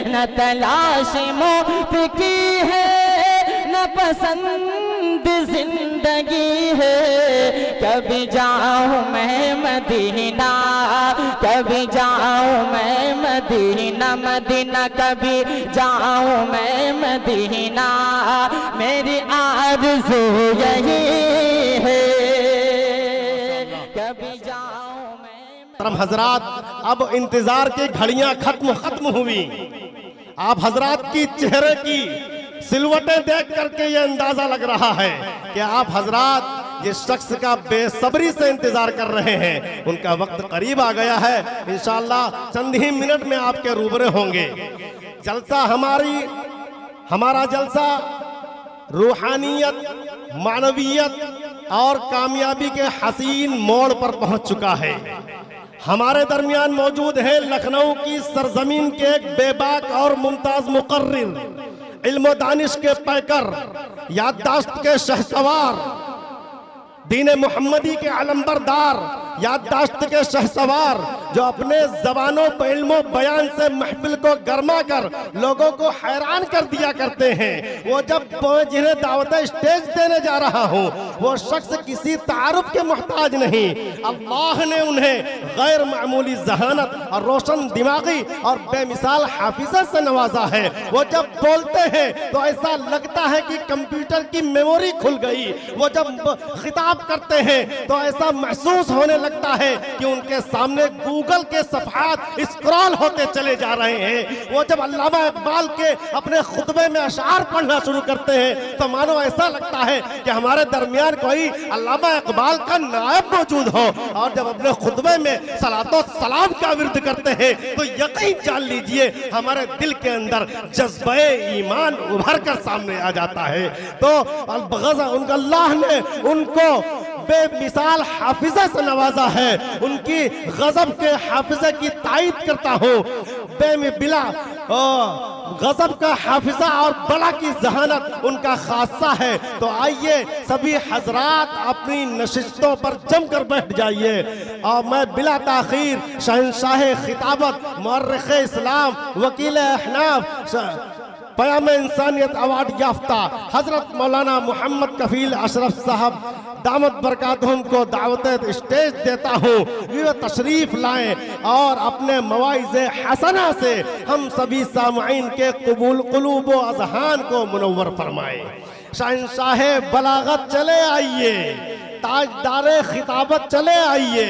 نہ تلاش موت کی ہے نہ پسند زندگی ہے، کبھی جاؤں میں مدینہ، کبھی جاؤں میں مدینہ، مدینہ کبھی جاؤں میں مدینہ، میری آرزو یہی ہے، کبھی جاؤں میں۔ حضرات اب انتظار کی گھڑیاں ختم ہوئی۔ آپ حضرات کی چہرے کی سلوٹیں دیکھ کر کے یہ اندازہ لگ رہا ہے کہ آپ حضرات جس شخص کا بے صبری سے انتظار کر رہے ہیں ان کا وقت قریب آ گیا ہے۔ انشاءاللہ چند ہی منٹ میں آپ کے روبرے ہوں گے۔ جلسہ ہمارا جلسہ روحانیت، معنویت اور کامیابی کے حسین موڑ پر پہنچ چکا ہے۔ ہمارے درمیان موجود ہے لکھنؤ کی سرزمین کے ایک بے باک اور ممتاز مقرر، علم و دانش کے پیکر، یادداشت کے شہسوار، دین محمدی کے علمبردار، یادداشت کے شہسوار، جو اپنے زبان و علم و بیان سے محفل کو گرما کر لوگوں کو حیران کر دیا کرتے ہیں۔ وہ جب جنہیں دعوت اسٹیج دینے جا رہا ہوں وہ شخص کسی تعارف کے محتاج نہیں۔ اللہ نے انہیں غیر معمولی ذہانت اور روشن دماغی اور بے مثال حافظت سے نوازا ہے۔ وہ جب بولتے ہیں تو ایسا لگتا ہے کہ کمپیوٹر کی میموری کھل گئی۔ وہ جب خطاب کرتے ہیں تو ایسا محسوس ہونے لگتا ہے کہ ان کے سامنے گوگل کے صفحات اسکرال ہوتے چلے جا رہے ہیں۔ وہ جب علامہ اقبال کے اپنے خطبے میں اشعار پڑھنا شروع کرتے ہیں تو مانو ایسا لگتا ہے کہ ہمارے درمیان کوئی علامہ اقبال کا نائب موجود ہو، اور جب اپنے خطبے میں صلاۃ و سلام کا ورد کرتے ہیں تو یقین جان لیجئے ہمارے دل کے اندر جذبہ ایمان ابھر کر سامنے آ جاتا ہے۔ تو اللہ نے ان کو بے مثال حافظہ سے نوازا ہے۔ ان کی غضب کے حافظہ کی تائید کرتا ہوں۔ بلا غضب کا حافظہ اور بلا کی ذہانت ان کا خاصہ ہے۔ تو آئیے سبھی حضرات اپنی نشستوں پر جم کر بیٹھ جائیے، اور میں بلا تاخیر شہنشاہ خطابت، مورخ اسلام، وکیل احناف، پیام انسانیت ایوارڈ یافتہ حضرت مولانا محمد کفیل اشرف صاحب دامت برکاتہم کو دعوت اسٹیج دیتا ہوں یہ تشریف لائیں اور اپنے مواعظ حسنہ سے ہم سبھی سامعین کے قلوب و اذہان کو منور فرمائیں۔ شہنشاہ بلاغت چلے آئیے، تاجدار خطابت چلے آئیے،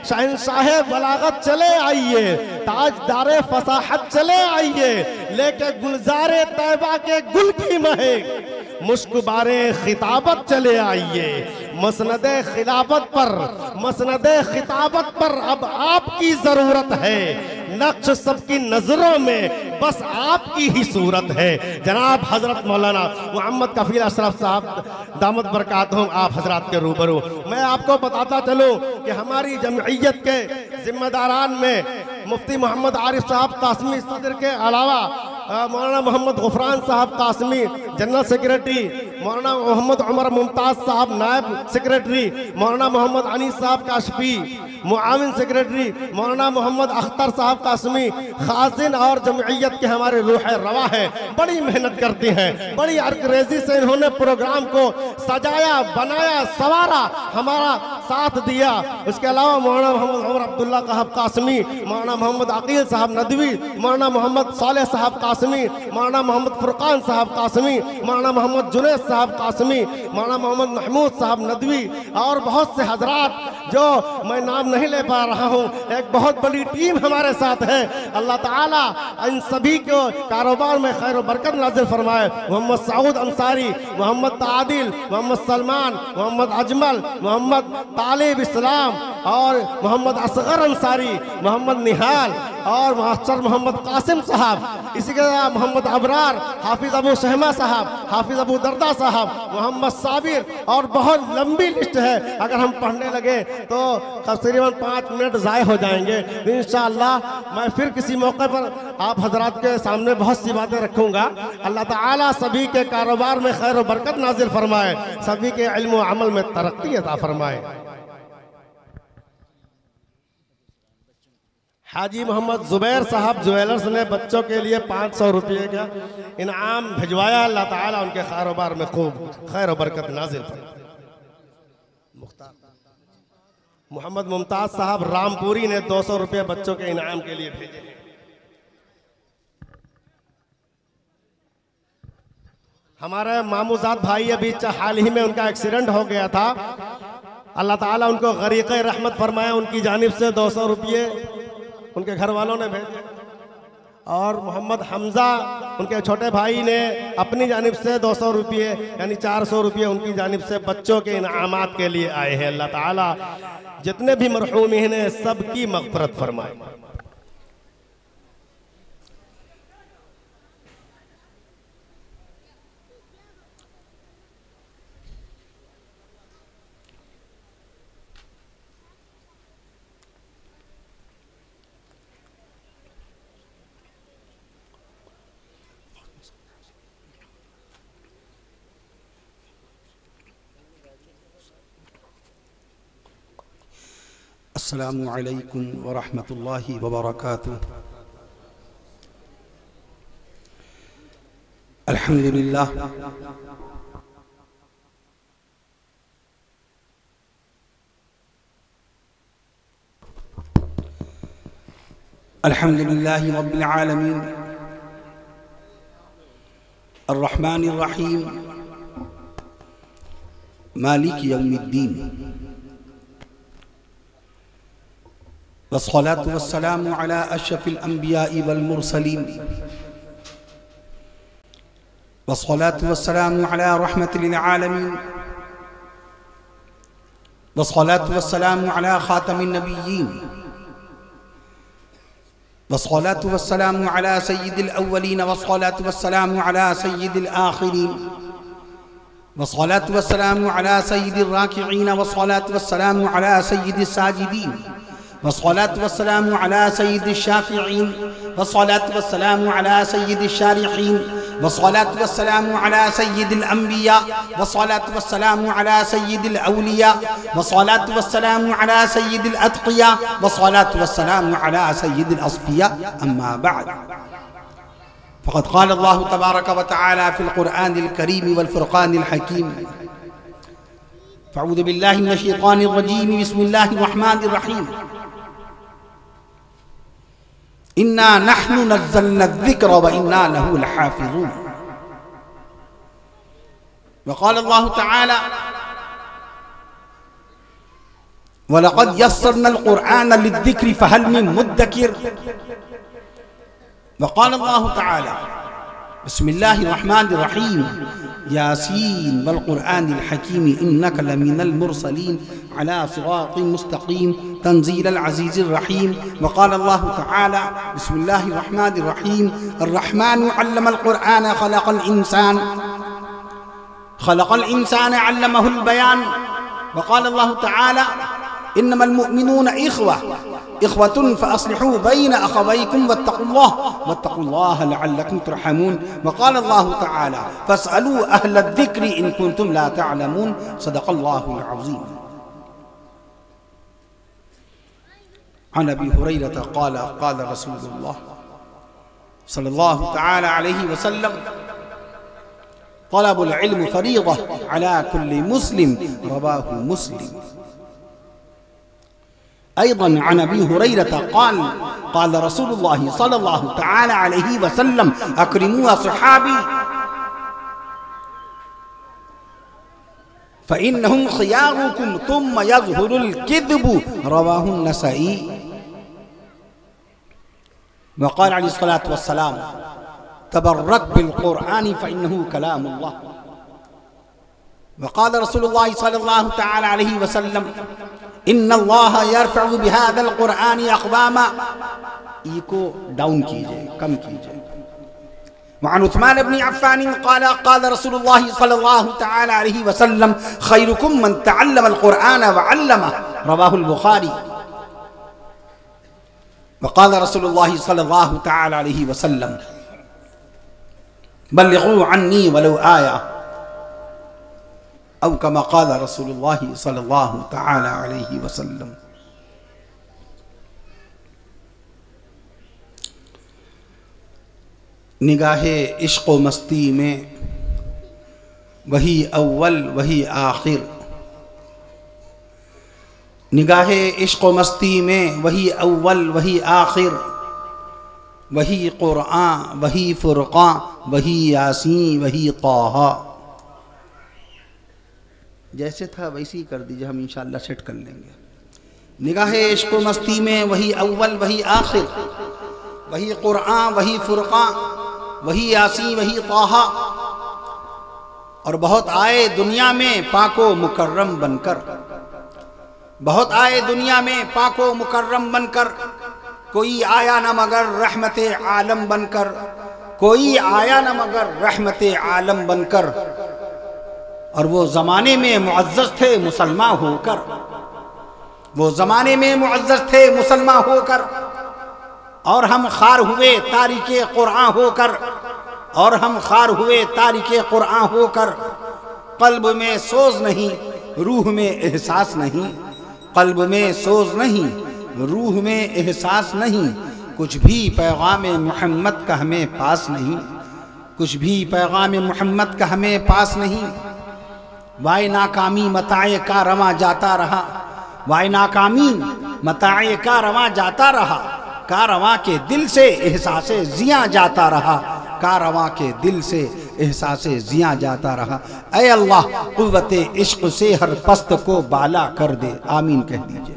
شہنشاہ بلاغت چلے آئیے، تاجدار فصاحت چلے آئیے، لے کے گلزار طیبہ کے گل کی مہک مشک بار خطابت چلے آئیے۔ مسند خطابت پر اب آپ کی ضرورت ہے، نقش سب کی نظروں میں بس آپ کی ہی صورت ہے۔ جناب حضرت مولانا محمد کفیل اشرف صاحب دامت برکاتہم آپ حضرات کے روبرو۔ میں آپ کو بتاتا چلوں کہ ہماری جمعیت کے ذمہ داران میں مفتی محمد عارف صاحب قاسمی صدر کے علاوہ مولانا محمد غفران صاحب قاسمی جنرل سیکریٹری، مولانا محمد عمر ممتاز صاحب نائب سیکریٹری، مولانا محمد انیس صاحب کاشفی معاون سیکریٹری، مولانا محمد اختر صاحب قاسمی خازن اور جمعیت کے ہمارے روح روا ہیں، بڑی محنت کرتی ہیں، بڑی عرقریزی سے انہوں نے پروگرام کو سجایا، بنایا، سوارا، ہمارا ساتھ دیا۔ اس کے علاوہ مولانا محمد عمر عبداللہ صاحب قاسمی، مولانا محمد عقیل صاحب ندوی، مولانا محمد صالح صاحب قاسمی، مولانا محمد فرقان صاحب قاسمی، مولانا محمد جنید صاحب قاسمی، مولانا محمد محمود صاحب ندوی، اور بہت سے حضرات جو میں نام نہیں لے پا رہا ہوں۔ ایک بہت بڑی ٹیم ہمارے ساتھ ہے۔ اللہ تعالیٰ ان سبھی کو کاروبار میں خیر و برکت نازل فرمائے۔ محمد سعود انصاری، محمد تعادل، محمد سلمان، محمد اجمل، محمد طالب اسلام اور محمد اصغر انصاری، محمد نہال اور محمد قاسم صاحب، اسی کے ساتھ محمد ابرار، حافظ ابو شہمہ صاحب، حافظ ابو دردہ صاحب، محمد صابر، اور بہت لمبی لسٹ ہے۔ اگر ہم پڑھنے لگے تو تقریباً 5 منٹ ضائع ہو جائیں گے۔ انشاءاللہ میں پھر کسی موقع پر آپ حضرات کے سامنے بہت سی باتیں رکھوں گا۔ اللہ تعالیٰ سبھی کے کاروبار میں خیر و برکت نازل فرمائے، سبھی کے علم و عمل میں ترقی عطا فرمائے۔ حاجی محمد زبیر صاحب جویلرز نے بچوں کے لیے 500 روپے کا انعام بھجوایا. اللہ تعالیٰ ان کے کاروبار میں خوب خیر و برکت نازل فرمائے. محمد ممتاز صاحب رامپوری نے 200 روپے بچوں کے انعام کے لیے بھیجے ہیں. ہمارے ماموزاد بھائی ابھی حال ہی میں ان کا ایکسیڈنٹ ہو گیا تھا. اللہ تعالیٰ ان کو غریق رحمت فرمائے. ان کی جانب سے 200 روپے ان کے گھر والوں نے بھیجے. اور محمد حمزہ ان کے چھوٹے بھائی نے اپنی جانب سے 200 روپے یعنی 400 روپے ان کی جانب سے بچوں کے انعامات کے لیے آئے ہیں. اللہ تعالیٰ جتنے بھی مرحومین ہیں سب کی مغفرت فرمائے. السلام علیکم ورحمۃ اللہ وبرکاتہ. الحمد للہ الحمد للہ رب العالمین الرحمن الرحیم مالک یوم الدین والصلاة والسلام على أشرف الأنبياء والمرسلين والصلاة والسلام على رحمة للعالمين والصلاة والسلام على خاتم النبيين والصلاة والسلام على سيد الأولين والصلاة والسلام على سيد الآخرين والصلاة والسلام على سيد الراكعين والصلاة والسلام على سيد الساجدين والصلاة والسلام على سيد الشافعين والصلاة والسلام على سيد الشارحين والصلاة والسلام على سيد الأنبياء والصلاة والسلام على سيد الأولياء والصلاة والسلام على سيد الأتقياء والصلاة والسلام على سيد الأصفياء. أما بعد فقد قال الله تبارك وتعالى في القرآن الكريم والفرقان الحكيم: فأعوذ بالله من الشيطان الرجيم، بسم الله الرحمن الرحيم، إنا نحن نزلنا الذكر وإنا له لحافظون. وقال الله تعالى: ولقد يسرنا القرآن للذكر فهل من مدكر. وقال الله تعالى: بسم الله الرحمن الرحيم، ياسين والقرآن الحكيم إنك لمن المرسلين على صراط مستقيم تنزيل العزيز الرحيم. وقال الله تعالى: بسم الله الرحمن الرحيم، الرحمن علم القرآن خلق الإنسان علمه البيان. وقال الله تعالى: إنما المؤمنون إخوة فأصلحوا بين أخويكم واتقوا الله لعلكم ترحمون. وقال الله تعالى: فاسألوا أهل الذكر إن كنتم لا تعلمون. صدق الله العظيم. عن أبي هريرة قال: قال رسول الله صلى الله تعالى عليه وسلم: طلب العلم فريضة على كل مسلم. رواه مسلم. أيضا عن أبي هريرة قال: قال رسول الله صلى الله تعالى عليه وسلم: أكرموا أصحابي فإنهم خياركم ثم يظهر الكذب. رواه النسائي. وقال عليه الصلاة والسلام: تبرك بالقرآن فإنه كلام الله. وقال رسول الله صلى الله تعالى عليه وسلم: ان اللہ یرفع بهذا القرآن اقواما. ایکو ڈاؤن کیجئے، کم کیجئے. وعن عثمان بن عفان قال: قال رسول اللہ صلی اللہ تعالی علیہ وسلم: خیرکم من تعلم القرآن وعلمه. رواہ البخاری. وقال رسول اللہ صلی اللہ تعالی علیہ وسلم: بلغوا عنی ولو آیہ. او كما قال رسول اللہ صلی اللہ تعالی علیہ وسلم. نگاہ عشق و مستی میں وہی اول وہی آخر، نگاہ عشق و مستی میں وہی اول وہی آخر، وہی قرآن وہی فرقان وہی یاسین وہی طٰہٰ۔ جیسے تھا ویسے ہی کر دیجئے، ہم انشاءاللہ سیٹ کر لیں گے۔ نگاہ عشق و مستی میں وہی اول وہی آخر، وہی قرآن وہی فرقان وہی یاسین وہی طٰہٰ۔ اور بہت آئے دنیا میں پاک و مکرم بن کر، بہت آئے دنیا میں پاک و مکرم بن کر، کوئی آیا نہ مگر رحمت عالم بن کر، کوئی آیا نہ مگر رحمت عالم بن کر۔ اور وہ زمانے میں معزز تھے مسلمان ہو کر، وہ زمانے میں معزز تھے مسلمان ہو کر، اور ہم خوار ہوئے تارک قرآن ہو کر، اور ہم خوار ہوئے تارک قرآن ہو کر۔ قلب میں سوز نہیں روح میں احساس نہیں، قلب میں سوز نہیں روح میں احساس نہیں، کچھ بھی پیغام محمد کا ہمیں پاس نہیں، کچھ بھی پیغام محمد کا ہمیں پاس نہیں۔ وائے ناکامی متاع کا رواں جاتا رہا، وائے ناکامی متاع کا رواں جاتا رہا، کارواں کے دل سے احساس زیاں جاتا رہا، کارواں کے دل سے احساس زیاں جاتا رہا۔ اے اللہ قوت عشق سے ہر پست کو بالا کر دے، آمین کہہ دیجئے۔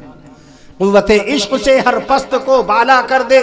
قوت عشق سے ہر پست کو بالا کر دے،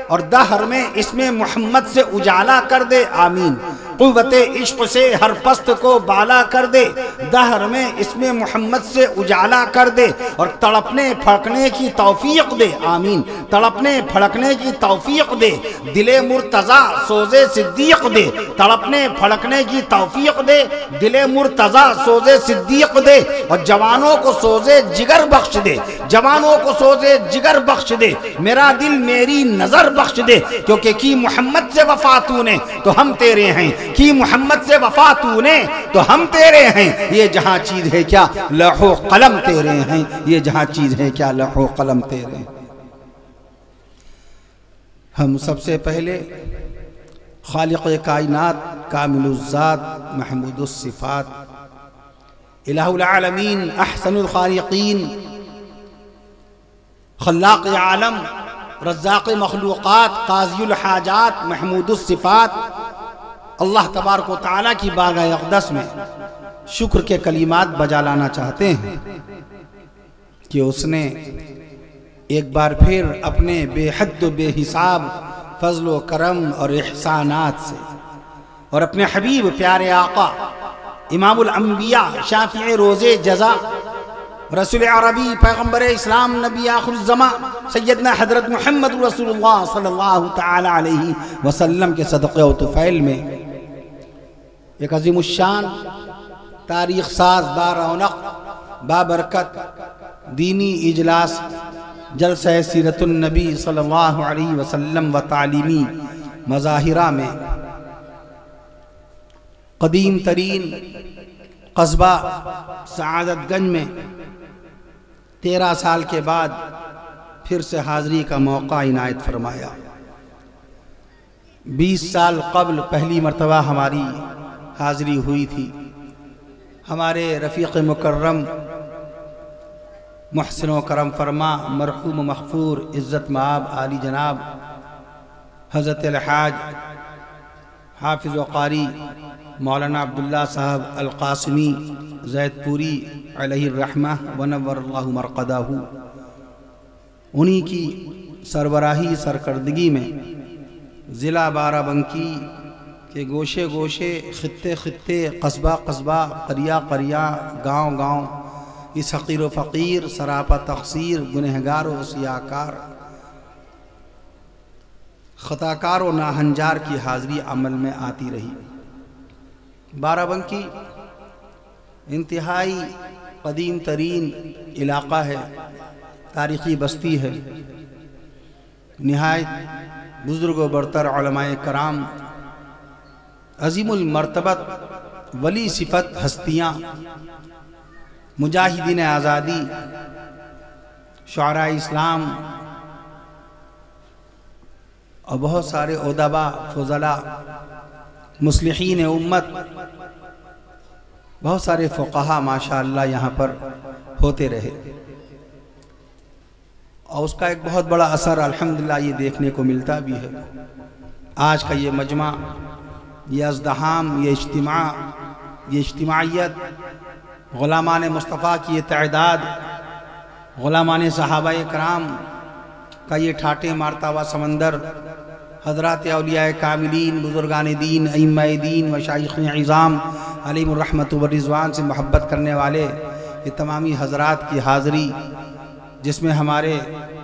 اور دہر میں اس میں محمد سے اجالا کر دے، آمین۔ قوت عشق سے ہر پست کو بالا کر دے، دہر میں اس میں محمد سے اجالا کر دے، اور تڑپنے پھڑکنے کی توفیق دے، آمین۔ تڑپنے پھڑکنے کی توفیق دے، دل مرتضیٰ سوز صدیق دے، تڑپنے پھڑکنے کی توفیق دے، دل مرتضیٰ سوز صدیق دے، اور جوانوں کو سوز جگر بخش دے، جوانوں کو سوز جگر بخش دے، میرا دل میری نظر بخش دے، کیونکہ کی محمد سے وفا تو نے تو ہم تیرے ہیں، کی محمد سے وفا تو نے تو ہم تیرے ہیں، یہ جہاں چیز ہے کیا لوح و قلم تیرے ہیں، یہ جہاں چیز ہے کیا لوح و قلم تیرے ہیں۔ ہم سب سے پہلے خالق کائنات کامل الذات محمود الصفات الہ العالمین احسن الخالقین خلاق عالم رزاق مخلوقات قاضی الحاجات محمود الصفات اللہ تبارک و تعالیٰ کی بارگاہ اقدس میں شکر کے کلمات بجا لانا چاہتے ہیں کہ اس نے ایک بار پھر اپنے بے حد و بے حساب فضل و کرم اور احسانات سے اور اپنے حبیب پیارے آقا امام الانبیاء شافع روز جزا رسول عربی پیغمبر اسلام نبی آخر الزمان سیدنا حضرت محمد رسول اللہ صلی اللہ تعالی علیہ وسلم کے صدقے و طفیل میں ایک عظیم الشان تاریخ ساز بارونق بابرکت دینی اجلاس جلسہ سیرت النبی صلی اللہ علیہ وسلم و تعلیمی مظاہرہ میں قدیم ترین قصبہ سعادت گنج میں 13 سال کے بعد پھر سے حاضری کا موقع عنایت فرمایا۔ 20 سال قبل پہلی مرتبہ ہماری حاضری ہوئی تھی۔ ہمارے رفیق مکرم محسن و کرم فرما مرحوم مغفور عزت مآب عالی جناب حضرت الحاج حافظ و قاری مولانا عبداللہ صاحب القاسمی زید پوری علیہ الرحمہ ونور اللہ مرقدہ، انہی کی سربراہی سرکردگی میں ضلع بارہ بنکی کے گوشے گوشے خطے خطے قصبہ قصبہ قریہ قریہ گاؤں گاؤں اس حقیر و فقیر سراپا تقصیر گنہگار و سیاکار خطاکار و ناہنجار کی حاضری عمل میں آتی رہی۔ بارہ بنکی انتہائی قدیم ترین علاقہ ہے، تاریخی بستی ہے، نہایت بزرگ و برتر علماء کرام عظیم المرتبت ولی صفت ہستیاں مجاہدین آزادی شعراء اسلام اور بہت سارے ادبا فضلا مصلحین امت بہت سارے فقہا ماشاءاللہ یہاں پر ہوتے رہے، اور اس کا ایک بہت بڑا اثر الحمدللہ یہ دیکھنے کو ملتا بھی ہے۔ آج کا یہ مجمع، یہ ازدحام، یہ اجتماع، یہ اجتماعیت، غلامان مصطفیٰ کی یہ تعداد، غلامان صحابہ کرام کا یہ ٹھاٹے مارتا ہوا سمندر، حضرات اولیاء کاملین، بزرگان دین، ائمہ دین، مشائخ عظام علیہم الرحمت والرضوان سے محبت کرنے والے یہ تمامی حضرات کی حاضری، جس میں ہمارے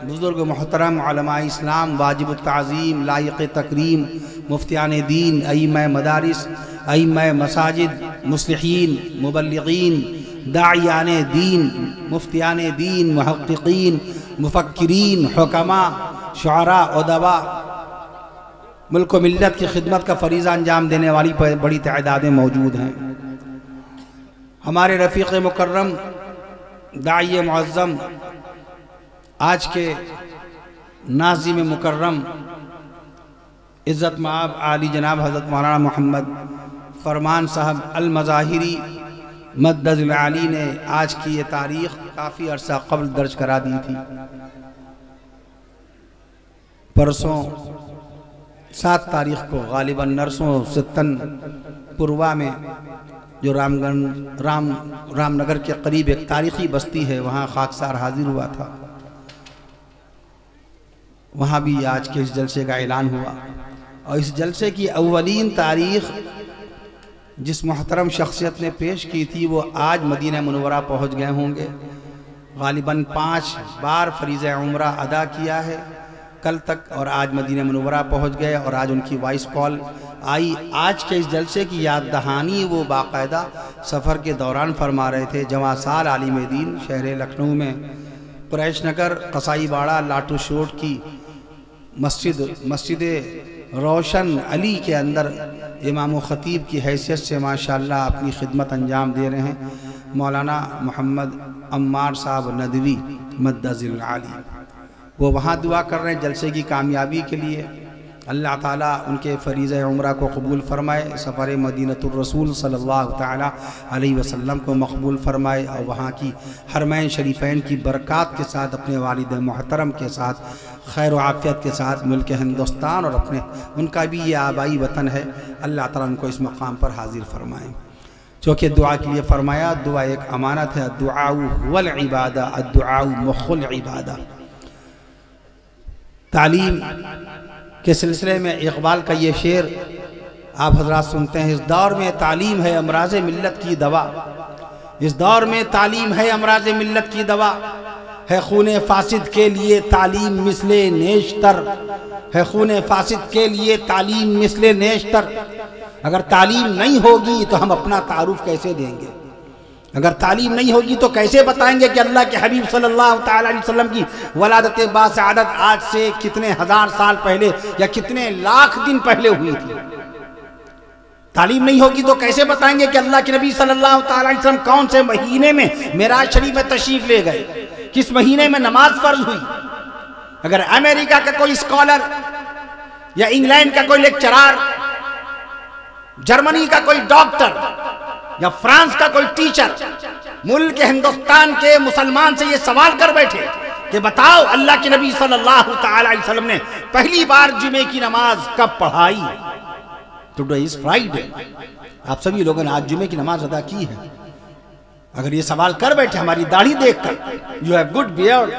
بزرگ محترم علماء اسلام واجب التعظیم، لائق تکریم، مفتیان دین، ائمہ مدارس، ائمہ مساجد، مصلحین، مبلغین، داعیان دین، مفتیان دین، محققین، مفکرین، حکماء، شعراء، ادباء، ملک و ملت کی خدمت کا فریضہ انجام دینے والی بڑی تعدادیں موجود ہیں۔ ہمارے رفیق مکرم، داعی معظم، آج کے ناظم مکرم، عزت مآب عالی جناب حضرت مولانا محمد فرمان صاحب المظاہری مدد العالی نے آج کی یہ تاریخ کافی عرصہ قبل درج کرا دی تھی۔ پرسوں 7 تاریخ کو غالباً نرسوں ستن پوروا میں جو رام نگر کے قریب ایک تاریخی بستی ہے، وہاں خاکسار حاضر ہوا تھا۔ وہاں بھی آج کے اس جلسے کا اعلان ہوا، اور اس جلسے کی اولین تاریخ جس محترم شخصیت نے پیش کی تھی وہ آج مدینہ منورہ پہنچ گئے ہوں گے۔ غالباً 5 بار فریضہ عمرہ ادا کیا ہے کل تک، اور آج مدینہ منورہ پہنچ گئے، اور آج ان کی وائس کال آئی۔ آج کے اس جلسے کی یاد دہانی وہ باقاعدہ سفر کے دوران فرما رہے تھے۔ جواں سال عالم دین شہر لکھنؤ میں قریش نگر قصائی باڑہ لاٹو شوٹ کی مسجد روشن علی کے اندر امام و خطیب کی حیثیت سے ماشاءاللہ اپنی خدمت انجام دے رہے ہیں مولانا محمد عمار صاحب ندوی مدد العالی۔ وہ وہاں دعا کر رہے ہیں جلسے کی کامیابی کے لیے، اللہ تعالیٰ ان کے فریضہ عمرہ کو قبول فرمائے، سفر مدینۃ الرسول صلی اللہ تعالیٰ علیہ وسلم کو مقبول فرمائے، اور وہاں کی حرمین شریفین کی برکات کے ساتھ اپنے والد محترم کے ساتھ خیر و عافیت کے ساتھ ملک ہندوستان اور ان کا بھی یہ آبائی وطن ہے، اللہ تعالیٰ ان کو اس مقام پر حاضر فرمائے۔ چونکہ دعا کے لیے فرمایا، دعا ایک امانت ہے، الدعاء هو العبادہ، الدعاء مخ العبادہ۔ تعلیم کے سلسلے میں اقبال کا یہ شعر آپ حضرات سنتے ہیں، اس دور میں تعلیم ہے امراض ملت کی دوا، اس دور میں تعلیم ہے امراض ملت کی دوا، ہے خون فاسد کے لیے تعلیم مثل نیشتر، ہے خون فاسد کے لیے تعلیم مثل نیشتر۔ اگر تعلیم نہیں ہوگی تو ہم اپنا تعارف کیسے دیں گے؟ اگر تعلیم نہیں ہوگی تو کیسے بتائیں گے کہ اللہ کے حبیب صلی اللہ تعالیٰ علیہ وسلم کی ولادت باسعادت آج سے کتنے ہزار سال پہلے یا کتنے لاکھ دن پہلے ہوئی تھی؟ تعلیم نہیں ہوگی تو کیسے بتائیں گے کہ اللہ کے نبی صلی اللہ تعالیٰ علیہ وسلم کون سے مہینے میں معراج شریف میں تشریف لے گئے، کس مہینے میں نماز فرض ہوئی؟ اگر امریکہ کا کوئی اسکالر یا انگلینڈ کا کوئی لیکچرار، جرمنی کا کوئی ڈاکٹر یا فرانس کا کوئی ٹیچر ملک ہندوستان کے مسلمان سے یہ سوال کر بیٹھے کہ بتاؤ اللہ کے نبی صلی اللہ تعالیٰ علیہ وسلم نے پہلی بار جمعے کی نماز کب پڑھائی؟ ٹوڈے از فرائیڈے، آپ سبھی لوگوں نے آج جمعے کی نماز ادا کی ہے۔ اگر یہ سوال کر بیٹھے ہماری داڑھی دیکھ کر، you have good beard,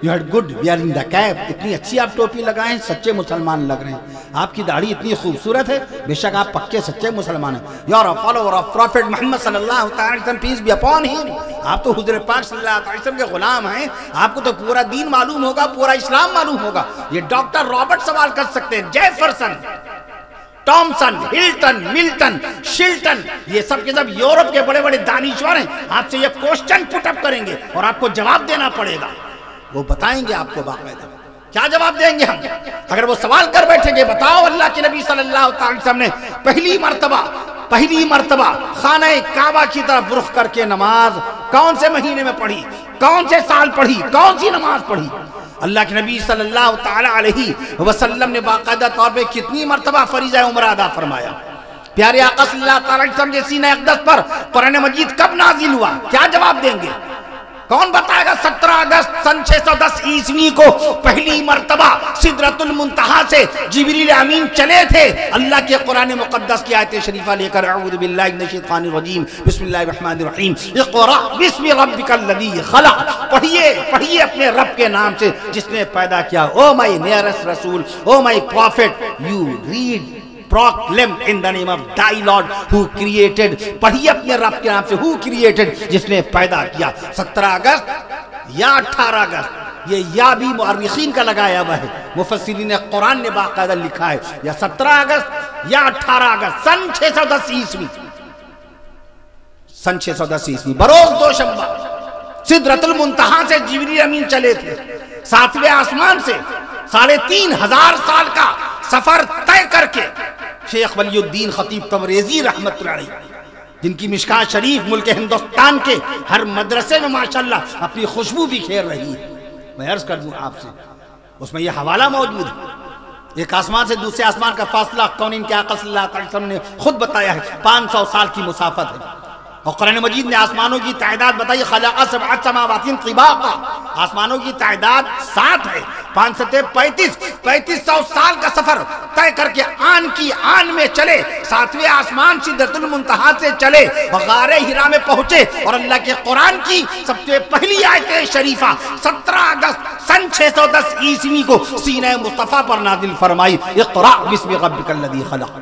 you had good wearing the cap, اتنی اچھی آپ ٹوپی لگائیں، سچے مسلمان لگ رہے ہیں، آپ کی داڑھی اتنی خوبصورت ہے، بے شک آپ پکے سچے مسلمان ہیں، you are a follower of prophet Muhammad صلی اللہ علیہ وسلم، پیس بی اپون ہم، آپ تو حضور پاک صلی اللہ علیہ وسلم کے غلام ہیں، آپ کو تو پورا دین معلوم ہوگا، پورا اسلام معلوم ہوگا۔ یہ ڈاکٹر رابرٹ سوال کر سکتے ہیں، جیفرسن، ٹامسن، ہلٹن، ملٹن، شلٹن، یہ سب کے سب یورپ کے بڑے بڑے دانشور ہیں، آپ سے یہ کوشچن پٹ اپ کریں گے اور آپ کو جواب دینا پڑے گا، وہ بتائیں گے آپ کو باقاعدہ کیا جواب دیں گے ہم۔ اگر وہ سوال کر بیٹھیں گے بتاؤ اللہ کے نبی صلی اللہ علیہ وسلم نے پہلی مرتبہ خانہ کعبہ کی طرف رخ کر کے نماز کون سے مہینے میں پڑھی، کون سے سال پڑھی، کون سی نماز پڑھی؟ اللہ کے نبی صلی اللہ تعالیٰ علیہ وسلم نے باقاعدہ طور پہ کتنی مرتبہ فریضہ عمرہ ادا فرمایا؟ پیارے آقا صلی اللہ تعالیٰ علیہ وسلم کے سینہ اقدس پر قرآن مجید کب نازل ہوا؟ کیا جواب دیں گے؟ کون بتائے گا؟ 17 اگست سن 610 عیسوی کو پہلی مرتبہ سدرۃ المنتہا سے جبریل امین چلے تھے اللہ کے قرآن مقدس کی آیت شریفہ لے کر۔ اعوذ باللہ من الشیطان الرجیم، بسم اللہ الرحمن الرحیم، اقرأ بسم ربک الذی خلق، پڑھیے اپنے رب کے نام سے جس نے پیدا کیا۔ او مائی نیئرسٹ رسول، oh my prophet, you read proclaim in the name of thy Lord who created، پڑھیے اپنے رب کے نام سے who created، جس نے پیدا کیا۔ 17 اگست یا 18 اگست، یہ یا بھی مؤرخین کا لگایا ہوا ہے، مفسرین قرآن نے باقاعدہ لکھا ہے، یا 17 اگست یا 18 اگست سن 610 عیسوی، سن 610 عیسوی بروز دوشنبہ سدرۃ المنتہا سے جبریل امین چلے تھے، 7ویں آسمان سے 3500 سال کا سفر طے کر کے شیخ ولی الدین خطیب تبریزی رحمت اللہ علیہ، جن کی مشکات شریف ملک ہندوستان کے ہر مدرسے میں ماشاءاللہ اپنی خوشبو بھی کھیر رہی ہے، میں عرض کر دوں آپ سے، اس میں یہ حوالہ موجود ہے۔ ایک آسمان سے دوسرے آسمان کا فاصلہ کونین کے آقا صلی اللہ علیہ وسلم نے خود بتایا ہے 500 سال کی مسافت ہے، اور قرآن مجید نے آسمانوں کی تعداد بتائی، خلق سبع سماوات طباقا، آسمانوں کی تعداد 7 ہے، 5 سے 3500 سال کا سفر طے کر کے آن کی آن میں چلے، 7ویں آسمان سدرۃ المنتہا سے چلے، غار ہرا میں پہنچے، اور اللہ کے قرآن کی سب سے پہلی آیت شریفہ 17 اگست سن 610 عیسوی کو سینہ مصطفیٰ پر نازل فرمائی، اقرأ بسم ربک الذی خلق۔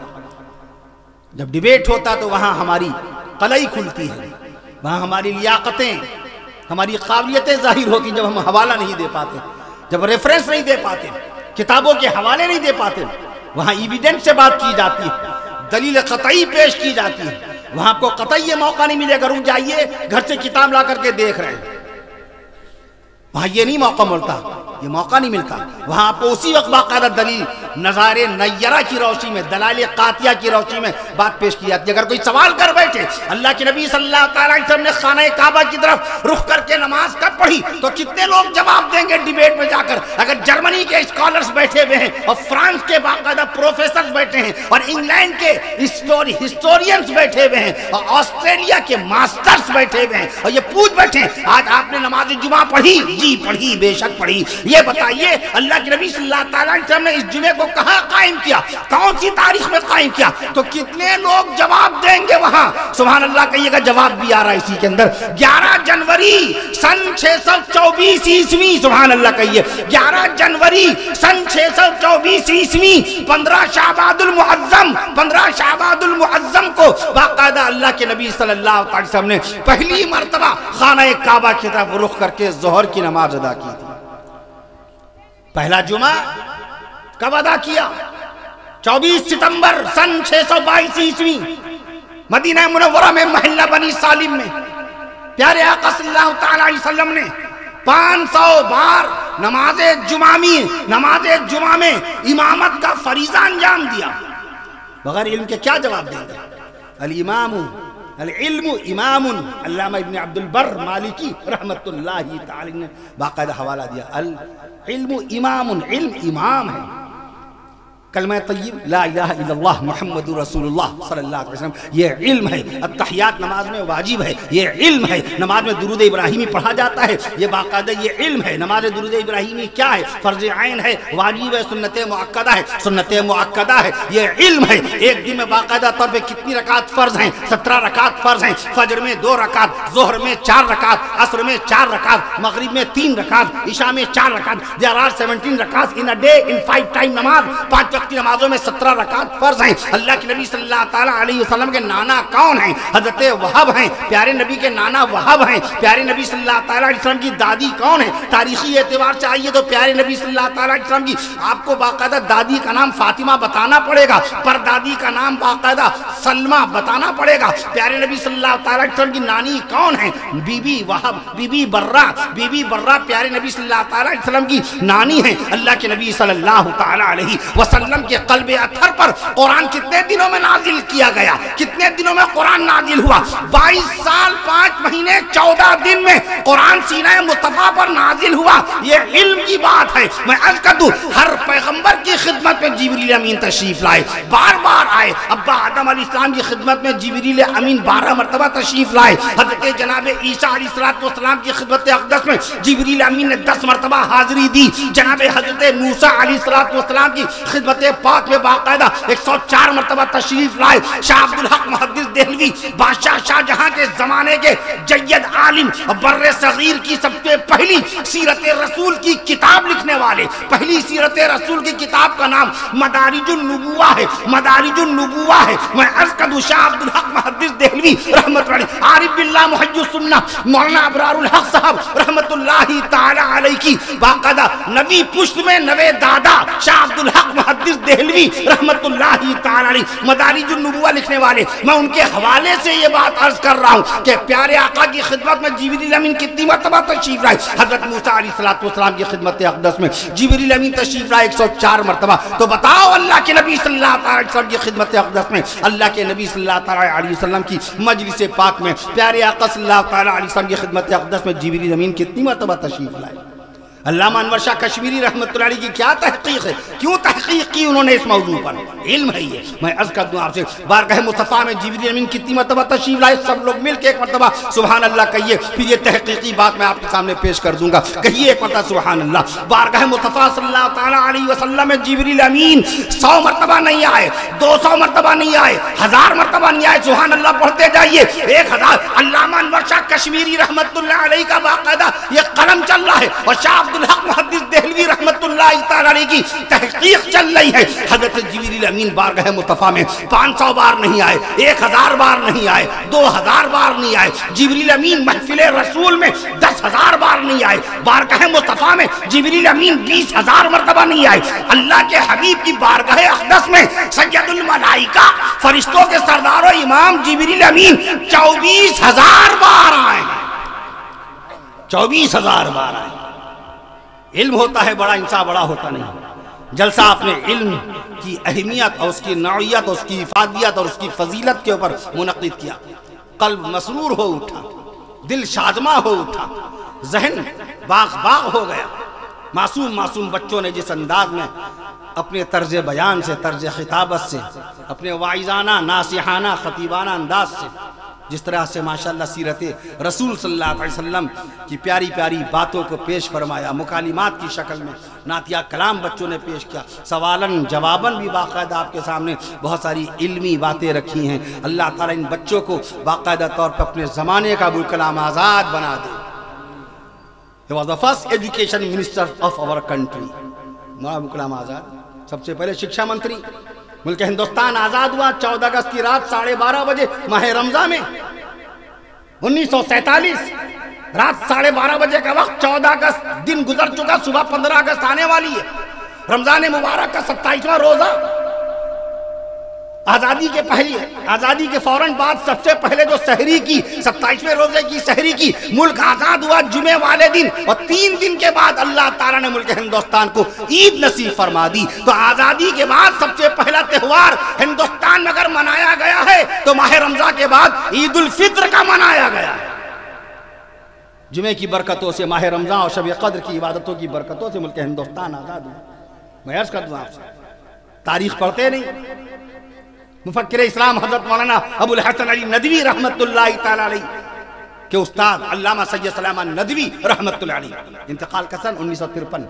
جب ڈیبیٹ ہوتا تو وہاں ہماری قلعی کھلتی ہے، وہاں ہماری لیاقتیں، ہماری قابلیتیں ظاہر ہوتی، جب ہم حوالہ نہیں دے پاتے، جب ریفرنس نہیں دے پاتے، کتابوں کے حوالے نہیں دے پاتے، وہاں ایویڈنس سے بات کی جاتی ہے، دلیل قطعی پیش کی جاتی ہے، وہاں آپ کو قطعی یہ موقع نہیں ملے گا رک جائیے گھر سے کتاب لا کر کے دیکھ رہے ہیں، وہاں یہ نہیں موقع ملتا، یہ موقع نہیں ملتا، وہاں آپ کو اسی وقت باقاعدہ دلیل نظار نیرہ کی روشنی میں، دلائل قاطعہ کی روشنی میں بات پیش کی جاتی ہے۔ اگر کوئی سوال کر بیٹھے اللہ کے نبی صلی اللہ تعالیٰ علیہ وسلم نے خانہ کعبہ کی طرف رخ کر کے نماز کب پڑھی، تو کتنے لوگ جواب دیں گے ڈیبیٹ میں جا کر؟ اگر جرمنی کے اسکالرز بیٹھے ہوئے ہیں، اور فرانس کے باقاعدہ پروفیسرز بیٹھے ہیں، اور انگلینڈ کے ہسٹورینز بیٹھے ہوئے ہیں، اور آسٹریلیا کے ماسٹرز بیٹھے ہوئے ہیں، اور یہ پوچھ بیٹھے ہیں آج آپ نے نماز جمعہ پڑھی؟ جی پڑھی، بے شک پڑھی۔ یہ بتائیے اللہ کے نبی صلی اللہ تعالیٰ علیہ وسلم نے اس جمعے کو کہاں قائم کیا، کون سی تاریخ میں قائم کیا؟ تو کتنے لوگ جواب دیں گے وہاں؟ سبحان اللہ کہیے گا، جواب بھی آ رہا ہے اسی کے اندر۔ 11 جنوری سن 624 عیسوی، سبحان اللہ کہیے، 11 جنوری سن 624 عیسوی، 15 شعبان المعظم، 15 شعبان المعظم کو باقاعدہ اللہ کے نبی صلی اللہ علیہ وسلم نے پہلی مرتبہ خانہ کعبہ کی طرف رخ کر کے ظہر کی نماز ادا کی تھی۔ پہلا جمعہ کب ادا کیا؟ 24 ستمبر سن 622 عیسوی، مدینہ منورہ میں محلہ بنی سالم میں پیارے آقا صلی اللہ تعالیٰ علیہ وسلم نے 500 بار نماز جمعہ میں امامت کا فریضہ انجام دیا۔ بغیر علم کے کیا جواب دیں گے؟ العلم امام، علامہ ابن عبد البر مالکی رحمت اللہ تعالی نے باقاعدہ حوالہ دیا، العلم امام، علم امام ہے۔ کلمہ طیب لا الہ الا اللہ محمد رسول اللہ صلی اللہ علیہ وسلم، یہ علم ہے۔ التحیات نماز میں واجب ہے، یہ علم ہے۔ نماز میں درود ابراہیمی پڑھا جاتا ہے، یہ باقاعدہ یہ علم ہے۔ نماز درود ابراہیمی کیا ہے؟ فرض عین ہے، واجب ہے، سنت مؤکدہ ہے، سنت مؤکدہ ہے، یہ علم ہے۔ ایک دن میں باقاعدہ طور پہ کتنی رکعت فرض ہیں؟ 17 رکعت فرض ہیں۔ فجر میں 2 رکعت، ظہر میں 4 رکعت، عصر میں 4 رکعت، مغرب میں 3 رکعت، عشاء میں 4 رکعت۔ There are 17 رکعت in a day in 5 time نماز، 5 وقتی نمازوں میں 17 رکعت فرض ہیں۔ اللہ کے نبی صلی اللہ تعالیٰ علیہ وسلم کے نانا کون ہیں؟ حضرت وہب ہیں، پیارے نبی کے نانا وہب ہیں۔ پیارے نبی صلی اللہ تعالیٰ علیہ وسلم کی دادی کون ہے؟ تاریخی اعتبار سے آئیے تو پیارے نبی صلی اللہ تعالیٰ علیہ وسلم کی آپ کو باقاعدہ دادی کا نام فاطمہ بتانا پڑے گا، پر دادی کا نام باقاعدہ سلمہ بتانا پڑے گا۔ پیارے نبی صلی اللہ تعالیٰ علیہ وسلم کی نانی کون ہے؟ بی بی وہب، بی بی برہ پیارے نبی صلی اللہ تعالیٰ علیہ وسلم کی نانی ہیں۔ اللہ کے نبی صلی اللہ تعالیٰ علیہ وسلم وسلم کے قلب اطہر پر قرآن کتنے دنوں میں نازل کیا گیا؟ کتنے دنوں میں قرآن نازل ہوا؟ 22 سال 5 مہینے 14 دن میں قرآن سینہ مصطفیٰ پر نازل ہوا۔ یہ علم کی بات ہے۔ میں عرض کر دوں، ہر پیغمبر کی خدمت میں جبریل امین تشریف لائے، بار بار آئے۔ ابا آدم علیہ السلام کی خدمت میں جبریل امین 12 مرتبہ تشریف لائے۔ حضرت جناب عیسیٰ علیہ السلام کی خدمت اقدس میں جبریل امین نے 10 مرتبہ حاضری دی۔ جناب حضرت موسیٰ علیہ السلام کی خدمت پاک میں باقاعدہ 104 مرتبہ تشریف لائے۔ شاہ عبدالحق محدث دہلوی بادشاہ شاہ جہاں کے زمانے کے جید عالم، بر صغیر کی سب سے پہلی سیرت رسول کی کتاب لکھنے والے، پہلی سیرت رسول کی کتاب کا نام مدارج النبوہ ہے، مدارج النبوہ ہے۔ میں عرض کردوں شاہ عبدالحق محدث دہلوی رحمت اللہ، عارف باللہ محی السنہ مولانا ابرار الحق صاحب رحمت اللہ تعالی علیہ کی باقاعدہ نبی پشت میں نوے دادا شاہ عبدالحق محدث دہلوی رحمت اللہ تعالی علیہ مدارج النبوہ لکھنے والے۔ میں ان کے حوالے سے یہ بات عرض کر رہا ہوں کہ پیارے آقا کی خدمت میں جبریل امین کتنی مرتبہ تشریف لائے؟ حضرت موسیٰ علیہ السلام کی خدمت اقدس میں جبریل امین تشریف لائے 104 مرتبہ۔ تو بتاؤ اللہ کے نبی صلی اللہ علیہ وسلم کی خدمت اقدس میں، اللہ کے نبی صلی اللہ علیہ وسلم کی مجلس پاک میں پیارے آقا صلی اللہ علیہ وسلم کی خدمت اقدس میں جبریل امین کتنی مرتبہ تشریف لائے؟ علامہ انور شاہ کشمیری رحمت اللہ علیہ کی کیا تحقیق ہے؟ کیوں تحقیق کی انہوں نے اس موضوع پر؟ علم ہے یہ۔ میں عرض کر دوں آپ سے، بارگاہ مصطفیٰ میں جبریل امین کتنی مرتبہ تشریف لائے؟ سب لوگ مل کے ایک مرتبہ سبحان اللہ کہیے، پھر یہ تحقیقی بات میں آپ کے سامنے پیش کر دوں گا۔ کہیے ایک مرتبہ سبحان اللہ۔ بارگاہ مصطفیٰ صلی اللہ تعالیٰ علیہ وسلم میں جبریل امین 100 مرتبہ نہیں آئے، 200 مرتبہ نہیں آئے، 1000 مرتبہ نہیں آئے۔ سبحان اللہ پڑھتے جائیے، 1000۔ علامہ انور شاہ کشمیری رحمت اللہ علیہ کا باقاعدہ یہ قلم چل رہا ہے، اور شاہ عبدالحق محدث دہلوی رحمت اللہ تعالی علیہ کی تحقیق چل رہی ہے۔ حضرت جبریل امین بارگاہ مصطفیٰ میں 500 بار نہیں آئے، 1000 بار نہیں آئے، 2000 بار نہیں آئے۔ جبریل امین محفل رسول میں 10,000 بار نہیں آئے، بارگاہ مصطفیٰ میں جبریل امین 20,000 مرتبہ نہیں آئے۔ اللہ کے حبیب کی بارگاہ اقدس میں سید الملائکہ فرشتوں کے سردار و امام جبریل امین 24,000 بار آئے، 24,000 بار آئے۔ علم ہوتا ہے بڑا، انسان بڑا ہوتا نہیں۔ جلسہ اپنے علم کی اہمیت اور اس کی نوعیت اور اس کی افادیت اور اس کی فضیلت کے اوپر منعقد کیا۔ قلب مسرور ہو اٹھا، دل شادماں ہو اٹھا، ذہن باغ ہو گیا۔ معصوم بچوں نے جس انداز میں اپنے طرز بیان سے، طرز خطابت سے، اپنے واعظانہ ناصحانہ خطیبانہ انداز سے جس طرح سے ماشاءاللہ سیرت رسول صلی اللہ علیہ وسلم کی پیاری پیاری باتوں کو پیش فرمایا، مکالمات کی شکل میں نعتیہ کلام بچوں نے پیش کیا، سوالن جوابن بھی باقاعدہ آپ کے سامنے بہت ساری علمی باتیں رکھی ہیں۔ اللہ تعالیٰ ان بچوں کو باقاعدہ طور پر اپنے زمانے کا ابوالکلام آزاد بنا دے۔ He was the first education minister of our country۔ Maulana Abul Kalam Azad سب سے پہلے شکشا منتری۔ ملک ہندوستان آزاد ہوا 14 اگست کی رات 12:30 بجے ماہ رمضان میں 1947، رات 12:30 بجے کا وقت، 14 اگست دن گزر چکا، صبح 15 اگست آنے والی ہے۔ رمضان مبارک کا 27واں روزہ، آزادی کے فوراً بعد سب سے پہلے جو سحری کی 27ویں روزے کی سحری کی، ملک آزاد ہوا جمعے والے دن، اور 3 دن کے بعد اللہ تعالیٰ نے ملک ہندوستان کو عید نصیب فرما دی۔ تو آزادی کے بعد سب سے پہلا تہوار ہندوستان میں اگر منایا گیا ہے تو ماہ رمضان کے بعد عید الفطر کا منایا گیا ہے۔ جمعے کی برکتوں سے، ماہ رمضان اور شب قدر کی عبادتوں کی برکتوں سے ملک ہندوستان آزاد ہوا۔ میں عرض کر دوں آپ سے، تاریخ پڑھتے نہیں۔ مفکر اسلام حضرت مولانا ابو الحسن علی ندوی رحمت اللہ تعالی علیہ کے استاد علامہ سید سلیمان ندوی رحمت اللہ علیہ انتقال کا سن 1953۔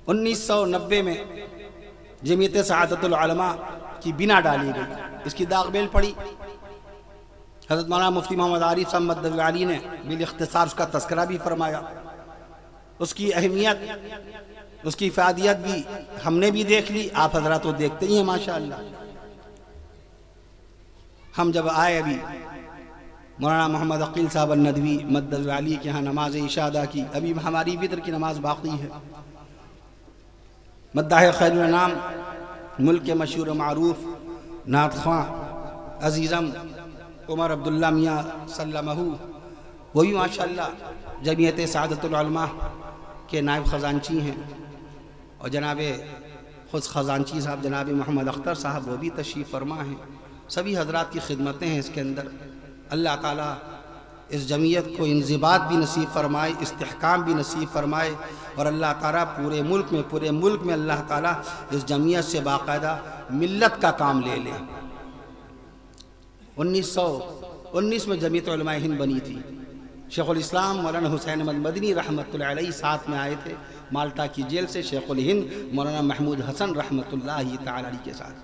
1990 میں جمعیت سعادت العلماء کی بنا ڈالی گئی، اس کی داغ بیل پڑی۔ حضرت مولانا مفتی محمد عارف صاحب مدد علی نے بالاختصار اس کا تذکرہ بھی فرمایا۔ اس کی اہمیت، اس کی افادیت بھی ہم نے بھی دیکھ لی، آپ حضرات تو دیکھتے ہی ہیں ماشاءاللہ۔ ہم جب آئے ابھی مولانا محمد عقیل صاحب الندوی مدد علی کے ہاں نماز عشاء ادا کی، ابھی ہماری وطر کی نماز باقی ہے۔ مداح خیر الانام ملک کے مشہور و معروف نعت خواں عزیزم عمر عبداللہ میاں سلمہ، وہ بھی ماشاءاللہ جمعیت سعادت العلماء کے نائب خزانچی ہیں۔ اور جناب خود خزانچی صاحب جناب محمد اختر صاحب وہ بھی تشریف فرما ہیں. سبھی حضرات کی خدمتیں ہیں اس کے اندر. اللہ تعالیٰ اس جمعیت کو انضباط بھی نصیب فرمائے، استحکام بھی نصیب فرمائے، اور اللہ تعالیٰ پورے ملک میں اللہ تعالیٰ اس جمعیت سے باقاعدہ ملت کا کام لے لے. 1919 میں جمعیت علماء ہند بنی تھی. شیخ الاسلام مولانا حسین احمد مدنی رحمۃ اللہ علیہ ساتھ میں آئے تھے مالٹا کی جیل سے. شیخ الہند مولانا محمود حسن رحمۃ اللہ تعالی علیہ کے ساتھ.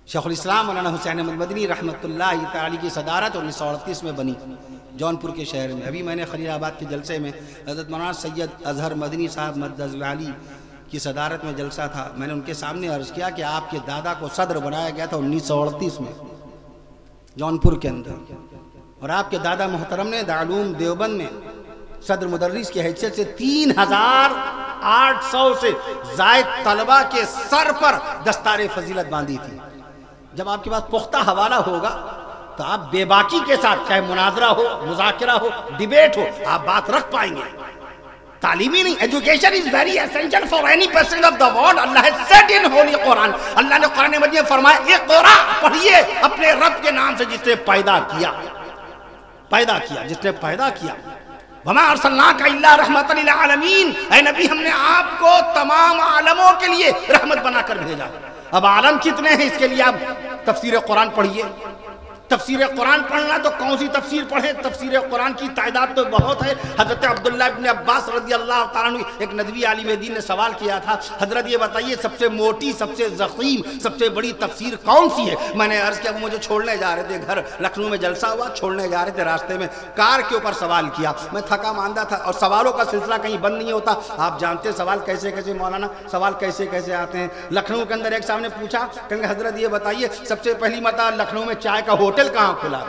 شیخ الاسلام مولانا حسین احمد مدنی رحمۃ اللہ تعالی کی صدارت 1938 میں بنی جونپور کے شہر میں. ابھی میں نے خلیل آباد کے جلسے میں حضرت مولانا سید اظہر مدنی صاحب مدد العالی کی صدارت میں جلسہ تھا. میں نے ان کے سامنے عرض کیا کہ آپ کے دادا کو صدر بنایا گیا تھا 1938 میں جونپور کے اندر، اور آپ کے دادا محترم نے دارالعلوم دیوبند میں صدر مدرس کی حیثیت سے 3800 سے زائد طلبہ کے سر پر دستار فضیلت باندھی تھی. جب آپ کے پاس پختہ حوالہ ہوگا تو آپ بے باکی کے ساتھ، چاہے مناظرہ ہو، مذاکرہ ہو، ڈیبیٹ ہو، آپ بات رکھ پائیں گے. تعلیمی نہیں، education is very essential for any person of the world. Allah has said in holy Quran. اللہ نے قرآن مجید میں فرمایا اقرا، پڑھیے اپنے رب کے نام سے جس نے پیدا کیا، جس نے پیدا کیا. وما ارسلناک الا رحمۃ للعالمین، اے نبی ہم نے آپ کو تمام عالموں کے لیے رحمت بنا کر بھیجا. اب عالم کتنے ہیں اس کے لیے آپ تفسیر قرآن پڑھیے. تفسیر قرآن پڑھنا تو کون سی تفسیر پڑھیں، تفسیر قرآن کی تعداد تو بہت ہے. حضرت عبداللہ ابن عباس رضی اللہ تعالیٰ عنہ ایک ندوی عالم دین نے سوال کیا تھا، حضرت یہ بتائیے سب سے موٹی، سب سے ضخیم، سب سے بڑی تفسیر کون سی ہے؟ میں نے عرض کیا، وہ مجھے چھوڑنے جا رہے تھے، گھر لکھنؤ میں جلسہ ہوا، چھوڑنے جا رہے تھے، راستے میں کار کے اوپر سوال کیا. میں تھکا ماندہ تھا اور سوالوں کا سلسلہ کہیں بند نہیں ہوتا. آپ جانتے سوال کیسے کیسے مولانا سوال کیسے کیسے آتے ہیں. لکھنؤ کے اندر ایک صاحب نے پوچھا کہ حضرت یہ بتائیے سب سے پہلی مرتبہ لکھنؤ میں چائے کا ہوٹل کہاں کھلا؟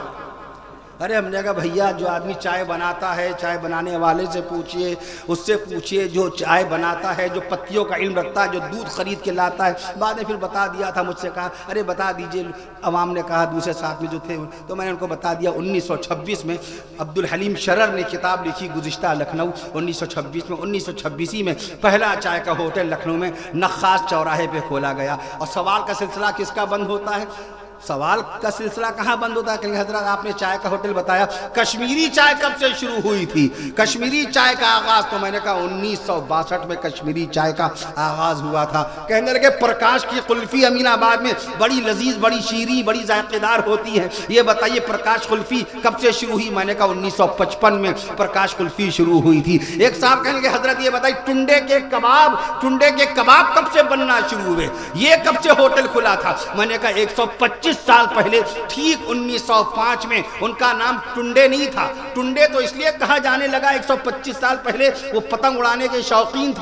ارے ہم نے کہا بھیا جو آدمی چائے بناتا ہے، چائے بنانے والے سے پوچھئے، اس سے پوچھئے جو چائے بناتا ہے، جو پتیوں کا علم رکھتا ہے، جو دودھ خرید کے لاتا ہے. بعد میں پھر بتا دیا تھا، مجھ سے کہا ارے بتا دیجئے. عوام نے کہا، دوسرے ساتھ میں جو تھے، تو میں نے ان کو بتا دیا. 1926 میں عبدالحلیم شرر نے کتاب لکھی گزشتہ لکھنؤ 1926 میں. 1926 میں پہلا چائے کا ہوٹل لکھنؤ میں نخاس چوراہے پہ کھولا گیا. اور سوال کا سلسلہ کس کا بند ہوتا ہے؟ سوال کا سلسلہ کہاں بند ہوتا ہے؟ کہ حضرت آپ نے چائے کا ہوٹل بتایا، کشمیری چائے کب سے شروع ہوئی تھی؟ کشمیری چائے کا آغاز تو میں نے کہا 1962 میں کشمیری چائے کا آغاز ہوا تھا. کہنے لگے پرکاش کی قلفی امین آباد میں بڑی لذیذ، بڑی شیریں، بڑی ذائقے دار ہوتی ہے. یہ بتائیے پرکاش قلفی کب سے شروع ہوئی؟ میں نے کہا 1955 میں پرکاش قلفی شروع ہوئی تھی. ایک صاحب کہنے لگے حضرت یہ بتائیے ٹنڈے کے کباب کب سے بننا شروع ہوئے؟ یہ کب سے ہوٹل کھلا تھا؟ میں نے کہا 125 سال پہلے، ٹھیک 1905 میں. ان کا نام ٹنڈے نہیں تھا. ٹنڈے تو اس لیے کہا جانے لگا 125 سال پہلے وہ پتنگ اڑانے کے شوقین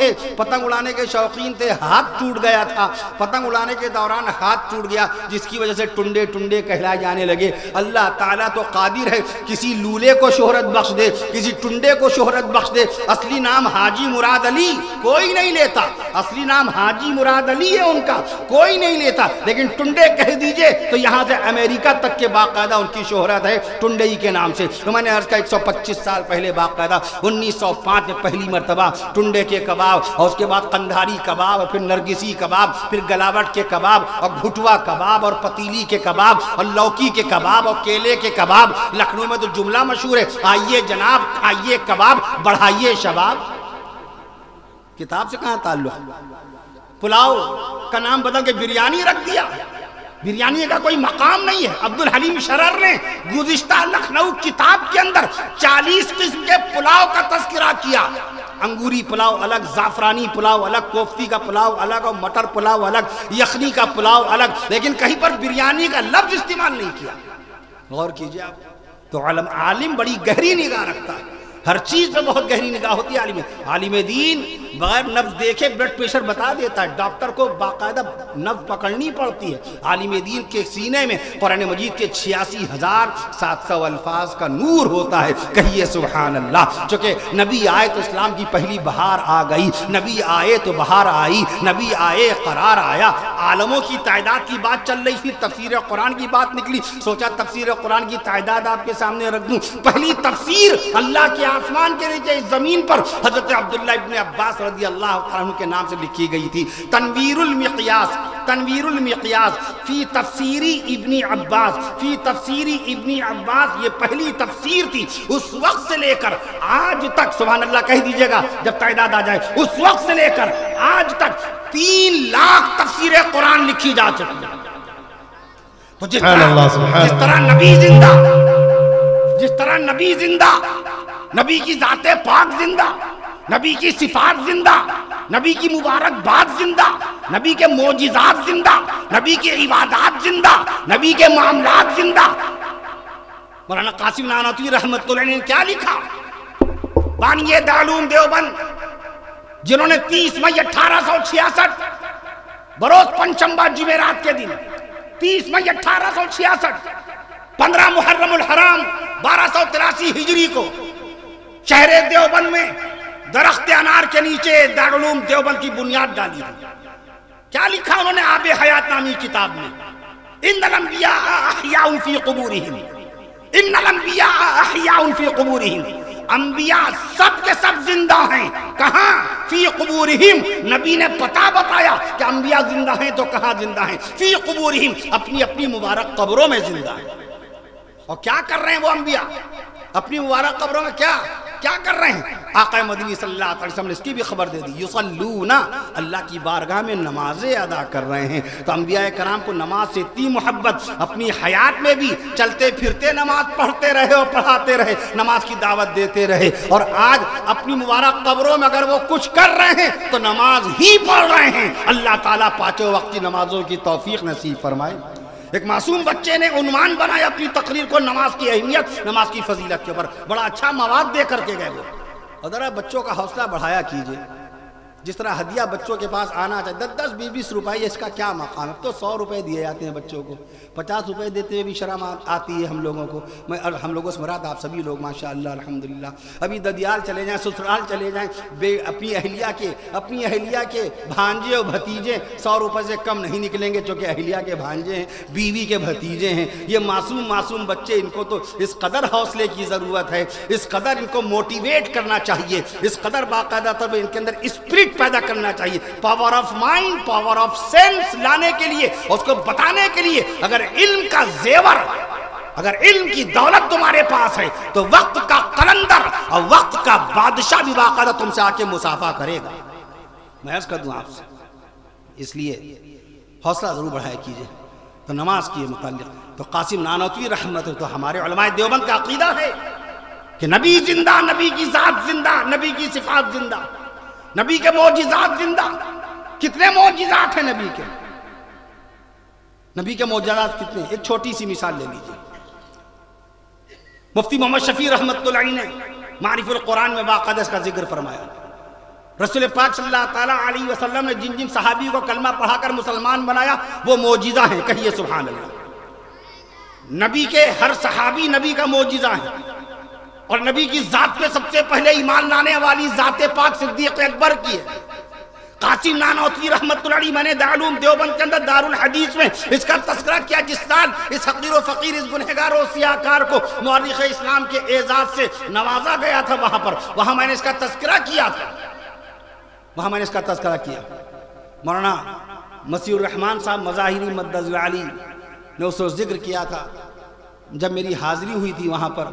تھے. ہاتھ ٹوٹ گیا تھا، پتنگ اڑانے کے دوران ہاتھ ٹوٹ گیا، جس کی وجہ سے ٹنڈے کہلائے جانے لگے. اللہ تعالیٰ تو قادر ہے کسی لولے کو شہرت بخش دے، کسی ٹنڈے کو شہرت بخش دے. اصلی نام حاجی مراد علی کوئی نہیں لیتا، اصلی نام حاجی مراد علی ہے ان کا، کوئی نہیں لیتا. لیکن ٹنڈے کہہ دیجئے تو یہاں سے امریکہ تک کے باقاعدہ ان کی شہرت ہے ٹنڈئی کے نام سے. تو میں نے عرض کہا 125 سال پہلے باقاعدہ 1905 میں پہلی مرتبہ ٹنڈے کے کباب، اور اس کے بعد قندھاری کباب، پھر نرگسی کباب، پھر گلاوٹ کے کباب، اور گھٹوا کباب، اور پتیلی کے کباب، اور لوکی کے کباب، اور کیلے کے کباب. لکھنؤ میں تو جملہ مشہور ہے، آئیے جناب کھائیے کباب، بڑھائیے شباب. کتاب سے کہاں تعلق؟ پلاؤ کا نام بدل کے بریانی رکھ دیا. بریانی کا کوئی مقام نہیں ہے. عبدالحلیم شرر نے گزشتہ لکھنؤ کتاب کے اندر 40 قسم کے پلاؤ کا تذکرہ کیا. انگوری پلاؤ الگ، زعفرانی پلاؤ الگ، کوفتی کا پلاؤ الگ، اور مٹر پلاؤ الگ، یخنی کا پلاؤ الگ، لیکن کہیں پر بریانی کا لفظ استعمال نہیں کیا. غور کیجئے آپ. تو عالم بڑی گہری نگاہ رکھتا ہے، ہر چیز میں بہت گہری نگاہ ہوتی ہے. عالم دین بغیر نبض دیکھے بلڈ پریشر بتا دیتا ہے. ڈاکٹر کو باقاعدہ نبض پکڑنی پڑتی ہے. عالم دین کے سینے میں قرآن مجید کے 86,700 الفاظ کا نور ہوتا ہے. کہیے سبحان اللہ. چونکہ نبی آئے تو اسلام کی پہلی بہار آ گئی، نبی آئے تو بہار آئی، نبی آئے قرار آیا. عالموں کی تعداد کی بات چل رہی تھی، تفسیر قرآن کی بات نکلی، سوچا تفسیر قرآن کی تعداد آپ کے سامنے رکھ دوں۔ پہلی تفسیر اللہ کے آسمان کے نیچے اس زمین پر حضرت عبداللہ ابن عباس رضی اللہ عنہ کے نام سے لکھی گئی تھی، تنویر المقیاس، تنویر المقیاس فی تفسیری ابن عباس، فی تفسیری ابن عباس، یہ پہلی تفسیر تھی۔ اس وقت سے لے کر آج تک، سبحان اللہ کہہ دیجئے گا جب تعداد آ جائے، اس وقت سے لے کر آج تک 3 لاکھ تفسیر قرآن لکھی جا چکی ہے۔ تو جس طرح نبی زندہ، جس طرح نبی زندہ، نبی کی ذات پاک زندہ، نبی کی صفات زندہ، نبی کی مبارک بات زندہ، نبی کے معجزات زندہ، نبی کی عبادات زندہ، نبی کے معاملات زندہ۔ مولانا قاسم نانوتوی رحمت اللہ علیہ نے کیا لکھا؟ بانی دارالعلوم دیوبند، جنہوں نے 30 مئی 1866 بروز پنچمبا جمعرات کے دن، 30 مئی 1866، 15 محرم الحرام 1283 ہجری کو شہر دیوبند میں درخت انار کے نیچے دارالعلوم دیوبند کی بنیاد ڈالی تھی۔ کیا لکھا انہوں نے آب حیات نامی کتاب میں؟ ان الانبیاء احیاء فی قبورہم، ان الانبیاء احیاء فی قبورہم، انبیاء سب کے سب زندہ ہیں۔ کہاں؟ فی قبورہم، نبی نے پتہ بتایا کہ انبیاء زندہ ہیں تو کہاں زندہ ہیں؟ فی قبورہم، اپنی اپنی مبارک قبروں میں زندہ ہیں۔ اور کیا کر رہے ہیں وہ انبیاء اپنی مبارک قبروں میں؟ کیا کر رہے ہیں؟ آقا مدنی صلی اللہ علیہ وسلم نے اس کی بھی خبر دے دی، یصلون، اللہ کی بارگاہ میں نمازیں ادا کر رہے ہیں۔ تو انبیاء کرام کو نماز سے اتنی محبت، اپنی حیات میں بھی چلتے پھرتے نماز پڑھتے رہے اور پڑھاتے رہے، نماز کی دعوت دیتے رہے۔ اور آج اپنی مبارک قبروں میں اگر وہ کچھ کر رہے ہیں تو نماز ہی پڑھ رہے ہیں۔ اللہ تعالیٰ پانچوں وقت کی نمازوں کی توفیق نصیب فرمائے۔ ایک معصوم بچے نے عنوان بنایا اپنی تقریر کو نماز کی اہمیت، نماز کی فضیلت کے اوپر، بڑا اچھا مواد دے کر کے گئے وہ۔ اور ذرا بچوں کا حوصلہ بڑھایا کیجئے، جس طرح ہدیہ بچوں کے پاس آنا چاہیے، 10 20 روپے، اس کا کیا مقام ہے؟ تو 100 روپے دیے جاتے ہیں بچوں کو، 50 روپے دیتے ہوئے بھی شرم آتی ہے ہم لوگوں کو۔ ہم لوگوں سے مراد آپ سبھی لوگ ماشاءاللہ الحمدللہ، ابھی ددیال چلے جائیں، سسرال چلے جائیں، اپنی اہلیہ کے بھانجے اور بھتیجے 100 روپے سے کم نہیں نکلیں گے، چونکہ اہلیہ کے بھانجے ہیں، بیوی کے بھتیجے ہیں۔ یہ معصوم بچے، ان کو تو اس قدر حوصلے کی ضرورت ہے، اس قدر ان کو موٹیویٹ کرنا چاہیے، اس قدر باقاعدہ طب ان کے اندر اسپرٹ پیدا کرنا چاہیے، power of mind, power of sense لانے کے لیے، اس کو بتانے کے لیے۔ اگر علم کا زیور، اگر علم کی دولت تمہارے پاس ہے تو وقت کا قلندر اور وقت کا بادشاہ بھی باقاعدہ تم سے آ کے مصافحہ کرے گا۔ میں عرض کر دوں آپ سے، اس لیے حوصلہ ضرور بڑھایا کیجئے۔ تو نماز کے متعلق تو قاسم نانوتوی رحمت اللہ، تو ہمارے علماء دیوبند کا عقیدہ ہے کہ نبی زندہ، نبی کی ذات زندہ، نبی کی صفات زندہ، نبی کے معجزات زندہ۔ کتنے معجزات ہیں نبی کے؟ نبی کے معجزات کتنے؟ ایک چھوٹی سی مثال لے لیجیے۔ مفتی محمد شفیع رحمت اللہ علیہ نے معرف القرآن میں باقاعدہ اس کا ذکر فرمایا۔ رسول پاک صلی اللہ تعالیٰ علیہ وسلم نے جن صحابی کو کلمہ پڑھا کر مسلمان بنایا وہ معجزہ ہیں، کہیے سبحان اللہ۔ نبی کے ہر صحابی نبی کا معجزہ ہے، اور نبی کی ذات پہ سب سے پہلے ایمان لانے والی ذات پاک صدیق اکبر کی ہے۔ قاسم نانوتوی رحمت اللہ علیہ، میں نے دارالعلوم دیوبند کے اندر دارالحدیث میں اس کا تذکرہ کیا، جس سال اس حقیر و فقیر، اس گنہگار و سیاہکار کو مورخ اسلام کے اعزاز سے نوازا گیا تھا، وہاں میں نے اس کا تذکرہ کیا تھا، مولانا مسیح الرحمان صاحب مظاہری مدد علی نے اس وقت ذکر کیا تھا۔ جب میری حاضری ہوئی تھی وہاں پر،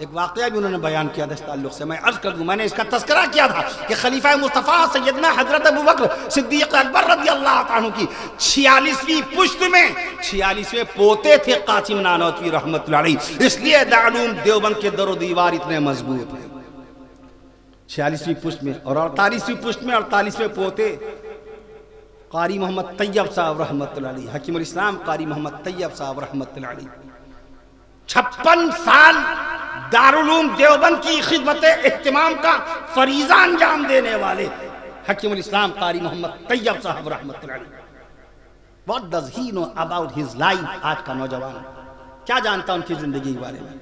ایک واقعہ بھی انہوں نے بیان کیا تھا اس تعلق سے، میں عرض کر دوں، میں نے اس کا تذکرہ کیا تھا کہ خلیفہ مصطفیٰ سیدنا حضرت ابوبکر صدیق اکبر رضی اللہ عنہ کی 46ویں پشت میں 46ویں پوتے تھے قاسم نانوتوی رحمت اللہ علیہ، اس لیے دارالعلوم دیوبند کے در و دیوار اتنے مضبوط ہیں۔ 46ویں پشت میں اور 48ویں پشت میں 48ویں پوتے قاری محمد طیب صاحب رحمت اللہ علیہ، حکیم الاسلام قاری محمد طیب صاحب رحمت اللہ علیہ 56 سال دارالعلوم دیوبند کی خدمت اہتمام کا فریضہ انجام دینے والے حکیم الاسلام قاری محمد طیب صاحب رحمت اللہ علیہ۔ What does he know about his life؟ آج کا نوجوان کیا جانتا ان کی زندگی کے بارے میں؟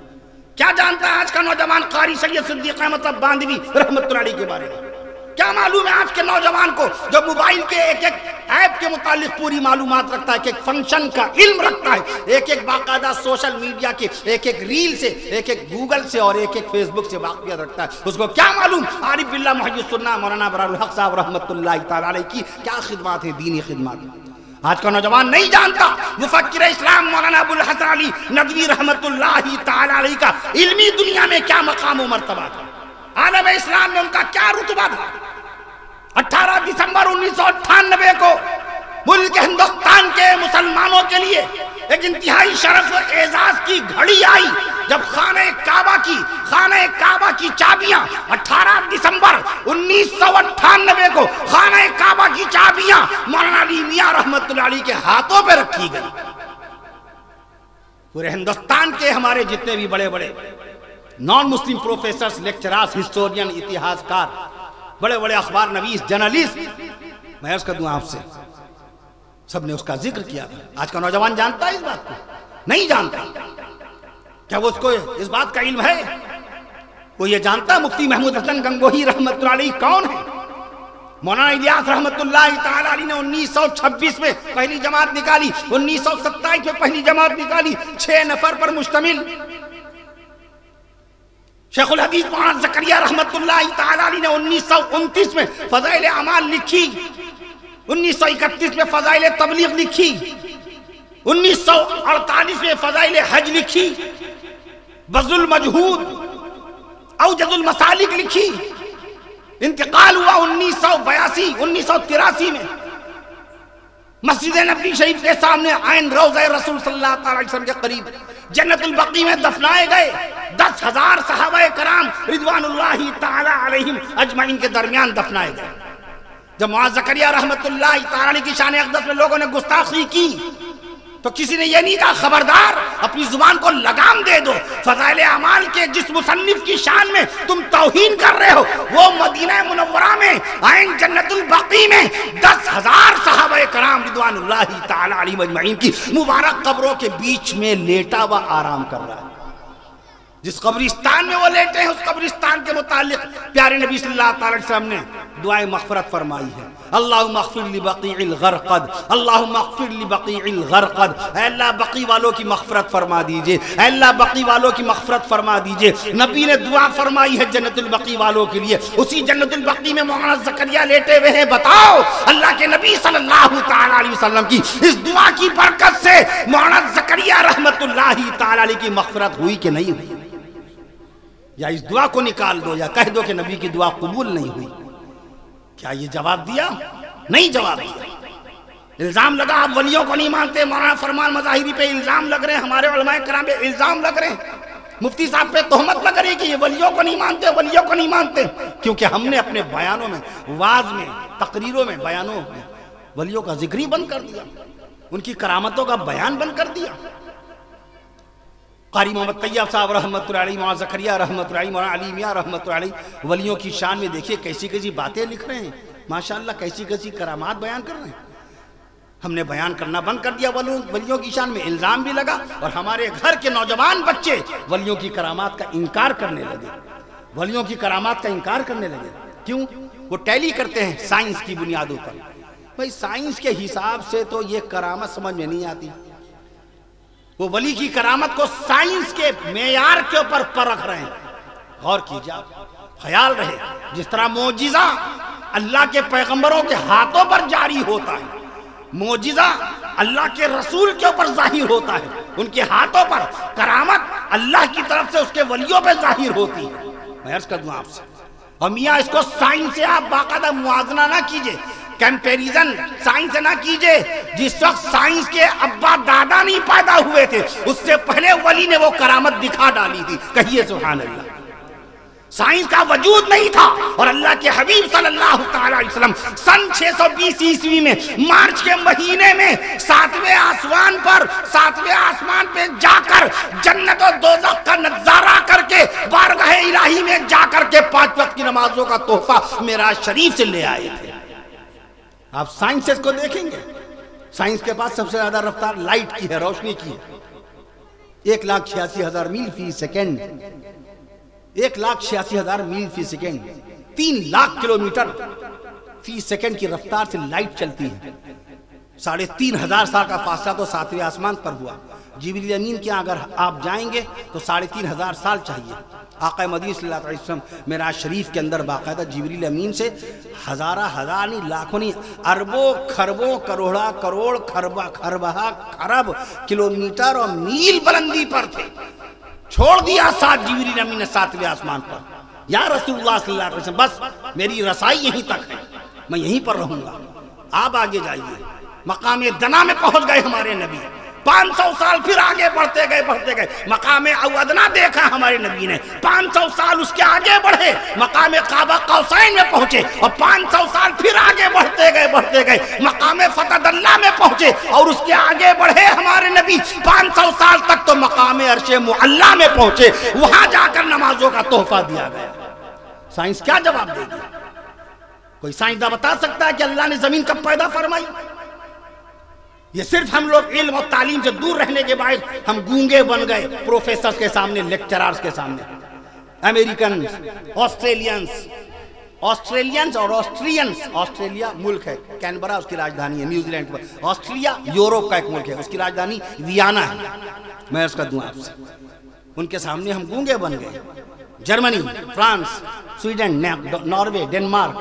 کیا جانتا ہے آج کا نوجوان قاری سید صدیق احمد باندھوی رحمت اللہ علیہ کے بارے میں؟ کیا معلوم ہے آج کے نوجوان کو جو موبائل کے ایک ایپ کے متعلق پوری معلومات رکھتا ہے، ایک ایک فنکشن کا علم رکھتا ہے، ایک ایک باقاعدہ سوشل میڈیا کے ایک ایک ریل سے، ایک ایک گوگل سے اور ایک ایک فیس بک سے واقفیت رکھتا ہے. اس کو کیا معلوم عارف باللہ محی السنہ مولانا ابرار الحق صاحب رحمۃ اللہ تعالی علیہ کی کیا خدمات ہیں، دینی خدمات. آج کا نوجوان نہیں جانتا مفکر اسلام مولانا ابو الحسن علی ندوی رحمۃ اللہ تعالی علیہ کا علمی دنیا میں کیا مقام و مرتبہ تھا، عالم اسلام میں ان کا کیا رتبہ تھا. 18 دسمبر 1998 کو ملک ہندوستان کے مسلمانوں کے لیے ایک انتہائی شرف و اعزاز کی گھڑی آئی جب خانہ کعبہ کی چابیاں 18 دسمبر 1998 کو خانہ کعبہ کی چابیاں مولانا علی میاں رحمت اللہ علیہ کے ہاتھوں پہ رکھی گئی. پورے ہندوستان کے ہمارے جتنے بھی بڑے بڑے نان مسلم پروفیسرز، لیکچرارز، ہسٹورین، اتہاس کار، بڑے بڑے اخبار نویس، جرنلسٹ، میں عرض کر دوں آپ سے، سب نے اس کا ذکر کیا تھا. آج کا نوجوان جانتا ہے اس بات کو؟ نہیں جانتا. کیا وہ اس کو اس بات کا علم ہے؟ وہ یہ جانتا مفتی محمود حسن گنگوہی رحمۃ اللہ علیہ کون ہے؟ مولانا الیاس رحمۃ اللہ تعالی علیہ نے 1926 میں پہلی جماعت نکالی، 1927 میں پہلی جماعت نکالی، 6 نفر پر مشتمل. شیخ الحدیث مولانا زکریا رحمۃ اللہ تعالی علیہ نے 1929 میں فضائل اعمال لکھی، 1931 میں فضائل تبلیغ لکھی، 1948 میں فضائل حج لکھی، بذل المجہود، اوجز المسالک لکھی. انتقال ہوا 1983 میں. مسجد نبوی شریف کے سامنے عین روضہ رسول صلی اللہ علیہ وسلم کے قریب جنت البقیع میں دفنائے گئے 10,000 صحابہ کرام رضوان اللہ تعالی علیہم اجمعین کے درمیان دفنائے گئے. جب معاذ زکریا رحمت اللہ تعالی علیہ کی شان اقدس میں لوگوں نے گستاخی کی تو کسی نے یہ نہیں کہا خبردار اپنی زبان کو لگام دے دو، فضائل اعمال کے جس مصنف کی شان میں تم توہین کر رہے ہو وہ مدینہ منورہ میں عین جنت البقیع میں 10,000 صحابہ کرام رضوان اللہ تعالی علیہم اجمعین کی مبارک قبروں کے بیچ میں لیٹا ہوا آرام کر رہا ہے. جس قبرستان میں وہ لیٹے ہیں اس قبرستان کے متعلق پیارے نبی صلی اللہ تعالی وسلم نے دعائیں مغفرت فرمائی ہے. اللہم اغفر لبقیع الغرقد، اللہم اغفر لبقیع الغرقد. اے اللہ بقیع والوں کی مغفرت فرما دیجئے، اے اللہ بقیع والوں کی مغفرت فرما دیجئے. نبی نے دعا فرمائی ہے جنت البقیع والوں کے لیے. اسی جنت البقیع میں مولانا زکریا لیٹے ہوئے ہیں. بتاؤ اللہ کے نبی صلی اللہ تعالی علیہ وسلم کی اس دعا کی برکت سے مولانا زکریا رحمت اللہ تعالی علیہ کی مغفرت ہوئی کہ نہیں ہوئی؟ یا اس دعا کو نکال دو یا کہہ دو کہ نبی کی دعا قبول نہیں ہوئی. کیا یہ جواب دیا؟ نہیں جواب دیا. الزام لگا آپ ولیوں کو نہیں مانتے، مولانا فرمان مظاہری پہ الزام لگ رہے ہیں، ہمارے علماء کرام پہ الزام لگ رہے ہیں، مفتی صاحب پہ تہمت لگ رہی ہے کہ یہ ولیوں کو نہیں مانتے، ولیوں کو نہیں مانتے. کیونکہ ہم نے اپنے بیانوں میں، وعظ میں، تقریروں میں، بیانوں میں ولیوں کا ذکر ہی بند کر دیا، ان کی کرامتوں کا بیان بند کر دیا. قاری محمد طیب صاحب رحمۃ اللہ علیہ، مولانا زکریا رحمۃ اللہ علیہ، مولانا علی میاں رحمۃ اللہ علیہ ولیوں کی شان میں دیکھیے کیسی کیسی باتیں لکھ رہے ہیں، ماشاءاللہ کیسی کیسی کرامات بیان کر رہے ہیں. ہم نے بیان کرنا بند کر دیا ولیوں کی شان میں، الزام بھی لگا اور ہمارے گھر کے نوجوان بچے ولیوں کی کرامات کا انکار کرنے لگے، ولیوں کی کرامات کا انکار کرنے لگے. کیوں؟ وہ ٹیلی کرتے ہیں سائنس کی بنیادوں پر. بھائی سائنس کے حساب سے تو یہ کرامت سمجھ میں نہیں آتی. وہ ولی کی کرامت کو سائنس کے معیار کے اوپر پرکھ رہے ہیں. غور کیجئے آپ، خیال رہے جس طرح معجزہ اللہ کے پیغمبروں کے ہاتھوں پر جاری ہوتا ہے، معجزہ اللہ کے رسول کے اوپر ظاہر ہوتا ہے، ان کے ہاتھوں پر کرامت اللہ کی طرف سے اس کے ولیوں پہ ظاہر ہوتی ہے. میں عرض کر دوں آپ سے، اور میاں اس کو سائنس سے آپ باقاعدہ موازنہ نہ کیجئے، کیمپیریزن سائنس سے نہ کیجئے. جس وقت سائنس کے ابا دادا نہیں پیدا ہوئے تھے اس سے پہلے ولی نے وہ کرامت دکھا ڈالی تھی. کہیے سبحان اللہ. سائنس کا وجود نہیں تھا اور اللہ کے حبیب صلی اللہ تعالی علیہ وسلم سن 620 عیسوی میں مارچ کے مہینے میں 7ویں آسمان پہ جا کر جنت و دوزخ کا نظارہ کر کے بارگاہ الہی میں جا کر کے 5 وقت کی نمازوں کا تحفہ معراج شریف سے لے آئے تھے. آپ سائنسز کو دیکھیں گے، سائنس کے پاس سب سے زیادہ رفتار لائٹ کی ہے، روشنی کی ہے. 1,86,000 میل فی سیکنڈ، 1,86,000 میل فی سیکنڈ، 3 لاکھ کلومیٹر فی سیکنڈ کی رفتار سے لائٹ چلتی ہے. 3,500 سال کا فاصلہ تو 7ویں آسمان پر ہوا. جبریل امین کے اگر آپ جائیں گے تو 3,500 سال چاہیے. آقا مدینہ صلی اللہ علیہ وسلم معراج شریف کے اندر باقاعدہ جبریل امین سے ہزارہ ہزار نہیں لاکھوں نہیں اربوں خربوں کروڑا کروڑ خرب کلومیٹر اور میل بلندی پر تھے. چھوڑ دیا ساتھ جبریل امین نے 7ویں آسمان پر. یا رسول اللہ صلی اللہ علیہ وسلم بس میری رسائی یہیں تک ہے, میں یہیں پر رہوں گا, آپ آگے جائیے. مقام دنا میں پہنچ گئے ہمارے نبی. 500 سال پھر آگے بڑھتے گئے مقام ادنا دیکھا ہمارے نبی نے. 500 سال اس کے آگے بڑھے, مقام قاب قوسین میں پہنچے, اور 500 سال پھر آگے بڑھتے گئے مقام فتح اللہ میں پہنچے, اور اس کے آگے بڑھے ہمارے نبی 500 سال تک تو مقام عرش معلی میں پہنچے. وہاں جا کر نمازوں کا تحفہ دیا گیا. سائنس کیا جواب دے گی؟ کوئی سائنسداں بتا سکتا ہے کہ اللہ نے زمین کب پیدا فرمائی؟ یہ صرف ہم لوگ علم اور تعلیم سے دور رہنے کے باعث ہم گونگے بن گئے پروفیسرز کے سامنے, لیکچرارز کے سامنے. امریکنز, آسٹریلینز اور آسٹرینز. آسٹریلیا ملک ہے, کینبرا اس کی راجدھانی ہے, نیوزی لینڈ پر. آسٹریلیا یورپ کا ایک ملک ہے, اس کی راجدھانی ویانا ہے. میں اس کا دوں آپ سے, ان کے سامنے ہم گونگے بن گئے. Germany, France, Sweden, Norway, Denmark,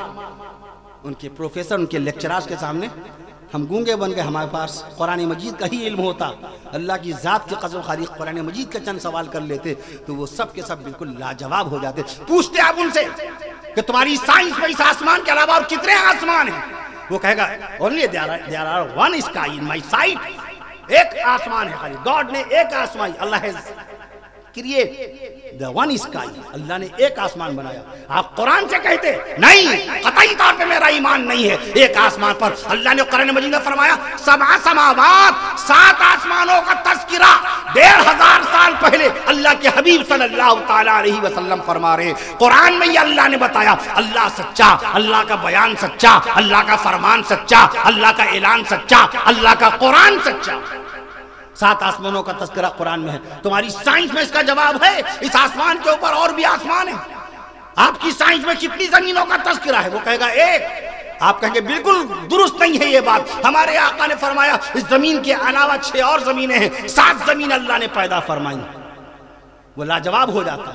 ان کے پروفیسر, ان کے لیکچرارز کے سامنے ہم گونگے بن گئے. ہمارے پاس قرآن مجید کا ہی علم ہوتا, اللہ کی ذات کی قسم خالق قرآن مجید کا چند سوال کر لیتے تو وہ سب کے سب بالکل لاجواب ہو جاتے. پوچھتے آپ ان سے کہ تمہاری سائنس میں اس آسمان کے علاوہ اور کتنے آسمان ہیں؟ وہ کہے گا only there are one sky in my sight. ایک آسمان ہے خالی. گاڈ نے ایک آسمان, اللہ has create the one sky. اللہ نے ایک آسمان بنایا. آپ قرآن سے کہتے نہیں, قطعی طور پہ میرا ایمان نہیں ہے ایک آسمان پر. اللہ نے قرآن مجید میں فرمایا 7 سماوات, 7 آسمانوں کا تذکرہ 1500 سال پہلے اللہ کے حبیب صلی اللہ تعالیٰ علیہ وسلم فرما رہے. قرآن میں یہ اللہ نے بتایا اللہ سچا, اللہ کا بیان سچا, اللہ کا فرمان سچا, اللہ کا اعلان سچا, اللہ کا قرآن سچا. 7 آسمانوں کا تذکرہ قرآن میں ہے. تمہاری سائنس میں اس کا جواب ہے اس آسمان کے اوپر اور بھی آسمان ہیں. آپ کی سائنس میں کتنی زمینوں کا تذکرہ ہے؟ وہ کہے گا ایک. آپ کہیں گے بالکل درست نہیں ہے یہ بات. ہمارے آقا نے فرمایا اس زمین کے علاوہ 6 اور زمینیں ہیں, 7 زمین اللہ نے پیدا فرمائی. وہ لاجواب ہو جاتا.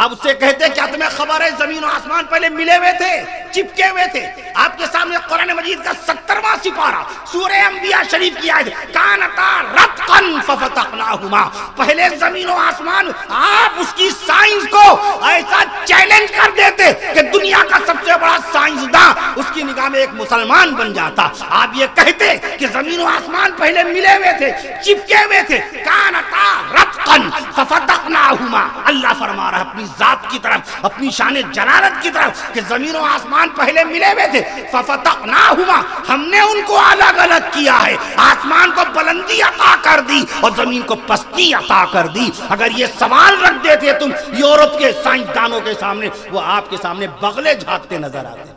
آپ اس سے کہتے کیا تمہیں خبر ہے زمین و آسمان پہلے ملے ہوئے تھے, چپکے ہوئے تھے؟ آپ کے سامنے قرآن مجید کا 70واں سپارہ سورہ انبیاء شریف کی آیت کانتا رتقا ففتقناہما. پہلے زمین و آسمان, آپ اس کی سائنس کو ایسا چیلنج کر دیتے کہ دنیا کا سب سے بڑا سائنسداں اس کی نگاہ میں ایک مسلمان بن جاتا. آپ یہ کہتے کہ زمین و آسمان پہلے ملے ہوئے تھے, چپکے ہوئے تھے. کانتا رتقا ففتقناہما. اللہ فرما رہا ہے اپنی ذات کی طرف, اپنی شان جلالت کی طرف کہ زمین و آسمان پہلے ملے ہوئے تھے. ففتقناہما, ہم نے ان کو الگ الگ کیا ہے. آسمان کو بلندی عطا کر دی اور زمین کو پستی عطا کر دی. اگر یہ سوال رکھ دیتے تم یورپ کے سائنسدانوں کے سامنے, وہ آپ کے سامنے بغلے جھانکتے نظر آتے.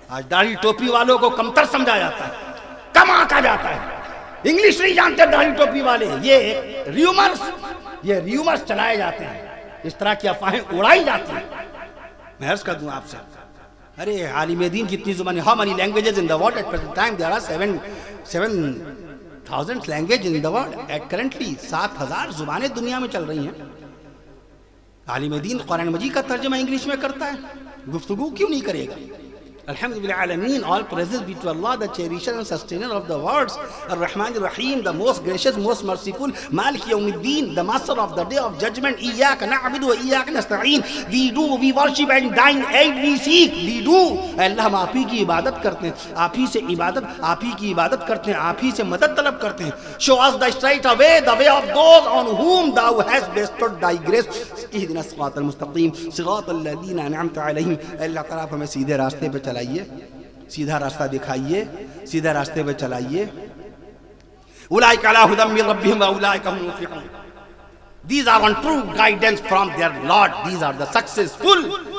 آج داڑھی ٹوپی والوں کو کمتر سمجھا جاتا ہے, کم آنکا جاتا ہے. انگلش نہیں جانتے داڑھی ٹوپی والے. یہ ریومرز چلائے جاتے ہیں, اس طرح کی افواہیں اڑائی جاتی ہیں. میں عرض کر دوں آپ سے, ارے عالم دین کتنی زبانیں, how many languages in the world at present time? There are 7,000 languages in the world at currently. 7,000 زبانیں دنیا میں چل رہی ہیں. عالم دین قرآن مجید کا ترجمہ انگلش میں کرتا ہے, گفتگو کیوں نہیں کرے گا؟ Alhamdulillah Alameen, all praises be to Allah, the cherisher and sustainer of the worlds, Ar-Rahman Ar-Rahim, the most gracious, most merciful, Malik Yawmiddin, the master of the day of judgment. Iyaka na'budu wa iyaka nasta'in. We worship and thine aid we seek. We do. اللہ ہم آپ ہی کی عبادت کرتے ہیں, آپ ہی سے آپ ہی کی عبادت کرتے ہیں, آپ ہی سے مدد طلب کرتے ہیں. Show us the straight way, the way of those on whom thou hast bestowed thy grace. اهدنا الصراط المستقيم صراط الذين أنعمت عليهم. اللہ تعالیٰ ہمیں سیدھے راستے پہ چلائیے, سیدھا راستہ دکھائیے, سیدھا راستے پہ چلائیے. اولئک علی ھدی من ربہم واولئک هم المفلحون. These are on true guidance from their Lord. These are the successful.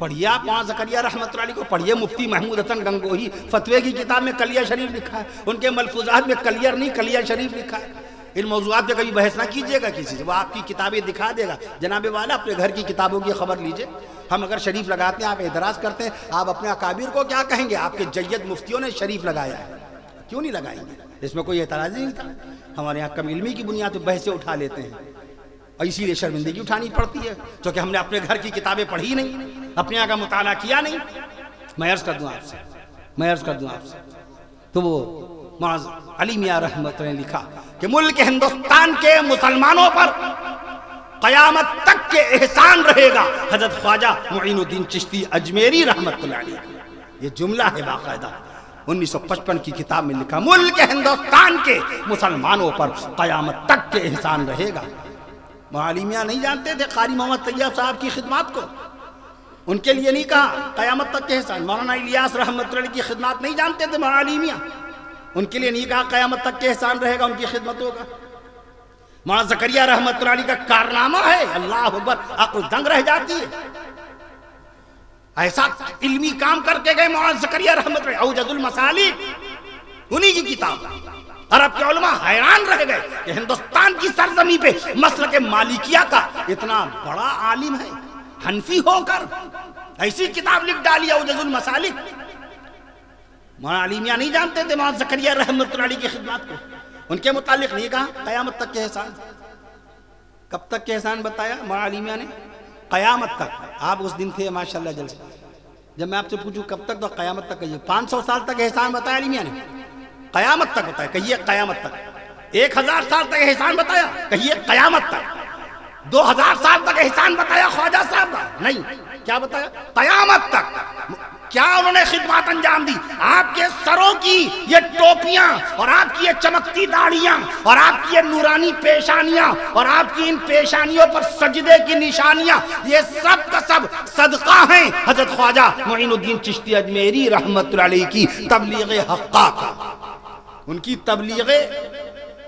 پڑھیے آپ وہاں زکریا رحمۃ اللہ علیہ کو پڑھیے، مفتی محمود حسن گنگوہی فتوے کی کتاب میں کلیہ شریف لکھا ہے، ان کے ملفوظات میں کلیہ نہیں کلیہ شریف لکھا ہے۔ ان موضوعات پہ کبھی بحث نہ کیجیے گا کسی سے، وہ آپ کی کتابیں دکھا دے گا۔ جناب والا اپنے گھر کی کتابوں کی خبر لیجئے، ہم اگر شریف لگاتے ہیں آپ اعتراض کرتے ہیں، آپ اپنے اکابر کو کیا کہیں گے؟ آپ کے جید مفتیوں نے شریف لگایا ہے، کیوں نہیں لگائیں گے؟ اس میں کوئی اعتراض نہیں تھا۔ ہمارے یہاں کم علمی کی بنیاد پہ بحثیں اٹھا لیتے ہیں، اور اسی لیے شرمندگی اٹھانی پڑتی ہے، کیونکہ ہم نے اپنے گھر کی کتابیں پڑھی نہیں، اپنے یہاں کا مطالعہ کیا نہیں۔ میں عرض کر دوں آپ سے تو وہ معاذ علی میاں رحمت نے لکھا کہ ملک ہندوستان کے مسلمانوں پر قیامت تک کے احسان رہے گا حضرت خواجہ معین الدین چشتی اجمیری رحمت اللہ علیہ۔ یہ جملہ ہے باقاعدہ 1955 کی کتاب میں لکھا، ملک ہندوستان کے مسلمانوں پر قیامت تک کے احسان رہے گا۔ مولانا میاں نہیں جانتے تھے قاری محمد طیب صاحب کی خدمات کو، ان کے لیے نہیں کہا قیامت تک کے احسان۔ مولانا الیاس رحمت اللہ کی خدمات نہیں جانتے تھے مولانا میاں، ان کے لیے نہیں کہا قیامت تک کے احسان رہے گا ان کی خدمتوں کا۔ مولانا زکریا رحمت اللہ علیہ کا کارنامہ ہے، اللہ اکبر، عقل دنگ رہ جاتی ہے۔ ایسا علمی کام کر کے گئے مولانا زکریا رحمت اللہ، اوجز المسالک انہی کی کتاب۔ عرب کے علماء حیران رہ گئے کہ ہندوستان کی سرزمین پہ مسلک مالکیہ کا اتنا بڑا عالم ہے، حنفی ہو کر ایسی کتاب لکھ ڈالی اوجز المسالک۔ مولانا علی میاں نہیں جانتے تھے مولانا زکریا رحمت اللہ علیہ کی خدمات کو، ان کے متعلق نہیں کہا قیامت تک کے احسان۔ کب تک کے احسان بتایا مولانا علی میاں نے؟ قیامت تک۔ آپ اس دن تھے ماشاءاللہ جلسے، جب میں آپ سے پوچھوں کب تک تو قیامت تک کہیے۔ 500 سال تک احسان بتایا علی میاں نے، قیامت تک بتایا، کہیے قیامت تک۔ 1000 سال تک احسان بتایا، کہیے قیامت تک۔ 2000 سال تک احسان بتایا خواجہ صاحب کا؟ نہیں، کیا بتایا؟ قیامت تک۔ کیا انہوں نے خدمات انجام دی؟ آپ کے سروں کی یہ ٹوپیاں اور آپ کی یہ چمکتی داڑیاں اور آپ کی یہ نورانی پیشانیاں اور آپ کی ان پیشانیوں پر سجدے کی نشانیاں، یہ سب کا سب صدقہ ہیں حضرت خواجہ معین الدین چشتی اجمیری رحمت اللہ علیہ کی تبلیغ حقہ کا۔ ان کی تبلیغ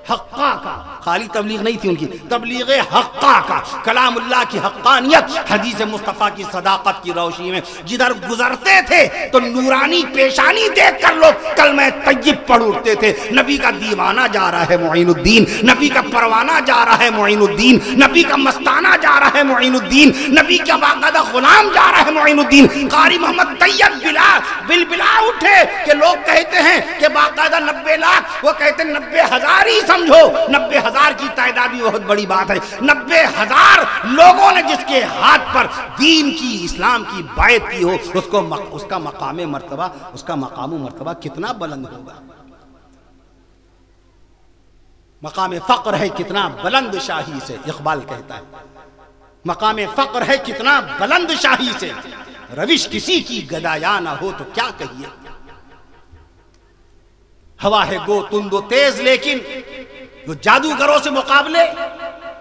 حقہ کا، خالی تبلیغ نہیں تھی ان کی، تبلیغ حقہ کا، کلام اللہ کی حقانیت، حدیث مصطفیٰ کی صداقت کی روشنی میں جدھر گزرتے تھے تو نورانی پیشانی دیکھ کر لوگ کلمہ طیب پڑھ اٹھتے تھے۔ نبی کا دیوانہ جا رہا ہے معین الدین، نبی کا پروانہ جا رہا ہے معین الدین، نبی کا مستانہ جا رہا ہے معین الدین، نبی کا باقاعدہ غلام جا رہا ہے معین الدین۔ قاری محمد طیب بلا اٹھے کہ لوگ کہتے ہیں کہ باقاعدہ 90 لاکھ، وہ کہتے ہیں 90,000 ہی سمجھو، 90,000 کی تعداد بھی بہت بڑی بات ہے۔ 90,000 لوگوں نے جس کے ہاتھ پر دین کی، اسلام کی بیعت کی ہو، اس کا مقام و مرتبہ کتنا بلند ہوگا۔ مقام فقر ہے کتنا بلند شاہی سے، اقبال کہتا ہے، مقام فقر ہے کتنا بلند شاہی سے، روش کسی کی گدایا نہ ہو تو کیا کہیے۔ ہوا ہے گو تند و تیز لیکن وہ جادوگروں سے مقابلے،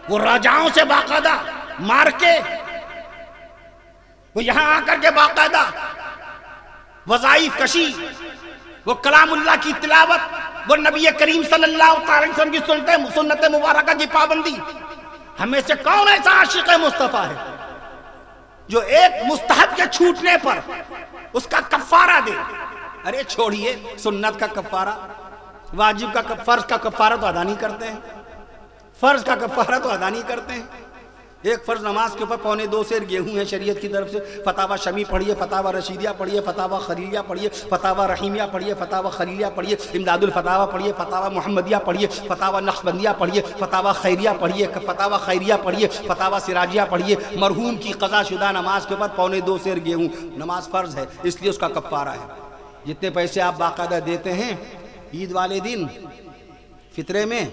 وہ راجاؤں سے باقاعدہ مار کے، وہ یہاں آ کر کے باقاعدہ وظائف کشی، وہ کلام اللہ کی تلاوت، وہ نبی کریم صلی اللہ علیہ وسلم کی سنت مبارکہ کی پابندی۔ ہمیں سے کون ایسا عاشق مصطفیٰ ہے جو ایک مستحب کے چھوٹنے پر اس کا کفارہ دے؟ ارے چھوڑیے سنت کا کفارہ، واجب کا، فرض کا کفارہ تو ادا نہیں کرتے ہیں، فرض کا کفارہ تو ادا نہیں کرتے ہیں۔ ایک فرض نماز کے اوپر 2.25 سیر گیہوں ہیں شریعت کی طرف سے۔ فتاوی شمی پڑھیے، فتاوی رشیدیہ پڑھیے، فتاوی خلیلیہ پڑھیے، فتاوی رحیمیہ پڑھیے، فتاوی خلیلیہ پڑھیے، امداد الفتاوی پڑھیے، فتاوی محمدیہ پڑھیے، فتاوی نقشبندیہ پڑھیے، فتاوی خیریہ پڑھیے، فتاوی خیریہ پڑھیے، فتاوی سراجیہ پڑھیے۔ مرحوم کی قضا شدہ نماز کے اوپر 2.25 سیر گیہوں، نماز فرض ہے اس لیے اس کا کفارہ ہے۔ جتنے پیسے آپ باقاعدہ دیتے ہیں عید والے دن فطرے میں،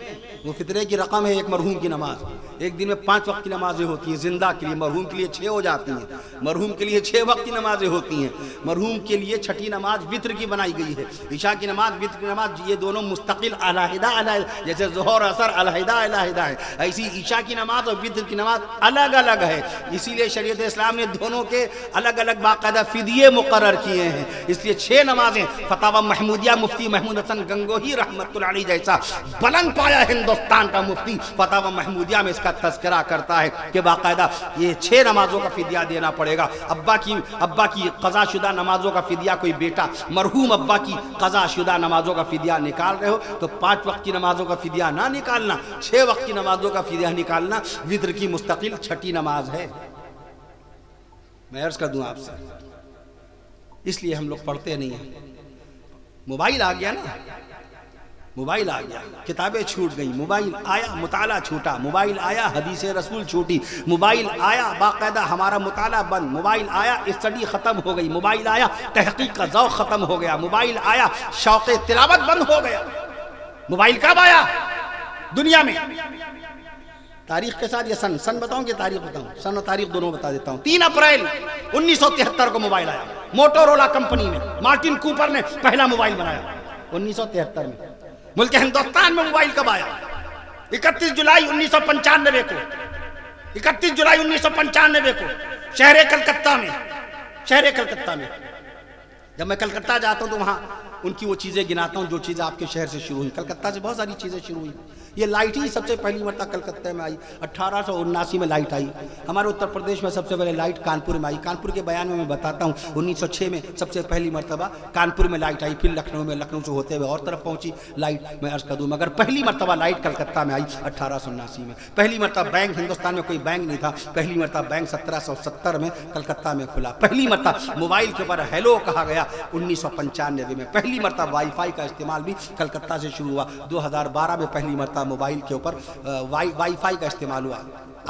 وہ فطرے کی رقم ہے ایک مرحوم کی نماز۔ ایک دن میں 5 وقت کی نمازیں ہوتی ہیں زندہ کے لیے، مرحوم کے لیے 6 ہو جاتی ہیں، مرحوم کے لیے 6 وقت کی نمازیں ہوتی ہیں۔ مرحوم کے لیے چھٹی نماز وطر کی بنائی گئی ہے، عشاء کی نماز، وطر کی نماز، یہ دونوں مستقل علیحدہ علیحدہ، جیسے ظہر اثر علیحدہ علیحدہ ہے، ایسی عشاء کی نماز اور وطر کی نماز الگ الگ ہے۔ اسی لیے شریعت اسلام نے دونوں کے الگ الگ باقاعدہ فدیے مقرر کیے ہیں۔ اس لیے 6 نمازیں، فتاوی محمودیہ مفتی محمود حسن گنگوہی رحمت اللہ علیہ جیسا بلند پایا ہندوستان کا مفتی فتاوی محمودیہ میں اس کا تذکرہ کرتا ہے کہ باقاعدہ یہ 6 نمازوں کا فدیہ دینا پڑے گا. ابا کی قضا شدہ نمازوں کا فدیہ کوئی بیٹا مرحوم ابا کی قضا شدہ نمازوں کا فدیہ نکال رہے ہو تو 5 وقت کی نمازوں کا فدیہ نہ نکالنا, 6 وقت کی نمازوں کا فدیہ نکالنا. وتر کی مستقل 6ٹھی نماز ہے. میں عرض کر دوں آپ سے, اس لیے ہم لوگ پڑھتے نہیں ہیں. موبائل آ گیا نا, موبائل آ گیا, کتابیں چھوٹ گئی, موبائل آیا مطالعہ چھوٹا, موبائل آیا حدیث رسول چھوٹی, موبائل آیا باقاعدہ ہمارا مطالعہ بند, موبائل آیا اسٹڈی ختم ہو گئی, موبائل آیا تحقیق کا ذوق ختم ہو گیا, موبائل آیا شوق تلاوت بند ہو گیا. موبائل کب آیا دنیا میں؟ تاریخ کے ساتھ یہ سن بتاؤں کہ تاریخ بتاؤں؟ سن اور تاریخ دونوں بتا دیتا ہوں. 3 اپریل 1973 کو موبائل آیا. موٹورولا کمپنی میں مارٹن کوپر نے پہلا موبائل بنایا 1973 میں. ملک ہندوستان میں موبائل کب آیا؟ 31 جولائی 1995 کو, 31 جولائی 1995 کو شہر کلکتہ میں. جب میں کلکتہ جاتا ہوں تو وہاں ان کی وہ چیزیں گناتا ہوں جو چیزیں آپ کے شہر سے شروع ہوئی. کلکتہ سے بہت ساری چیزیں شروع ہوئی. یہ لائٹ ہی سب سے پہلی مرتبہ کلکتہ میں آئی. 1879 میں لائٹ آئی. ہمارے اتر پردیش میں سب سے پہلے لائٹ کانپور میں آئی. کانپور کے بیان میں بتاتا ہوں 1906 میں سب سے پہلی مرتبہ کانپور میں لائٹ آئی. پھر لکھنؤ میں, لکھنؤ سے ہوتے ہوئے اور طرف پہنچی لائٹ. میں عرض کر دوں مگر پہلی مرتبہ لائٹ کلکتہ میں آئی 1879 میں. پہلی مرتبہ بینک, ہندوستان میں کوئی بینک نہیں تھا, پہلی مرتبہ بینک 1770 میں کلکتہ میں کھلا. پہلی مرتبہ موبائل کے اوپر ہیلو کہا گیا 1995 میں. پہلی مرتبہ وائی فائی کا استعمال بھی کلکتہ سے شروع ہوا. 2012 میں پہلی مرتبہ موبائل کے اوپر وائی فائی کا استعمال ہوا.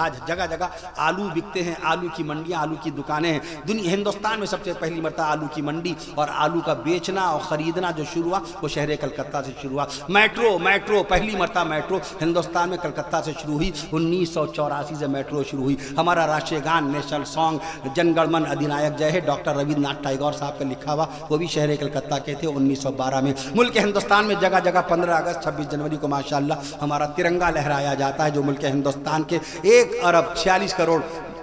آج جگہ جگہ آلو بکتے ہیں, آلو کی منڈیاں, آلو کی دکانیں ہیں. ہندوستان میں سب سے پہلی مرتبہ آلو کی منڈی اور آلو کا بیچنا اور خریدنا جو شروع ہوا وہ شہر کلکتہ سے شروع ہوا. میٹرو پہلی مرتبہ میٹرو ہندوستان میں کلکتہ سے شروع ہوئی. 1984 سے میٹرو شروع ہوئی. ہمارا راشٹریہ گان, نیشنل سانگ جن گن من ادھینائک جے ہے, ڈاکٹر رویندر ناتھ ٹیگور صاحب کا لکھا ہوا, وہ بھی شہر کلکتہ کے تھے 1912 میں. ملک ہندوستان میں جگہ جگہ 15 اگست 26 جنوری کو ماشاءاللہ ہمارا ترنگا لہرایا جاتا ہے, جو ملک ہندوستان کے 1 ارب 46 کروڑ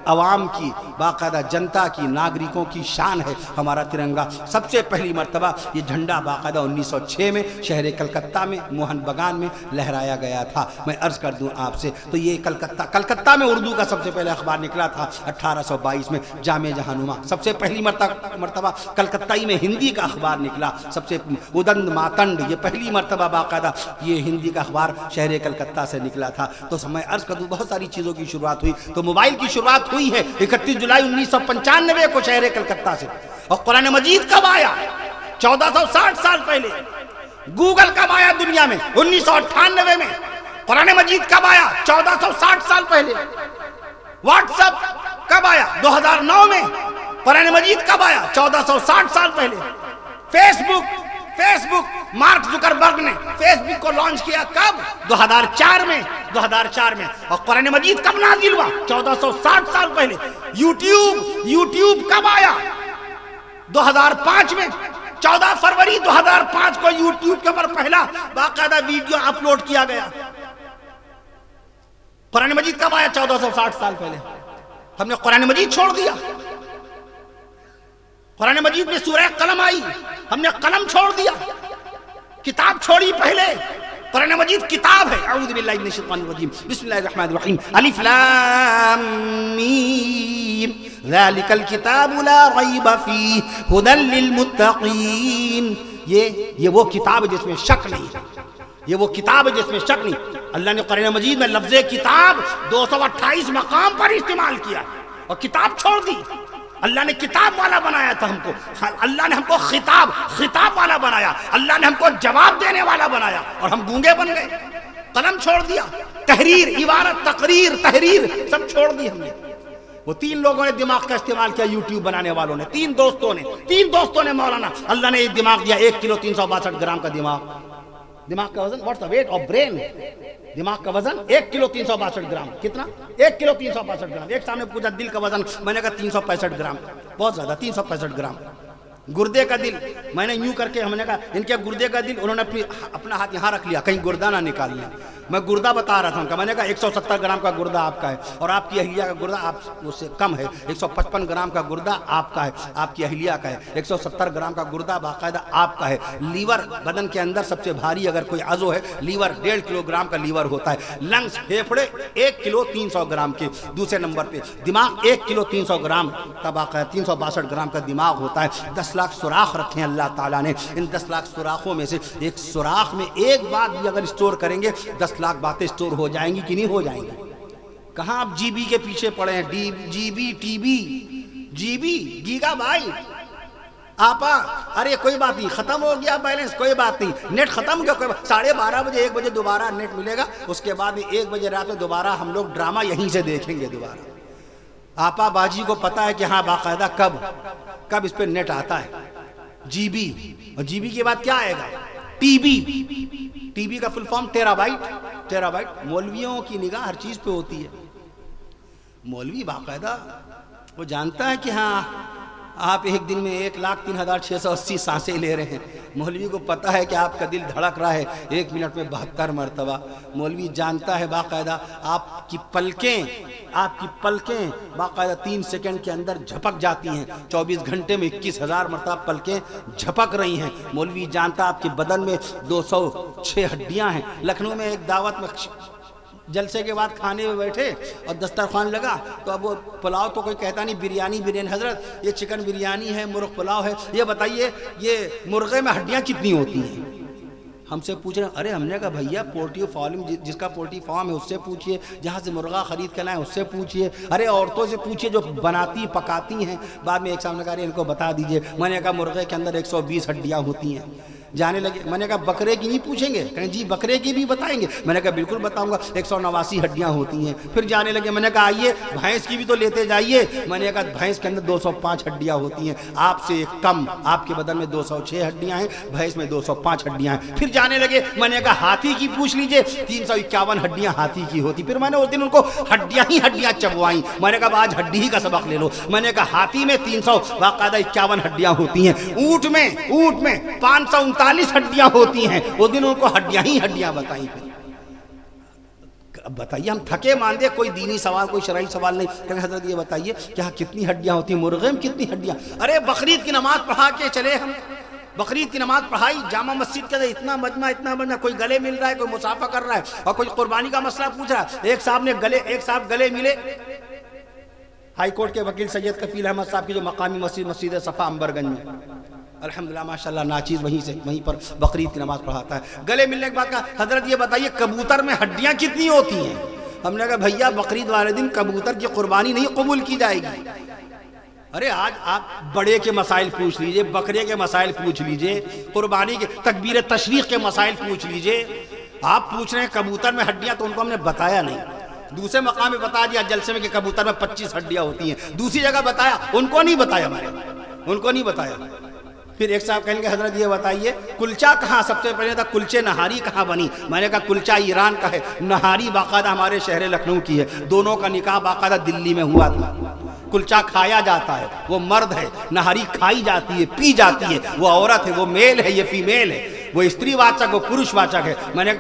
عوام کی, باقاعدہ جنتا کی, ناگرکوں کی شان ہے ہمارا ترنگا. سب سے پہلی مرتبہ یہ جھنڈا باقاعدہ 1906 میں شہر کلکتہ میں موہن بگان میں لہرایا گیا تھا. میں عرض کر دوں آپ سے, تو یہ کلکتہ میں اردو کا سب سے پہلے اخبار نکلا تھا 1822 میں, جامع جہانما. سب سے پہلی مرتبہ کلکتائی میں ہندی کا اخبار نکلا. سب سے ادند ماتنڈ, یہ پہلی مرتبہ باقاعدہ یہ ہندی کا اخبار شہر کلکتہ سے نکلا تھا. تو میں عرض کر دوں بہت ساری چیزوں کی شروعات ہوئی. تو موبائل کی شروعات ہوئی ہے 31 جولائی 1995 کو شہر کلکتہ سے. اور قرآن مجید کب آیا؟ 1460 سال پہلے. گوگل کب آیا دنیا میں؟ 1998 میں. قرآن مجید کب آیا؟ 1460 سال پہلے. واٹس ایپ کب آیا؟ 2009 میں. قرآن مجید کب آیا؟ 1460 سال پہلے. فیس بک مارک زکربرگ نے فیس بک کو لانچ کیا کب؟ 2004 میں. اور قرآن مجید کب نازل ہوا؟ 1460 سال پہلے. یوٹیوب کب آیا؟ 2005 میں. 14 فروری 2005 کو یوٹیوب کے اوپر پہلا باقاعدہ ویڈیو اپلوڈ کیا گیا. قرآن مجید کب آیا؟ 1460 سال پہلے. ہم نے قرآن مجید چھوڑ دیا. قرآن مجید میں سورہ قلم آئی, ہم نے قلم چھوڑ دیا, کتاب چھوڑی پہلے. قرآن مجید کتاب ہے. اعوذ باللہ من الشیطان الرجیم, بسم اللہ الرحمن الرحیم. الف لام میم ذالک الکتاب لا ریب فیہ ھدی للمتقین. یہ وہ کتاب ہے جس میں شک نہیں ہے. یہ وہ کتاب ہے جس میں شک نہیں. اللہ نے قرآن مجید میں لفظ کتاب 228 مقام پر استعمال کیا اور کتاب چھوڑ دی. اللہ نے کتاب والا بنایا تھا ہم کو. اللہ نے ہم کو خطاب والا بنایا. اللہ نے ہم کو جواب دینے والا بنایا اور ہم گونگے بن گئے. قلم چھوڑ دیا. تحریر, عبارت, تقریر, تحریر سب چھوڑ دی ہم نے. وہ 3 لوگوں نے دماغ کا استعمال کیا یوٹیوب بنانے والوں نے. 3 دوستوں نے مولانا. اللہ نے ایک دماغ دیا 1 کلو 362 گرام کا دماغ. دماغ کا وزن, what's the weight of brain. دماغ کا وزن 1 کلو 362 گرام. کتنا؟ 1 کلو 362 گرام. ایک سامنے پوچھا دل کا وزن, میں نے کہا 365 گرام. بہت زیادہ, 365 گرام. گردے کا دل, میں نے یوں کر کے ہم نے کہا ان کے گردے کا دل, انہوں نے اپنا ہاتھ یہاں رکھ لیا کہیں گردہ نہ نکال لیا. میں گردہ بتا رہا تھا ان کا، میں نے کہا 170 گرام کا گردہ آپ کا ہے اور آپ کی اہلیہ کا گردہ آپ اس سے کم ہے، 155 گرام کا گردہ آپ کا ہے، آپ کی اہلیہ کا ہے، 170 گرام کا گردہ باقاعدہ آپ کا ہے۔ لیور بدن کے اندر سب سے بھاری اگر کوئی عضو ہے لیور 1.5 کلو گرام کا لیور ہوتا ہے۔ لنگس پھیپھڑے 1 کلو 300 گرام کے، دوسرے نمبر پہ دماغ 1 کلو 300 گرام کا باقاعدہ 362 گرام کا دماغ ہوتا ہے۔ 10 لاکھ سوراخ رکھے ہیں اللہ تعالیٰ نے، ان 10 لاکھ سوراخوں میں سے ایک سوراخ میں ایک بات بھی اگر اسٹور کریں گے 10 لاکھ باتیں اسٹور ہو جائیں گی کہ نہیں ہو جائیں گی؟ کہاں آپ جی بی کے پیچھے پڑے ہیں، G B T B G B gigabyte آپا، ارے کوئی بات نہیں، ختم ہو گیا بیلنس، کوئی بات نہیں، نیٹ ختم ہو گیا، کوئی بات 12:30 بجے 1 بجے دوبارہ نیٹ ملے گا، اس کے بعد 1 بجے رات میں دوبارہ ہم لوگ ڈرامہ یہیں سے دیکھیں گے دوبارہ۔ آپا باجی کو پتا ہے کہ ہاں باقاعدہ کب اس پہ نیٹ آتا ہے، جی بی، اور جی بی کے بعد کیا آئے گا، ٹی بی کا فل فارم ٹیرا بائٹ۔ مولویوں کی نگاہ ہر چیز پہ ہوتی ہے، مولوی باقاعدہ وہ جانتا ہے کہ ہاں آپ ایک دن میں 1,03,680 سانسیں لے رہے ہیں، مولوی کو پتا ہے کہ آپ کا دل دھڑک رہا ہے 1 منٹ میں 72 مرتبہ، مولوی جانتا ہے باقاعدہ آپ کی پلکیں باقاعدہ 3 سیکنڈ کے اندر جھپک جاتی ہیں، 24 گھنٹے میں 21,000 مرتبہ پلکیں جھپک رہی ہیں، مولوی جانتا آپ کے بدن میں 206 ہڈیاں ہیں۔ لکھنؤ میں ایک دعوت میں جلسے کے بعد کھانے میں بیٹھے اور دسترخوان لگا تو اب وہ پلاؤ تو کوئی کہتا نہیں، بریانی حضرت یہ چکن بریانی ہے، مرغ پلاؤ ہے، یہ بتائیے یہ مرغے میں ہڈیاں کتنی ہوتی ہیں؟ ہم سے پوچھ رہے ہیں، ارے ہم نے کہا بھیا پولٹری فارم جس کا پولٹری فارم ہے اس سے پوچھئے، جہاں سے مرغہ خرید کر لائیں اس سے پوچھئے، ارے عورتوں سے پوچھئے جو بناتی پکاتی ہیں۔ بعد میں ایک صاحب نے کہا ان کو بتا دیجئے، میں نے کہا مرغے کے اندر 120 ہڈیاں ہوتی ہیں۔ جانے لگے، میں نے کہا بکرے کی نہیں پوچھیں گے؟ کہیں جی بکرے کی بھی بتائیں گے؟ میں نے کہا بالکل بتاؤں گا، 189 ہڈیاں ہوتی ہیں۔ پھر جانے لگے، میں نے کہا آئیے بھینس کی بھی تو لیتے جائیے، میں نے کہا بھینس کے اندر 205 ہڈیاں ہوتی ہیں، آپ سے ایک کم، آپ کے بدن میں 206 ہڈیاں ہیں، بھینس میں 205 ہڈیاں ہیں۔ پھر جانے لگے، میں نے کہا ہاتھی کی پوچھ لیجئے، 351 ہڈیاں ہاتھی کی ہوتی۔ پھر میں نے اس دن ان کو ہڈیاں چبوائیں، میں نے کہا آج ہڈی ہی کا سبق لے لو، میں نے کہا ہاتھی میں 351 ہڈیاں ہوتی ہیں، اونٹ میں 539 ہڈیاں ہوتی ہیں، اس دن ان کو ہڈیاں بتائیں۔ اب بتائیے ہم تھکے ماندے، کوئی دینی سوال کوئی شرعی سوال نہیں کہ حضرت یہ بتائیے کیا کتنی ہڈیاں ہوتی ہیں، مرغے میں کتنی ہڈیاں؟ ارے بقرعید کی نماز پڑھا کے چلے ہم، بقرعید کی نماز پڑھائی جامع مسجد کے اندر، اتنا مجمع، کوئی گلے مل رہا ہے، کوئی مسافہ کر رہا ہے، اور کوئی قربانی کا مسئلہ پوچھ رہا ہے۔ ایک صاحب گلے ملے، ہائی کورٹ کے وکیل سید کفیل احمد صاحب کی جو مقامی مسجد صفا امبرگنج میں، الحمدللہ ماشاءاللہ ناچیز وہیں پر بقرعید کی نماز پڑھاتا ہے۔ گلے ملنے کے بعد کہا حضرت یہ بتائیے کبوتر میں ہڈیاں کتنی ہوتی ہیں؟ ہم نے کہا بھیا بقرعید والے دن کبوتر کی قربانی نہیں قبول کی جائے گی۔ ارے آج آپ بڑے کے مسائل پوچھ لیجئے، بکرے کے مسائل پوچھ لیجئے، قربانی کے تکبیر تشریق کے مسائل پوچھ لیجئے، آپ پوچھ رہے ہیں کبوتر میں ہڈیاں، تو ان کو ہم نے بتایا نہیں۔ دوسرے مقام میں بتا دیا جلسے میں کہ کبوتر میں 25 ہڈیاں ہوتی ہیں، دوسری جگہ بتایا، ان کو نہیں بتایا۔ پھر ایک صاحب کہیں گے حضرت یہ بتائیے کلچا کہاں، سب سے پہلے تھا کلچے نہاری کہاں بنی؟ میں نے کہا کلچا ایران کا ہے، نہاری باقاعدہ ہمارے شہر لکھنؤ کی ہے، دونوں کا نکاح باقاعدہ دلی میں ہوا تھا۔ کلچا کھایا جاتا ہے، وہ مرد ہے، نہاری کھائی جاتی ہے، پی جاتی ہے، وہ عورت ہے، وہ میل ہے، یہ فیمیل ہے، وہ استری واچک وہ پروش واچک ہے۔ میں نے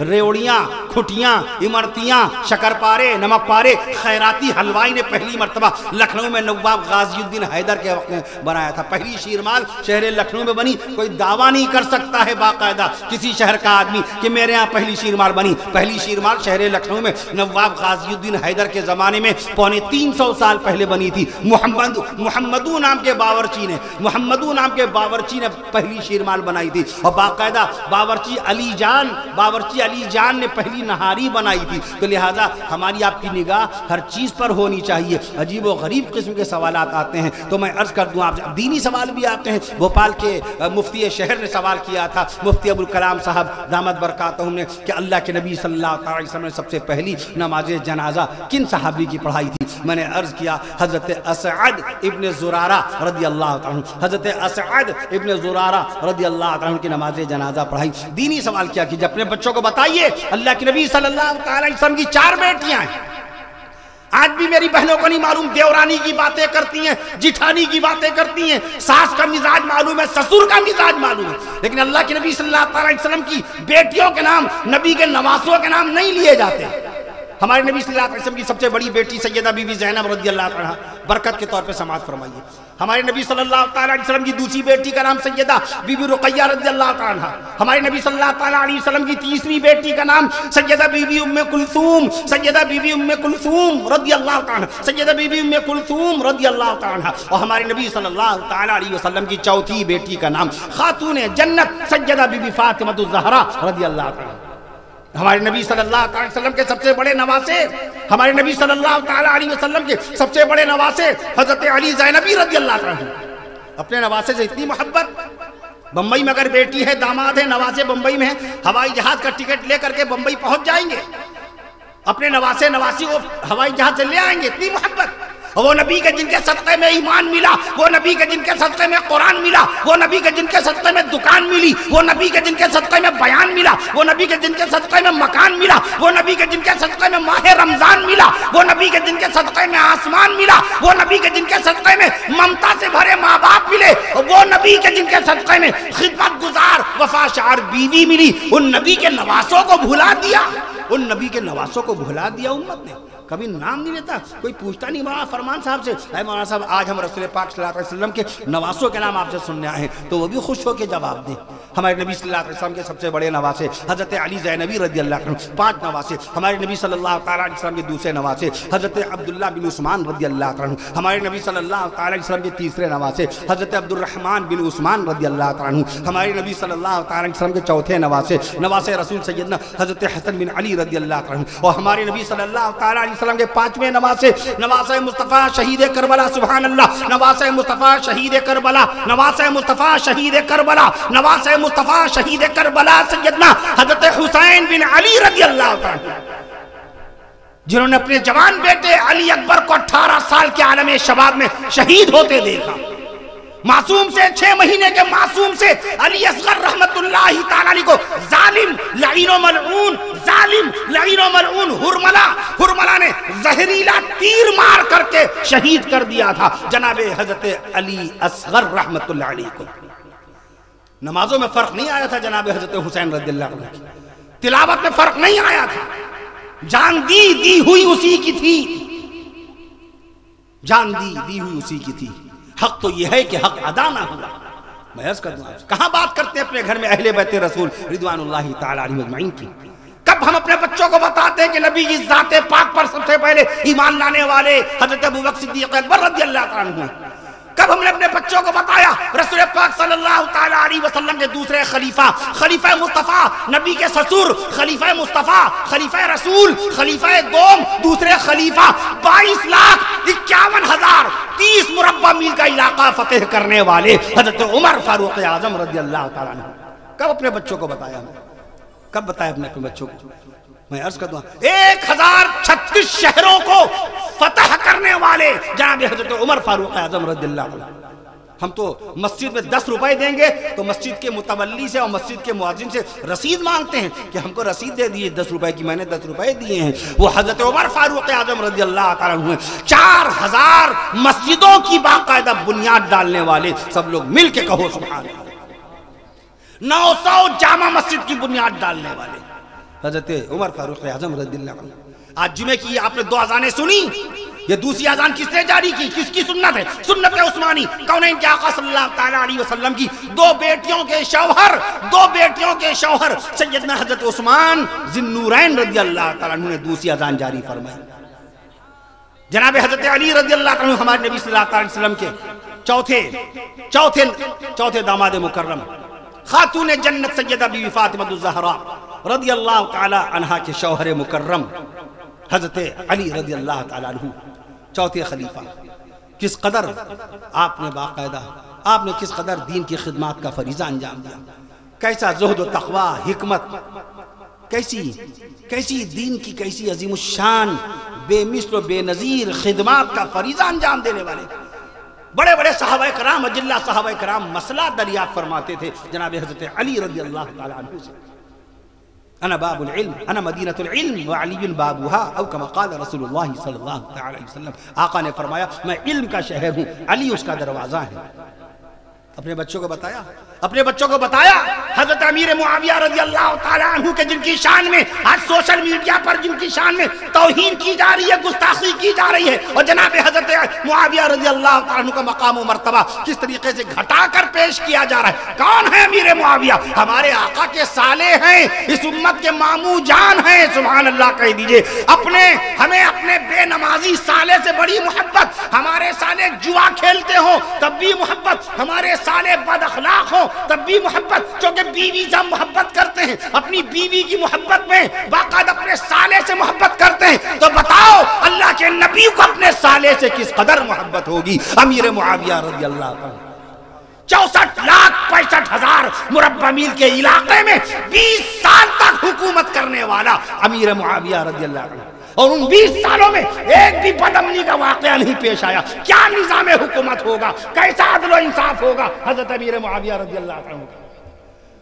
ریوڑیاں، کھٹیاں، امرتیاں، شکر پارے، نمک پارے، خیراتی حلوائی نے پہلی مرتبہ لکھنؤ میں نواب غازی الدین حیدر کے وقت میں بنایا تھا، پہلی شیرمال شہر لکھنؤ میں بنی۔ کوئی دعویٰ نہیں کر سکتا ہے باقاعدہ کسی شہر کا آدمی کہ میرے ہاں پہلی شیرمال بنی، پہلی شیرمال شہر لکھنؤ میں نواب غازی الدین حیدر کے زمانے میں 350 سال پہلے بنی تھی۔ محمدو نام کے باورچی نے پہلی شیرمال بنائی تھی، اور باقاعدہ باورچی علی جان نے پہلی نہاری بنائی تھی۔ تو لہٰذا ہماری آپ کی نگاہ ہر چیز پر ہونی چاہیے۔ عجیب و غریب قسم کے سوالات آتے ہیں تو میں عرض کر دوں آپ سے، دینی سوال بھی آتے ہیں۔ بھوپال کے مفتی شہر نے سوال کیا تھا مفتی ابوالکلام صاحب دامت برکاتہم نے کہ اللہ کے نبی صلی اللہ علیہ وسلم نے سب سے پہلی نماز جنازہ کن صحابی کی پڑھائی تھی؟ میں نے عرض کیا حضرت اسعد ابن زرارہ رضی اللہ عنہ، حضرت اسعد ابن زرارہ رضی اللہ عنہ کی نماز جنازہ پڑھائی۔ دینی سوال کیا کیجیے، اپنے بچوں کو بتائیے اللہ کے نبی صلی اللہ علیہ وسلم کی 4 بیٹیاں ہیں، آج بھی میری بہنوں کو نہیں معلوم، دیورانی کی باتیں کرتی ہیں، جٹھانی کی باتیں کرتی ہیں، ساس کا مزاج معلوم ہے، سسر کا مزاج معلوم ہے، لیکن اللہ کے نبی صلی اللہ علیہ وسلم کی بیٹیوں کے نام، نبی کے نواسوں کے نام نہیں لیے جاتے۔ ہمارے نبی صلی اللہ علیہ وسلم کی سب سے بڑی بیٹی سیدہ بی بی زینب رضی اللہ عنہا، برکت کے طور پہ سماعت فرمائیے۔ ہمارے نبی صلی اللہ علیہ وسلم کی دوسری بیٹی کا نام سیدہ بی بی رقیہ رضی اللہ عنہا۔ ہمارے نبی صلی اللہ علیہ وسلم کی تیسری بیٹی کا نام سیدہ بی بی ام کلثوم، سیدہ بی بی ام کلثوم رضی اللہ عنہا، سیدہ بی بی ام کلثوم رضی اللہ عنہا۔ اور ہمارے نبی صلی اللہ علیہ وسلم کی چوتھی بیٹی کا نام خاتون جنت سیدہ بی بی فاطمہ الزہرا رضی اللہ عنہا۔ ہمارے نبی صلی اللہ علیہ وسلم کے سب سے بڑے نواسے، ہمارے نبی صلی اللہ علیہ وسلم کے سب سے بڑے نواسے حضرت علی زینبی رضی اللہ عنہ۔ اپنے نواسے سے اتنی محبت، بمبئی میں اگر بیٹی ہے، داماد ہے، نواسے بمبئی میں ہیں، ہوائی جہاز کا ٹکٹ لے کر کے بمبئی پہنچ جائیں گے، اپنے نواسے نواسی کو ہوائی جہاز سے لے آئیں گے، اتنی محبت۔ وہ نبی کے جن کے صدقے میں ایمان ملا، وہ نبی کے جن کے صدقے میں قرآن ملا، وہ نبی کے جن کے صدقے میں دکان ملی، وہ نبی کے جن کے صدقے میں بیان ملا، وہ نبی کے جن کے صدقے میں مکان ملا، وہ نبی کے جن کے صدقے میں ماہ رمضان ملا، وہ نبی کے جن کے صدقے میں آسمان ملا، وہ نبی کے جن کے صدقے میں ممتا سے بھرے ماں باپ ملے، وہ نبی کے جن کے صدقے میں خدمت گزار وفاشار بیوی ملی، ان نبی کے نواسوں کو بھلا دیا، ان نبی کے نواسوں کو بھلا دیا امت نے۔ کبھی نام نہیں لیتا، کوئی پوچھتا نہیں مولانا فرمان صاحب سے، اے مولانا صاحب آج ہم رسول پاک صلی اللہ علیہ وسلم کے نواسوں کے نام آپ سے سننے آئے ہیں، تو وہ بھی خوش ہو کے جواب دیں۔ ہمارے نبی صلی اللہ علیہ وسلم کے سب سے بڑے نواسے حضرت علی زینبی رضی اللہ عنہ، 5 نواسے۔ ہمارے نبی صلی اللہ علیہ وسلم کے دوسرے نواسے حضرت عبداللہ بن عثمان رضی اللہ عنہ۔ ہمارے نبی صلی اللہ علیہ وسلم کے تیسرے نواسے حضرت عبد الرحمن بن عثمان رضی اللہ عنہ۔ ہمارے نبی صلی اللہ علیہ وسلم کے چوتھے نواسے نواسے رسول سیدنا حضرت حسن بن علی رضی اللہ عنہ۔ اور ہمارے نبی صلی اللہ علیہ وسلم کے 5ویں نواسے نواسے مصطفیٰ شہید کربلا، سبحان اللہ، نواسے مصطفیٰ شہید کربلا، نواسے مصطفیٰ شہید کربلا، نواسے مصطفیٰ شہید کربلا سیدنا حضرت حسین بن علی رضی اللہ عنہ، جنہوں نے اپنے جوان بیٹے علی اکبر کو 18 سال کے عالم شباب میں شہید ہوتے دیکھا۔ معصوم سے 6 مہینے کے معصوم سے علی اصغر رحمت اللہ تعالیٰ علیہ کو ظالم لعین و ملعون، ظالم لعین و ملعون ہرملہ نے زہریلا تیر مار کر کے شہید کر دیا تھا جناب حضرت علی اصغر رحمت اللہ علیہ کو۔ نمازوں میں فرق نہیں آیا تھا جناب حضرت حسین رضی اللہ عنہ کی، تلاوت میں فرق نہیں آیا تھا، جان دی ہوئی اسی کی تھی، جان دی ہوئی اسی کی تھی۔ حق تو یہ ہے کہ حق ادا نہ ہوا۔ میں عرض کر دوں کہاں بات کرتے ہیں اپنے گھر میں اہل بیت رسول رضوان اللہ تعالی علیہ اجمعین کی؟ کب ہم اپنے بچوں کو بتاتے ہیں کہ نبی کی ذات پاک پر سب سے پہلے ایمان لانے والے حضرت ابوبکر صدیق اکبر رضی اللہ عنہ؟ کب ہم نے اپنے بچوں کو بتایا رسول پاک صلی اللہ تعالی علیہ وسلم کے دوسرے خلیفہ مصطفیٰ، نبی کے سسر، خلیفہ مصطفیٰ، خلیفہ رسول، خلیفہ دوم، دوسرے خلیفہ، 22,51,000 30 مربع میل کا علاقہ فتح کرنے والے حضرت عمر فاروق اعظم رضی اللہ تعالیٰ عنہ؟ کب اپنے بچوں کو بتایا؟ کب بتایا اپنے بچوں کو؟ میں عرض کرتا ہوں 1036 شہروں کو فتح کرنے والے جناب حضرت عمر فاروق اعظم رضی اللہ عنہ۔ ہم تو مسجد میں 10 روپے دیں گے تو مسجد کے متولی سے اور مسجد کے مؤذن سے رسید مانگتے ہیں کہ ہم کو رسید دے دیئے 10 روپے کی، میں نے 10 روپے دیے ہیں۔ وہ حضرت عمر فاروق اعظم رضی اللہ تعالیٰ عنہ 4000 مسجدوں کی باقاعدہ بنیاد ڈالنے والے، سب لوگ مل کے کہو سبحان اللہ، 900 جامع مسجد کی بنیاد ڈالنے والے حضرت عمر فاروق اعظم رضی اللہ عنہ۔ آج جمعے کی آپ نے 2 اذانیں سنی، یہ دوسری اذان کس نے جاری کی؟ کس کی سنت ہے؟ سنت عثمانی، کونین کے آقا صلی اللہ تعالیٰ علیہ وسلم کی 2 بیٹیوں کے شوہر سیدنا حضرت عثمان ذی النورین رضی اللہ تعالیٰ عنہ نے دوسری اذان جاری فرمائی۔ جناب حضرت علی رضی اللہ عنہ ہمارے نبی صلی اللہ علیہ وسلم کے چوتھے داماد مکرم، خاتون جنت سیدہ بی بی فاطمہ الزہرا رضی اللہ تعالی عنہا کے شوہر مکرم حضرت علی رضی اللہ تعالی عنہ، چوتھے خلیفہ۔ کس قدر آپ نے باقاعدہ کس قدر دین کی خدمات کا فریضہ انجام دیا، کیسا زہد و تقوی، حکمت، کیسی دین کی کیسی عظیم الشان بے مثل و بے نظیر خدمات کا فریضہ انجام دینے والے بڑے بڑے صحابہ کرام، اجلہ صحابہ کرام مسئلہ دریافت فرماتے تھے جناب حضرت علی رضی اللہ تعالی عنہ سے۔ انا باب العلم انا مدینۃ العلم وعلی بابها او کما قال رسول اللہ صلی اللہ علیہ وسلم. آقا نے فرمایا میں علم کا شہر ہوں، علی اس کا دروازہ ہے. اپنے بچوں کو بتایا حضرت امیر معاویہ رضی اللہ تعالیٰ عنہ کے جن کی شان میں آج سوشل میڈیا پر جن کی شان میں توہین کی جا رہی ہے، گستاخی کی جا رہی ہے، اور جناب حضرت معاویہ رضی اللہ تعالیٰ عنہ کا مقام و مرتبہ کس طریقے سے گھٹا کر پیش کیا جا رہا ہے. کون ہے امیر معاویہ؟ ہمارے آقا کے سالے ہیں، اس امت کے ماموں جان ہیں. سبحان اللہ کہہ دیجئے. ہمیں اپنے بے نمازی سالے سے بڑی محبت، ہمارے سالے جوا کھیلتے ہوں تب بھی محبت، ہمارے سالے بد اخلاق ہوں تب بھی محبت، کیونکہ بیوی سے محبت کرتے ہیں، اپنی بیوی کی محبت میں باقاعدہ اپنے سالے سے محبت کرتے ہیں. تو بتاؤ اللہ کے نبی کو اپنے سالے سے کس قدر محبت ہوگی. امیر معاویہ رضی اللہ عنہ 64,65,000 مربع میل کے علاقے میں 20 سال تک حکومت کرنے والا امیر معاویہ رضی اللہ عنہ، اور ان 20 سالوں میں ایک بھی بدامنی کا واقعہ نہیں پیش آیا. کیا نظام حکومت ہوگا، کیسا عدل و انصاف ہوگا حضرت امیر معاویہ رضی اللہ عنہ.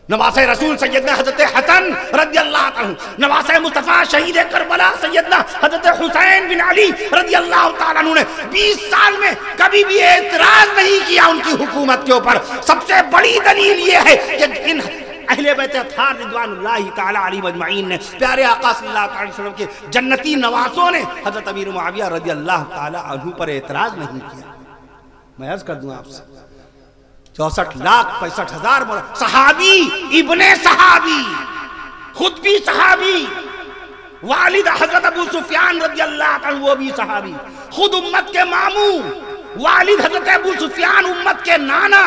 نواسۂ رسول سیدنا حضرت حسن رضی اللہ عنہ، نواسۂ مصطفیٰ شہید کربلا سیدنا حضرت حسین بن علی رضی اللہ تعالیٰ عنہ نے 20 سال میں کبھی بھی اعتراض نہیں کیا ان کی حکومت کے اوپر. سب سے بڑی دلیل یہ ہے کہ ان اہل بیت اطہار رضوان اللہ تعالیٰ علیہ مجمعین نے، پیارے آقا صلی اللہ علیہ وسلم کے جنتی نواسوں نے حضرت امیر معاویہ رضی اللہ تعالیٰ عنہ پر اعتراض نہیں کیا. میں عرض کر دوں آپ سے 64,65,000 صحابی، ابن صحابی، خود بھی صحابی، والد حضرت ابو سفیان رضی اللہ عنہ وہ بھی صحابی، خود امت کے ماموں، والد حضرت ابو سفیان امت کے نانا،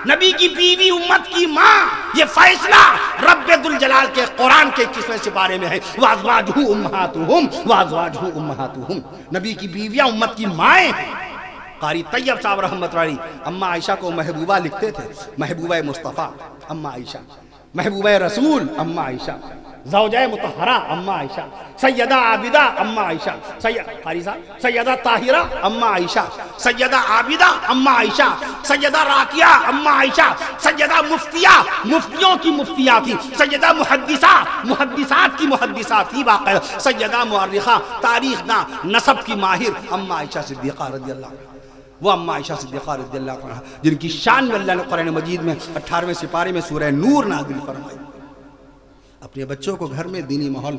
نبی کی بیوی امت کی ماں. یہ فیصلہ رب ذوالجلال کے قرآن کے 21ویں سپارے میں ہے. وَأَزْوَاجُهُ أُمَّهَاتُهُمْ وَأَزْوَاجُهُ أُمَّهَاتُهُمْ. نبی کی بیویاں امت کی مائیں ہیں. قاری طیب صاحب رحمت اللہ اما عائشہ کو محبوبہ لکھتے تھے، محبوبہ مصطفیٰ اما عائشہ، محبوبہ رسول اما عائشہ، زوجہ مطہرہ اما عائشہ، سیدہ عابدہ اما عائشہ، قاری صاحب سیدہ طاہرہ اما عائشہ، سیدہ عابدہ اما عائشہ، سیدہ راکیہ اما عائشہ، سیدہ مفتیہ مفتیوں کی مفتیہ تھی، سیدہ محدثہ محدثات کی محدثات تھی واقع، سیدہ مورخہ تاریخ داں نسب کی ماہر اما عائشہ صدیقہ رضی اللہ عنہ. وہ اما عائشہ صدیقہ رضی اللہ عنہ جن کی شان میں اللہ نے قرآن مجید میں 18ویں سپارے میں سورہ نور نازل فرمائی. اپنے بچوں کو گھر میں دینی ماحول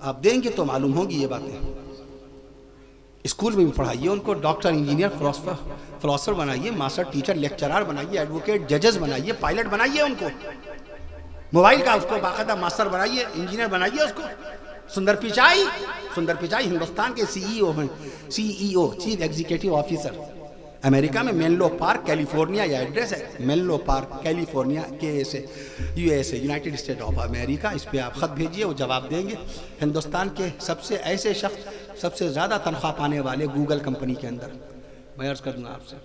آپ دیں گے تو معلوم ہوگی یہ باتیں. اسکول میں بھی پڑھائیے ان کو، ڈاکٹر انجینئر فلاسفر بنائیے، ماسٹر ٹیچر لیکچرار بنائیے، ایڈوکیٹ ججز بنائیے، پائلٹ بنائیے ان کو، موبائل کا اس کو باقاعدہ ماسٹر بنائیے، انجینئر بنائیے اس کو. سندر پچائی ہندوستان کے C E O chief executive officer. امریکہ میں مینلو پارک کیلیفورنیا یہ ایڈریس ہے، Menlo Park California USA United State of America. اس پہ آپ خط بھیجئے وہ جواب دیں گے. ہندوستان کے سب سے ایسے شخص سب سے زیادہ تنخواہ پانے والے گوگل کمپنی کے اندر، میں عرض کر دوں آپ سے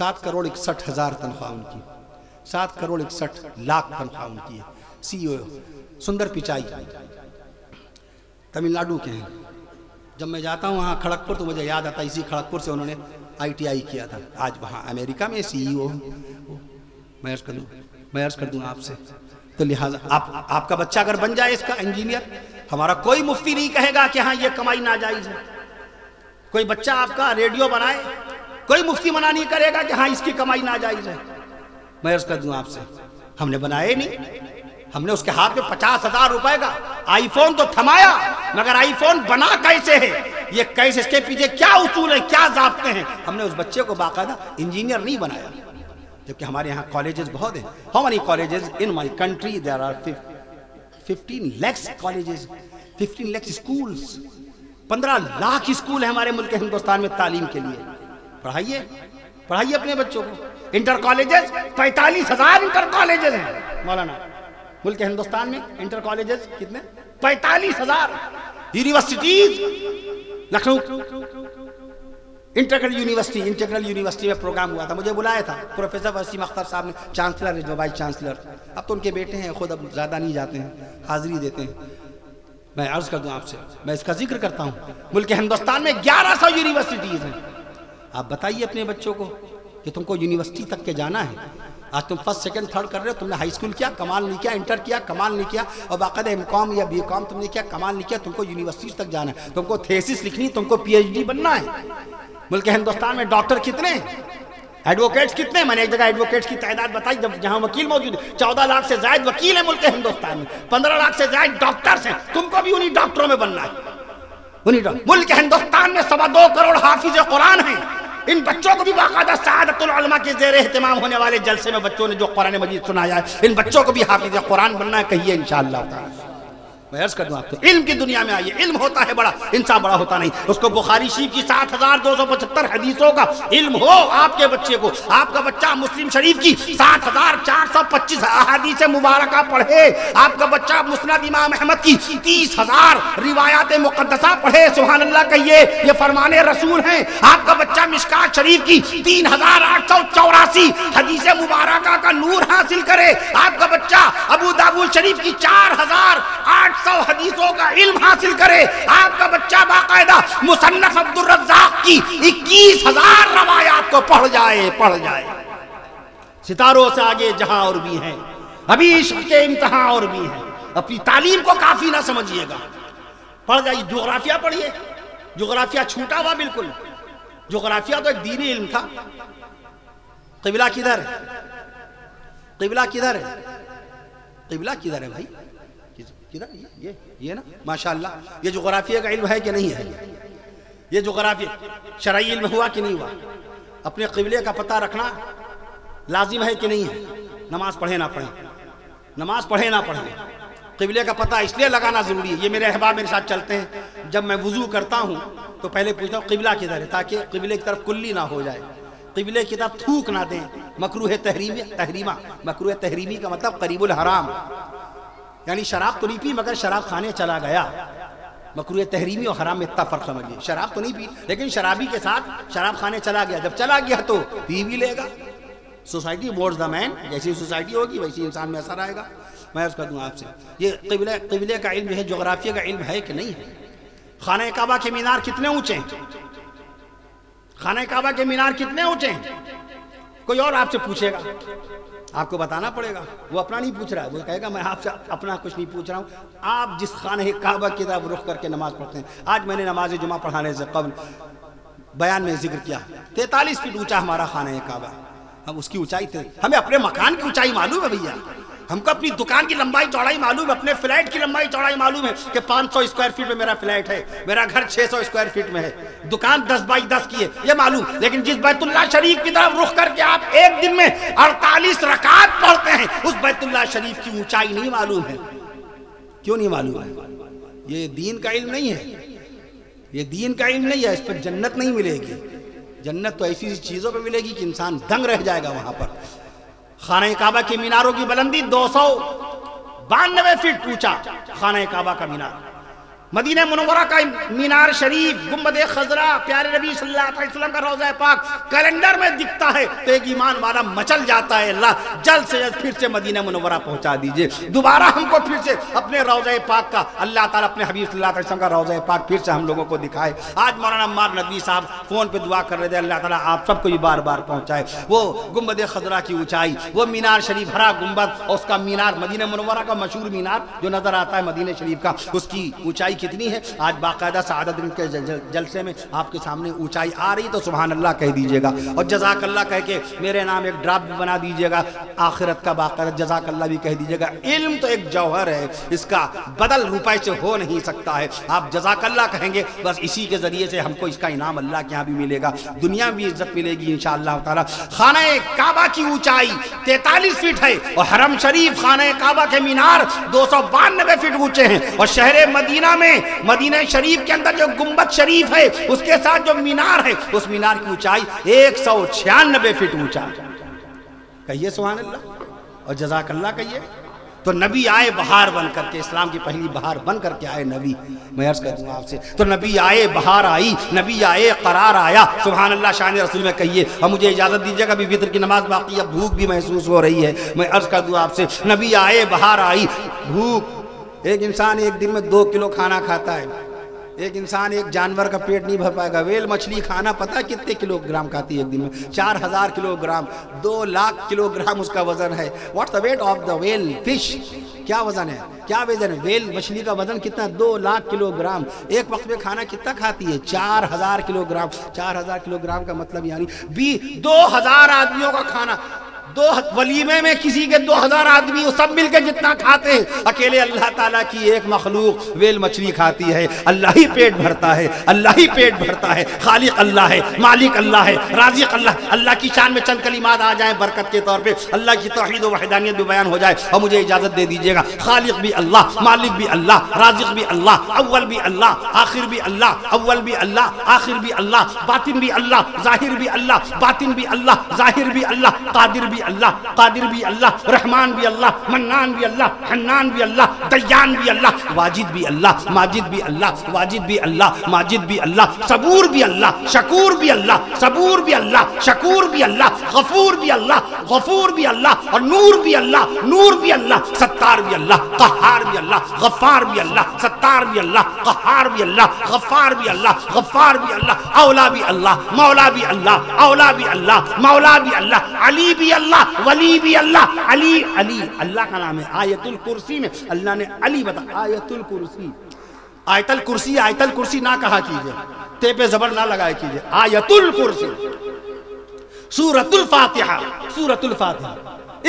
7,61,000 تنخواہ ان کی، 7,61,00,000 تنخواہ ان کی ہے. CEO سندر پچائی تمل ناڈو کے ہیں. جب میں جاتا ہوں وہاں کھڑگپور تو مجھے یاد آتا ہے اسی کھڑگپور سے انہوں نے ITI کیا تھا. آج وہاں امریکہ میں CEO. میں عرض کر دوں آپ سے تو لہٰذا آپ کا بچہ اگر بن جائے اس کا انجینئر، ہمارا کوئی مفتی نہیں کہے گا کہ ہاں یہ کمائی ناجائز ہے. کوئی بچہ آپ کا ریڈیو بنائے، کوئی مفتی منع نہیں کرے گا کہ ہاں اس کی کمائی ناجائز ہے. میں عرض کر دوں آپ سے ہم نے بنائے نہیں، ہم نے اس کے ہاتھ میں 50,000 روپے کا آئی فون تو تھمایا، مگر آئی فون بنا کیسے ہے، یہ کیسے، اس کے پیچھے کیا اصول ہے، کیا ضابطے ہیں. ہم نے اس بچے کو باقاعدہ انجینئر نہیں بنایا. جبکہ ہمارے یہاں کالجز بہت ہیں. How many colleges in my country? There are 15 lakhs colleges, 15 lakhs schools. 15 lakh school ہیں ہمارے ملک ہندوستان میں تعلیم کے لیے. پڑھائیے اپنے بچوں کو. انٹر کالجز 45,000 انٹر کالجز ہیں مولانا ملک ہندوستان میں. انٹر کالجز کتنے؟ 45,000. یونیورسٹیز لکھنؤ انٹیگرل یونیورسٹی میں پروگرام ہوا تھا، مجھے بلایا تھا پروفیسر وسیم اختر صاحب نے، چانسلر وائس چانسلر. اب تو ان کے بیٹے ہیں خود، اب زیادہ نہیں جاتے ہیں، حاضری دیتے ہیں. میں عرض کر دوں آپ سے، میں اس کا ذکر کرتا ہوں، ملک ہندوستان میں 1100 یونیورسٹیز ہیں. آپ بتائیے اپنے بچوں کو کہ تم کو یونیورسٹی تک کے جانا ہے، آج تم فرسٹ سیکنڈ تھرڈ کر رہے ہو، تم نے ہائی اسکول کیا کمال نہیں کیا، انٹر کیا کمال نہیں کیا، اور باقاعدہ ایم کام یا بی کام تم نے کیا کمال نہیں کیا، تم کو یونیورسٹیز تک جانا ہے، تم کو تھیسس لکھنی، تم کو پی ایچ ڈی بننا ہے۔ ملک ہندوستان میں ڈاکٹر کتنے ہیں، ایڈوکیٹس کتنے؟ میں نے ایک جگہ ایڈوکیٹس کی تعداد بتائی جب جہاں وکیل موجود ہے، 14 لاکھ سے زائد وکیل ہیں ملک ہندوستان میں، 15 لاکھ سے زائد ڈاکٹرز ہیں، تم کو بھی انہی ڈاکٹروں میں بننا ہے۔ ملک ہندوستان میں 2.25 کروڑ حافظ قرآن ہیں، ان بچوں کو بھی باقاعدہ سعادت العلماء کے زیر اہتمام ہونے والے جلسے میں بچوں نے جو قرآن مجید سنایا ہے، ان بچوں کو بھی حافظ قرآن بننا ہے، کہیے انشاءاللہ تعالی۔ میں عرض کر دوں آپ کو، علم کی دنیا میں آئیے، علم ہوتا ہے بڑا، انسان بڑا ہوتا نہیں۔ اس کو بخاری شریف کی 7275 حدیثوں کا علم ہو آپ کے بچے کو، آپ کا بچہ مسلم شریف کی 7425 احادیث مبارکہ پڑھے، آپ کا بچہ مسند امام احمد کی 30,000 روایات مقدسہ پڑھے، سبحان اللہ کہیے، یہ فرمان رسول ہیں۔ آپ کا بچہ مشکات شریف کی 3884 حدیث مبارکہ کا نور حاصل کرے، آپ کا بچہ ابو داؤد شریف کی 4800 حدیثوں کا علم حاصل کرے، آپ کا بچہ باقاعدہ مصنف عبدالرزاق کی 21,000 روایات کو پڑھ جائے۔ ستاروں سے آگے جہاں اور بھی ہیں، ابھی عشق کے امتحان اور بھی ہیں، اپنی تعلیم کو کافی نہ سمجھیے گا، پڑھ جائیے۔ جغرافیہ پڑھیے، جغرافیہ چھوٹا ہوا بالکل، جغرافیہ تو ایک دینی علم تھا۔ قبلہ کدھر ہے؟ قبلہ کدھر ہے؟ قبلہ کدھر ہے بھائی؟ یہ نا ماشاءاللہ، یہ جغرافیہ کا علم ہے کہ نہیں ہے؟ یہ جغرافیہ شرعی علم ہوا کہ نہیں ہوا؟ اپنے قبلے کا پتہ رکھنا لازم ہے کہ نہیں ہے؟ نماز پڑھے نہ پڑھیں، نماز پڑھے نہ پڑھیں، قبلے کا پتہ اس لیے لگانا ضروری ہے۔ یہ میرے احباب میرے ساتھ چلتے ہیں، جب میں وضو کرتا ہوں تو پہلے پوچھتا ہوں قبلہ کدھر ہے، تاکہ قبلے کی طرف کلی نہ ہو جائے، قبلے کی طرف تھوک نہ دیں۔ مکروہ تحریمہ، مکروہ تحریمی کا مطلب قریب الحرام، یعنی شراب تو نہیں پی مگر شراب کھانے چلا گیا۔ مکروہ تحریمی اور حرام میں اتنا فرق سمجھیے، شراب تو نہیں پی لیکن شرابی کے ساتھ شراب کھانے چلا گیا، جب چلا گیا تو پی بھی لے گا۔ سوسائٹی بورڈز دا مین، جیسی سوسائٹی ہوگی ویسی انسان میں اثر آئے گا۔ میں عرض کر دوں آپ سے، یہ قبلے کا علم ہے، جغرافیہ کا علم ہے کہ نہیں ہے؟ خانہ کعبہ کے مینار کتنے اونچے ہیں؟ خانہ کعبہ کے مینار کتنے اونچے ہیں؟ کوئی اور آپ سے پوچھے گا، آپ کو بتانا پڑے گا، وہ اپنا نہیں پوچھ رہا ہے، وہ کہے گا میں آپ سے اپنا کچھ نہیں پوچھ رہا ہوں، آپ جس خانہ کعبہ کی طرف رخ کر کے نماز پڑھتے ہیں۔ آج میں نے نماز جمعہ پڑھانے سے قبل بیان میں ذکر کیا، 43 فٹ اونچا ہمارا خانہ کعبہ، ہم اس کی اونچائی تھے، ہمیں اپنے مکان کی اونچائی معلوم ہے بھیا، ہم کو اپنی دکان کی لمبائی چوڑائی معلوم ہے، اپنے فلیٹ کی لمبائی چوڑائی معلوم ہے کہ 500 اسکوائر فٹ میں میرا فلیٹ ہے، میرا گھر 600 اسکوائر فٹ میں ہے، دکان 10 بائی 10 کی ہے، یہ معلوم۔ لیکن جس بیت اللہ شریف کی طرف رخ کر کے آپ ایک دن میں 48 رکعات پڑھتے ہیں، اس بیت اللہ شریف کی اونچائی نہیں معلوم ہے۔ کیوں نہیں معلوم ہے؟ یہ دین کا علم نہیں ہے، یہ دین کا علم نہیں ہے، اس پر جنت نہیں ملے گی۔ جنت تو ایسی چیزوں پہ ملے گی کہ انسان دنگ رہ جائے گا وہاں پر۔ خانہ کعبہ کی میناروں کی بلندی 292 فٹ اونچا خانہ کعبہ کا مینار، مدینہ منورہ کا مینار شریف، گنبد خضرا، پیارے نبی صلی اللہ علیہ وسلم کا روضہ پاک کیلنڈر میں دکھتا ہے تو ایک ایمان والا مچل جاتا ہے، اللہ جلد سے جلد پھر سے مدینہ منورہ پہنچا دیجئے، دوبارہ ہم کو پھر سے اپنے روضہ پاک کا، اللہ تعالیٰ اپنے حبیب صلی اللہ علیہ وسلم کا روضہ پاک پھر سے ہم لوگوں کو دکھائے۔ آج مولانا عمار ندوی صاحب فون پہ دعا کر رہے تھے، اللہ تعالیٰ آپ سب کو یہ بار بار پہنچائے۔ وہ گنبد خضرا کی اونچائی، وہ مینار شریف ہرا گنبد اور اس کا مینار، مدینہ منورہ کا مشہور مینار جو نظر آتا ہے مدینہ شریف کا، اس کی اونچائی کتنی ہے؟ آج باقاعدہ سعادت دن کے جلسے میں آپ کے سامنے اونچائی آ رہی تو سبحان اللہ کہہ دیجئے گا، اور جزاک اللہ کہہ کے میرے نام ایک ڈراپ بھی بنا دیجئے گا، آخرت کا باقاعدہ جزاک اللہ بھی کہہ دیجئے گا۔ علم تو ایک جوہر ہے، اس کا بدل روپے سے ہو نہیں سکتا ہے، آپ جزاک اللہ کہیں گے بس اسی کے ذریعے سے ہم کو اس کا انعام اللہ کے ہاں بھی ملے گا، دنیا بھی عزت ملے گی انشاءاللہ تعالی۔ خانہ کعبہ کی اونچائی 43 فٹ ہے اور حرم شریف خانہ کعبہ کے مینار 292 فٹ اونچے ہیں، اور شہر مدینہ میں مدینہ شریف کے اندر جو گنبد شریف ہے اس کے ساتھ جو مینار ہے اس مینار کی اونچائی 196 فٹ اونچا، کہیے سبحان اللہ اور جزاک اللہ کہیے۔ تو نبی آئے بہار بن کر کے، اسلام کی پہلی بہار بن کر کے آئے نبی، میں عرض کرتا ہوں آپ سے، تو نبی آئے بہار آئی، نبی آئے قرار آیا، سبحان اللہ شان رسول میں کہیے۔ اور مجھے اجازت دیجیے گا، ابھی وطر کی نماز باقی ہے، بھوک بھی محسوس ہو رہی ہے، میں عرض کر دوں آپ سے، نبی آئے بہار آئی، بھوک، ایک انسان ایک دن میں 2 کلو کھانا کھاتا ہے، ایک انسان ایک جانور کا پیٹ نہیں بھر پائے گا. ویل مچھلی کھانا پتہ کتنے کلو گرام کھاتی ہے ایک دن میں؟ 4000 kilogram. 2 lakh kilogram اس کا وزن ہے. What's the weight of the whale fish? کیا وزن ہے؟ کیا وزن ہے ویل مچھلی کا؟ وزن کتنا؟ 2 لاکھ کلو گرام. ایک وقت میں کھانا کتنا کھاتی ہے؟ 4000 کلو گرام. 4000 کلو گرام کا مطلب یعنی 2000 آدمیوں کا کھانا. ولیمے میں کسی کے 2000 آدمی سب مل کے جتنا کھاتے ہیں، اکیلے اللہ تعالیٰ کی ایک مخلوق ویل مچھلی کھاتی ہے. اللہ ہی پیٹ بھرتا ہے، اللہ ہی پیٹ بھرتا ہے. خالق اللہ ہے، مالک اللہ ہے، رازق اللہ. اللہ کی شان میں چند کلمات آ جائیں برکت کے طور پہ، اللہ کی توحید و وحدانیت بھی بیان ہو جائے. اور مجھے اجازت دے دیجیے گا، خالق بھی اللہ، مالک بھی اللہ، رازق بھی اللہ، اول بھی اللہ، آخر بھی اللہ، اول بھی اللہ، آخر بھی اللہ، باطن بھی اللہ، ظاہر بھی اللہ، باطن بھی اللہ، ظاہر بھی اللہ، قادر بھی اللہ، قادر بھی اللہ، رحمان بھی اللہ، منان بھی اللہ، حنان بھی اللہ، دیان بھی اللہ، واجد بھی اللہ، ماجد بھی اللہ، واجد بھی اللہ، ماجد بھی اللہ، صبور بھی اللہ، شکور بھی اللہ، صبور بھی اللہ، شکور بھی اللہ، غفور بھی اللہ، غفور بھی اللہ، اور نور بھی اللہ، نور بھی اللہ، ستار بھی اللہ، قہار بھی اللہ، غفار بھی اللہ، ستار بھی اللہ، قہار بھی اللہ، غفار بھی اللہ، غفار بھی اللہ، اولا بھی اللہ، مولا بھی اللہ، اولا بھی اللہ، مولا بھی اللہ، علی بھی اللہ، ولی بھی اللہ. علی علی اللہ کا نام ہے. آیت الکرسی میں اللہ نے علی بتا. آیت الکرسی، آیت الکرسی، آیت الکرسی نہ کہا کیجئے، تے پہ زبر نہ لگائے کیجئے. آیت الکرسی. سورۃ الفاتحہ، سورۃ الفاتحہ.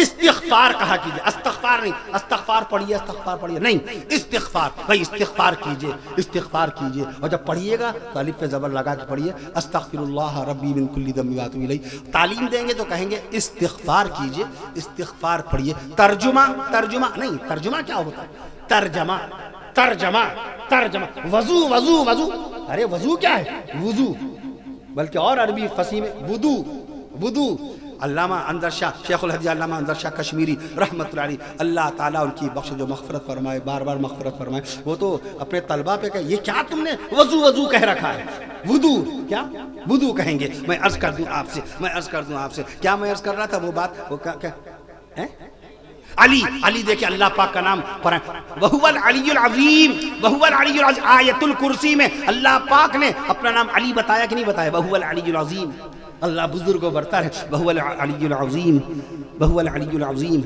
استغفار کہا کیجئے، استغفار نہیں. استغفار پڑھیے، استغفار پڑھیے نہیں، استغفار. بھائی استغفار کیجئے، استغفار کیجئے. اور جب پڑھیے گا تو الف پہ زبر لگا کے پڑھیے، استغفر اللہ ربی من کل ذنب واتوب الیہ. تعلیم دیں گے تو کہیں گے استغفار کیجئے، استغفار پڑھیے. ترجمہ، ترجمہ نہیں. ترجمہ کیا ہوتا ہے؟ ترجمہ، ترجمہ، ترجمہ. وضو، وضو، وضو. ارے وضو کیا ہے؟ وضو، بلکہ اور عربی فصیح میں وضو، وضو. علامہ انظر شاہ، شیخ الحدیث علامہ انظر شاہ کشمیری رحمۃ اللہ علیہ، اللہ تعالیٰ ان کی بخش جو مغفرت فرمائے، بار بار مغفرت فرمائے. وہ تو اپنے طلبہ پہ کہے، یہ کیا تم نے وضو وضو کہہ رکھا ہے؟ وضو کیا؟ وضو کہیں گے. میں عرض کر دوں آپ سے، میں عرض کر دوں آپ سے، کیا میں عرض کر رہا تھا وہ بات؟ وہ کیا علی، علی دیکھیں اللہ پاک کا نام پڑھیں، وَهُوَ الْعَلِيُّ الْعَظِيمُ، وَهُوَ الْعَلِيُّ الْعَظِيمُ. آیت الکرسی میں اللہ پاک نے اپنا نام علی بتایا کہ نہیں بتایا؟ وَهُوَ الْعَلِيُّ الْعَظِيمُ. اللہ بزرگ و برتر ہے. وَهُوَ الْعَلِيُّ الْعَظِيمُ، وَهُوَ الْعَلِيُّ الْعَظِيمُ.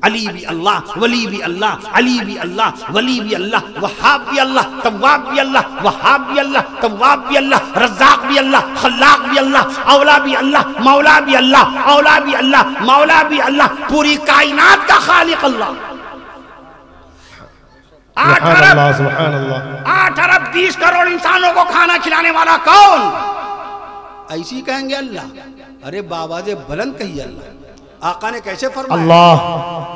علی بھی اللہ، ولی بھی اللہ، علی بھی اللہ، ولی بھی اللہ، وہاب بھی اللہ، تواب بھی اللہ، وہاب بھی اللہ، تواب بھی اللہ، رزاق بھی اللہ، خلاق بھی اللہ، اولا بھی اللہ، مولا بھی اللہ، اولا بھی اللہ، مولا بھی اللہ. پوری کائنات کا خالق اللہ. 8 ارب 20 کروڑ انسانوں کو کھانا کھلانے والا کون؟ ایسی کہیں گے اللہ. ارے باواز بلند کہیے اللہ. آقا نے کیسے فرمایا؟ اللہ.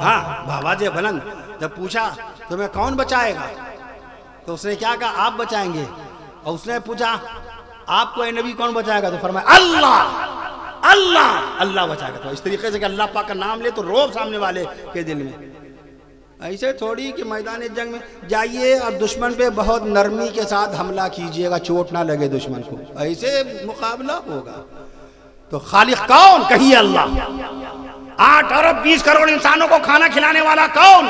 ہاں باواز بلند. جب پوچھا تمہیں کون بچائے گا تو اس نے کیا کہا؟ آپ بچائیں گے. اور اس نے پوچھا آپ کو اے نبی کون بچائے گا؟ تو فرمایا اللہ، اللہ، اللہ بچائے گا. تو اس طریقے سے کہ اللہ پاک کا نام لے تو روب سامنے والے کے دل میں. ایسے تھوڑی کہ میدان جنگ میں جائیے اور دشمن پہ بہت نرمی کے ساتھ حملہ کیجئے گا، چوٹ نہ لگے دشمن کو. ایسے مقابلہ ہوگا. تو خالق کون؟ کہیے اللہ. 8 ارب 20 کروڑ انسانوں کو کھانا کھلانے والا کون؟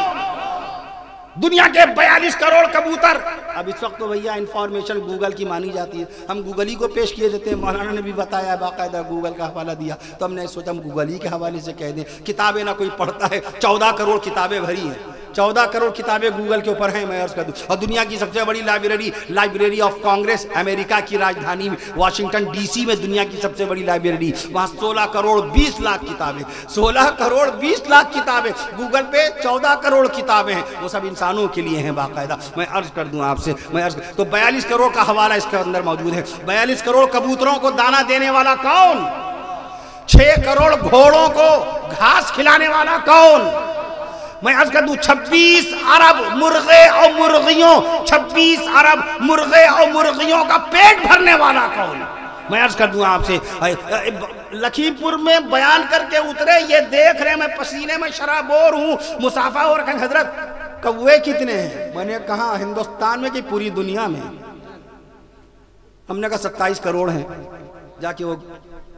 دنیا کے 42 کروڑ کبوتر. اب اس وقت تو بھیا انفارمیشن گوگل کی مانی جاتی ہے، ہم گوگل ہی کو پیش کیے دیتے ہیں. مولانا نے بھی بتایا، باقاعدہ گوگل کا حوالہ دیا، تو ہم نے سوچا ہم گوگل ہی کے حوالے سے کہہ دیں. کتابیں نہ کوئی پڑھتا ہے. 14 کروڑ کتابیں بھری ہیں، 14 کروڑ کتابیں گوگل کے اوپر ہیں. میں عرض کر دوں. اور دنیا کی سب سے بڑی لائبریری آف کانگریس، امریکہ کی راجدھانی میں واشنگٹن ڈی سی میں دنیا کی سب سے بڑی لائبریری. وہاں 16 کروڑ 20 لاکھ کتابیں، 16 کروڑ 20 لاکھ کتابیں. گوگل پہ 14 کروڑ کتابیں ہیں، وہ سب انسانوں کے لیے ہیں باقاعدہ. میں عرض کر دوں آپ سے، تو 42 کروڑ کا حوالہ اس کے اندر موجود ہے. 42 کروڑ کبوتروں کو دانہ دینے والا کون؟ 6 کروڑ گھوڑوں کو گھاس کھلانے والا کون؟ میں عرض کر دوں 26 ارب مرغے اور مرغیوں، 26 ارب مرغے اور مرغیوں کا پیٹ بھرنے والا کون؟ میں عرض کر دوں آپ سے، لکھیم پور میں بیان کر کے اترے، یہ دیکھ رہے میں پسینے میں شرابور ہوں، مسافہ اور کہیں حضرت کوے کتنے ہیں؟ میں نے کہا ہندوستان میں کہ پوری دنیا میں. ہم نے کہا 27 کروڑ ہیں. جا کے وہ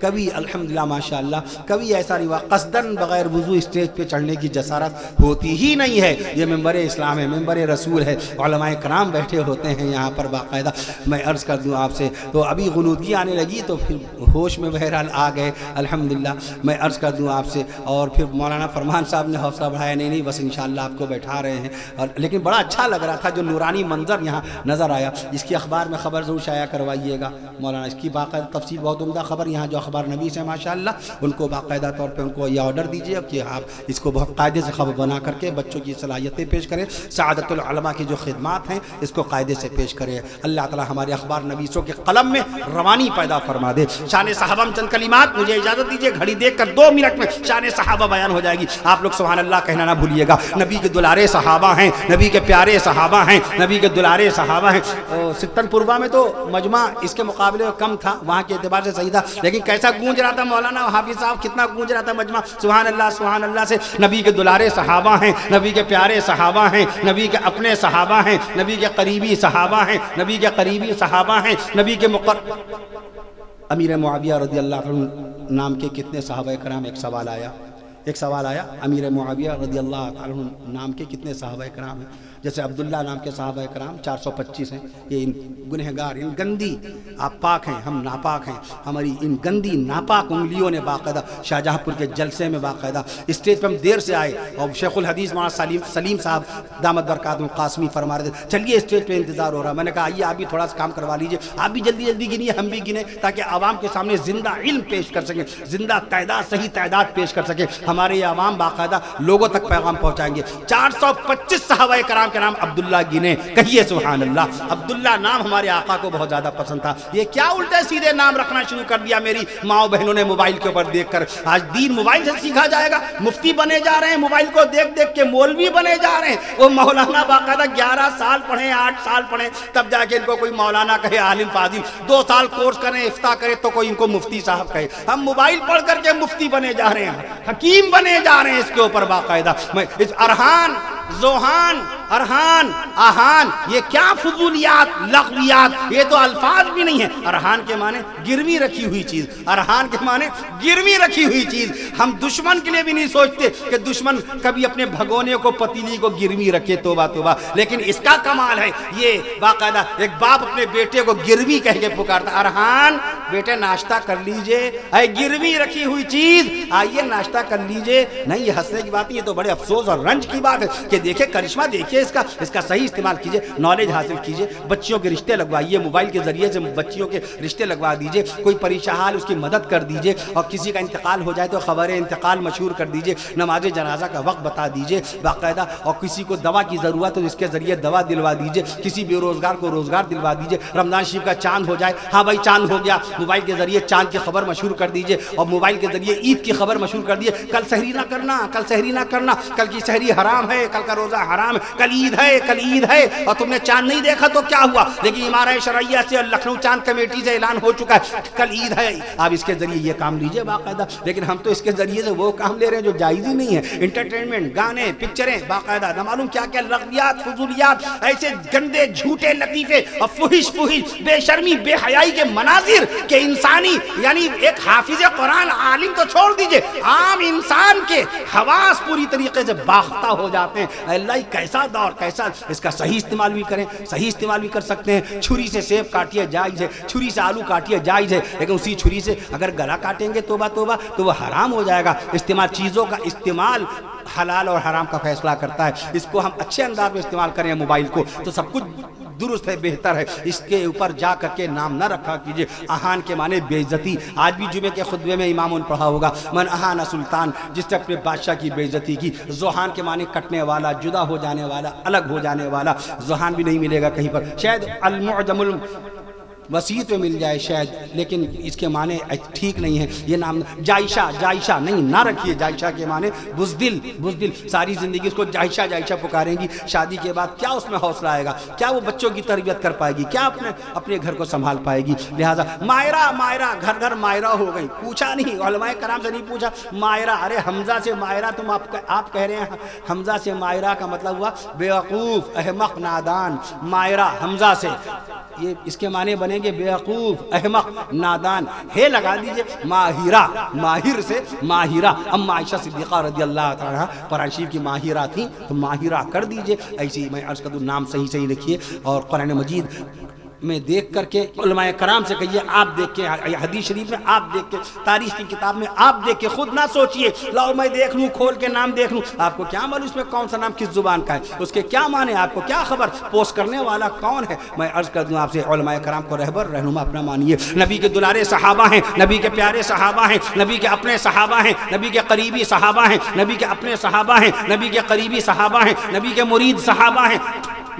کبھی الحمدللہ ماشاءاللہ کبھی ایسا نہیں ہوا. قصداً بغیر وضو اسٹیج پہ چڑھنے کی جسارت ہوتی ہی نہیں ہے. یہ ممبر اسلام ہے, ممبر رسول ہے, علماء کرام بیٹھے ہوتے ہیں یہاں پر باقاعدہ. میں عرض کر دوں آپ سے, تو ابھی غنودگی آنے لگی تو پھر ہوش میں بہرحال آ گئے الحمدللہ. میں عرض کر دوں آپ سے, اور پھر مولانا فرمان صاحب نے حوصلہ بڑھایا, نہیں بس انشاءاللہ آپ کو بیٹھا رہے ہیں. اور لیکن بڑا اچھا لگ رہا تھا جو نورانی منظر یہاں نظر آیا. اس کی اخبار میں خبر ضرور شائع کروائیے گا مولانا, اس کی باقاعدہ تفصیل بہت عمدہ خبر یہاں جو اخبار نویس ہے ماشاءاللہ, ان کو باقاعدہ طور پہ ان کو یہ آرڈر دیجیے کہ آپ اس کو بہت قاعدے سے خبر بنا کر کے بچوں کی صلاحیتیں پیش کریں, سعادت العلماء کی جو خدمات ہیں اس کو قاعدے سے پیش کریں. اللہ تعالی ہمارے اخبار نویسوں کے قلم میں روانی پیدا فرما دے. شان صحابہ میں چند کلمات, مجھے اجازت دیجیے, گھڑی دیکھ کر 2 منٹ میں شان صحابہ بیان ہو جائے گی. آپ لوگ سبحان اللہ کہنا نہ بھولیے گا. نبی کے دلارے صحابہ ہیں, نبی کے پیارے صحابہ ہیں, نبی کے دلارے صحابہ ہیں. ستن پوروا میں تو مجمع اس کے مقابلے میں کم تھا, وہاں کے اعتبار سے صحیح تھا, لیکن کیسا گونج رہا تھا مولانا حافظ صاحب, کتنا گونج رہا تھا مجمع. سبحان اللہ سے. نبی کے دلارے صحابہ ہیں, نبی کے پیارے صحابہ ہیں, نبی کے اپنے صحابہ ہیں, نبی کے قریبی صحابہ ہیں, نبی کے قریبی صحابہ ہیں, نبی کے امیر معاویہ رضی اللہ عنہ نام کے کتنے صحابہ کرام. ایک سوال آیا امیر معاویہ رضی اللہ عنہ نام کے کتنے صحابہ کرام ہیں. جیسے عبداللہ نام کے صحابہ کرام 425 ہیں. یہ ان گنہگار, ان گندی, آپ پاک ہیں ہم ناپاک ہیں, ہماری ان گندی ناپاک انگلیوں نے باقاعدہ شاہجہاں پور کے جلسے میں باقاعدہ اسٹیج پہ ہم دیر سے آئے, اور شیخ الحدیث مولانا سلیم صاحب دامت برکاتہم قاسمی فرما رہے تھے چلیے اسٹیج پہ انتظار ہو رہا. میں نے کہا آئیے آپ بھی تھوڑا سا کام کروا لیجیے, آپ بھی جلدی جلدی گنیے, ہم بھی گنیں, تاکہ عوام کے سامنے زندہ علم پیش کر سکیں, زندہ تعداد, صحیح تعداد پیش کر سکیں. ہمارے یہ عوام باقاعدہ لوگوں تک پیغام پہنچائیں گے. 425 صحابہ کرام کے نام عبداللہ گنے, کہیے سبحان اللہ. عبداللہ نام ہمارے آقا کو بہت زیادہ پسند تھا. یہ کیا الٹے سیدھے نام رکھنا شروع کر دیا میری ماؤں بہنوں نے موبائل کے اوپر دیکھ کر. آج دین موبائل سے سیکھا جائے گا, مفتی بنے جا رہے ہیں, موبائل کو دیکھ دیکھ کے مولوی بنے جا رہے ہیں. وہ مولانا باقاعدہ 11 سال پڑھیں, 8 سال پڑھیں, تب جا کے ان کو کوئی مولانا کہے, عالم فاضل. 2 سال کورس کریں, افتاء کرے تو کوئی ان کو مفتی صاحب کہے. ہم موبائل پڑھ کر کے مفتی بنے جا رہے ہیں, حکیم بنے جا رہے ہیں. اس کے اوپر باقاعدہ ارحان, زوہان, ارحان, آہان, یہ کیا فضولیات, لغویات, یہ تو الفاظ بھی نہیں ہیں. ارحان کے معنی گروی رکھی ہوئی چیز, ارحان کے معنی گروی رکھی ہوئی چیز. ہم دشمن کے لیے بھی نہیں سوچتے کہ دشمن کبھی اپنے بھگونے کو, پتیلی کو گروی رکھے, توبہ توبہ. لیکن اس کا کمال ہے یہ باقاعدہ ایک باپ اپنے بیٹے کو گروی کہہ کے پکارتا, ارحان بیٹے ناشتہ کر لیجئے, اے گروی رکھی ہوئی چیز آئیے ناشتہ کر لیجئے. نہیں, یہ ہنسنے کی بات نہیں, یہ تو بڑے افسوس اور رنج کی بات ہے کہ دیکھیں کرشمہ, دیکھیں اس کا صحیح استعمال کیجئے, نالج حاصل کیجئے, بچیوں کے رشتے لگوائیے, موبائل کے ذریعے سے بچیوں کے رشتے لگوا دیجئے, کوئی پریشان حال اس کی مدد کر دیجئے, اور کسی کا انتقال ہو جائے تو خبر انتقال مشہور کر دیجئے, نماز جنازہ کا وقت بتا دیجئے باقاعدہ, اور کسی کو دوا کی ضرورت ہے تو اس کے ذریعے دوا دلوا دیجئے, کسی بے روزگار کو روزگار دلوا دیجئے. رمضان شریف کا چاند ہو جائے, ہاں بھائی چاند ہو گیا, موبائل کے ذریعے چاند کی خبر مشہور کر دیجئے, اور موبائل کے ذریعے عید کی خبر مشہور کر دیجئے. کل سحری نہ کرنا, کل سحری نہ کرنا, کل کی سحری حرام ہے, کل کا روزہ حرام ہے, کل عید ہے, کل عید ہے, اور تم نے چاند نہیں دیکھا تو کیا ہوا, لیکن امارہ شرعیہ سے اور لکھنؤ چاند کمیٹی سے اعلان ہو چکا ہے کل عید ہے. آپ اس کے ذریعے یہ کام لیجئے باقاعدہ. لیکن ہم تو اس کے ذریعے سے وہ کام لے رہے ہیں جو جائز ہی نہیں ہے. انٹرٹینمنٹ, گانے, پکچریں باقاعدہ, نہ معلوم کیا کیا لغویات, فضولیات, ایسے گندے جھوٹے لطیفے اور فحش بے شرمی, بے حیائی کے مناظر کہ انسانی, یعنی ایک حافظ قرآن عالم تو چھوڑ دیجئے, عام انسان کے حواس پوری طریقے سے باختہ ہو جاتے ہیں. اللہ کیسا دور, کیسا, اس کا صحیح استعمال بھی کریں, صحیح استعمال بھی کر سکتے ہیں. چھری سے سیب کاٹیے جائز ہے, چھری سے آلو کاٹیے جائز ہے, لیکن اسی چھری سے اگر گلا کاٹیں گے توبہ توبہ تو وہ حرام ہو جائے گا. استعمال, چیزوں کا استعمال حلال اور حرام کا فیصلہ کرتا ہے. اس کو ہم اچھے انداز میں استعمال کریں موبائل کو تو سب کچھ درست ہے, بہتر ہے. اس کے اوپر جا کر کے نام نہ رکھا کیجئے. اہان کے معنی بے عزتی. آج بھی جمعے کے خطبے میں امام نے پڑھا ہوگا, من اہان سلطان, جس نے اپنے بادشاہ کی بے عزتی کی. زوہان کے معنی کٹنے والا, جدا ہو جانے والا, الگ ہو جانے والا. زوہان بھی نہیں ملے گا کہیں پر, شاید المعجم وسیط میں مل جائے شاید, لیکن اس کے معنی ٹھیک نہیں ہے. یہ نام جائشہ, جائشہ نہیں, نہ رکھیے. جائشہ کے معنی بزدل, بزدل. ساری زندگی اس کو جائشہ جائشہ پکاریں گی. شادی کے بعد کیا اس میں حوصلہ آئے گا, کیا وہ بچوں کی تربیت کر پائے گی, کیا اپنے گھر کو سنبھال پائے گی. لہٰذا مائرہ, مائرہ, گھر گھر مائرہ ہو گئی. پوچھا نہیں, علماء کرام سے نہیں پوچھا. مائرہ, ارے حمزہ سے مائرہ, تم آپ کہہ رہے ہیں حمزہ سے مائرہ کا مطلب ہوا بیوقوف, احمق, نادان. مائرہ حمزہ سے, یہ اس کے معنی بنیں گے بیوقوف، احمق، نادان. ہے لگا دیجئے ماہرہ، ماہر سے ماہرہ. اما عائشہ صدیقہ رضی اللہ تعالیٰ عنہ قرآن شریف کی ماہرہ تھیں تو ماہرہ کر دیجئے. ایسی میں عرض کر دوں نام صحیح لکھیے. اور قرآن مجید میں دیکھ کر کے علماء کرام سے کہیے، آپ دیکھ کے حدیث شریف میں آپ دیکھ کے، تاریخ کی کتاب میں آپ دیکھ کے، خود نہ سوچئے لاؤ میں دیکھ لوں، کھول کے نام دیکھ لوں. آپ کو کیا معلوم اس میں کون سا نام کس زبان کا ہے، اس کے کیا معنی، آپ کو کیا خبر، پوسٹ کرنے والا کون ہے. میں عرض کر دوں آپ سے علماء کرام کو رہبر رہنما اپنا مانیے. نبی کے دلارے صحابہ ہیں، نبی کے پیارے صحابہ ہیں، نبی کے اپنے صحابہ ہیں، نبی کے قریبی صحابہ ہیں، نبی کے اپنے صحابہ ہیں، نبی کے قریبی صحابہ ہیں، نبی کے مرید صحابہ ہیں،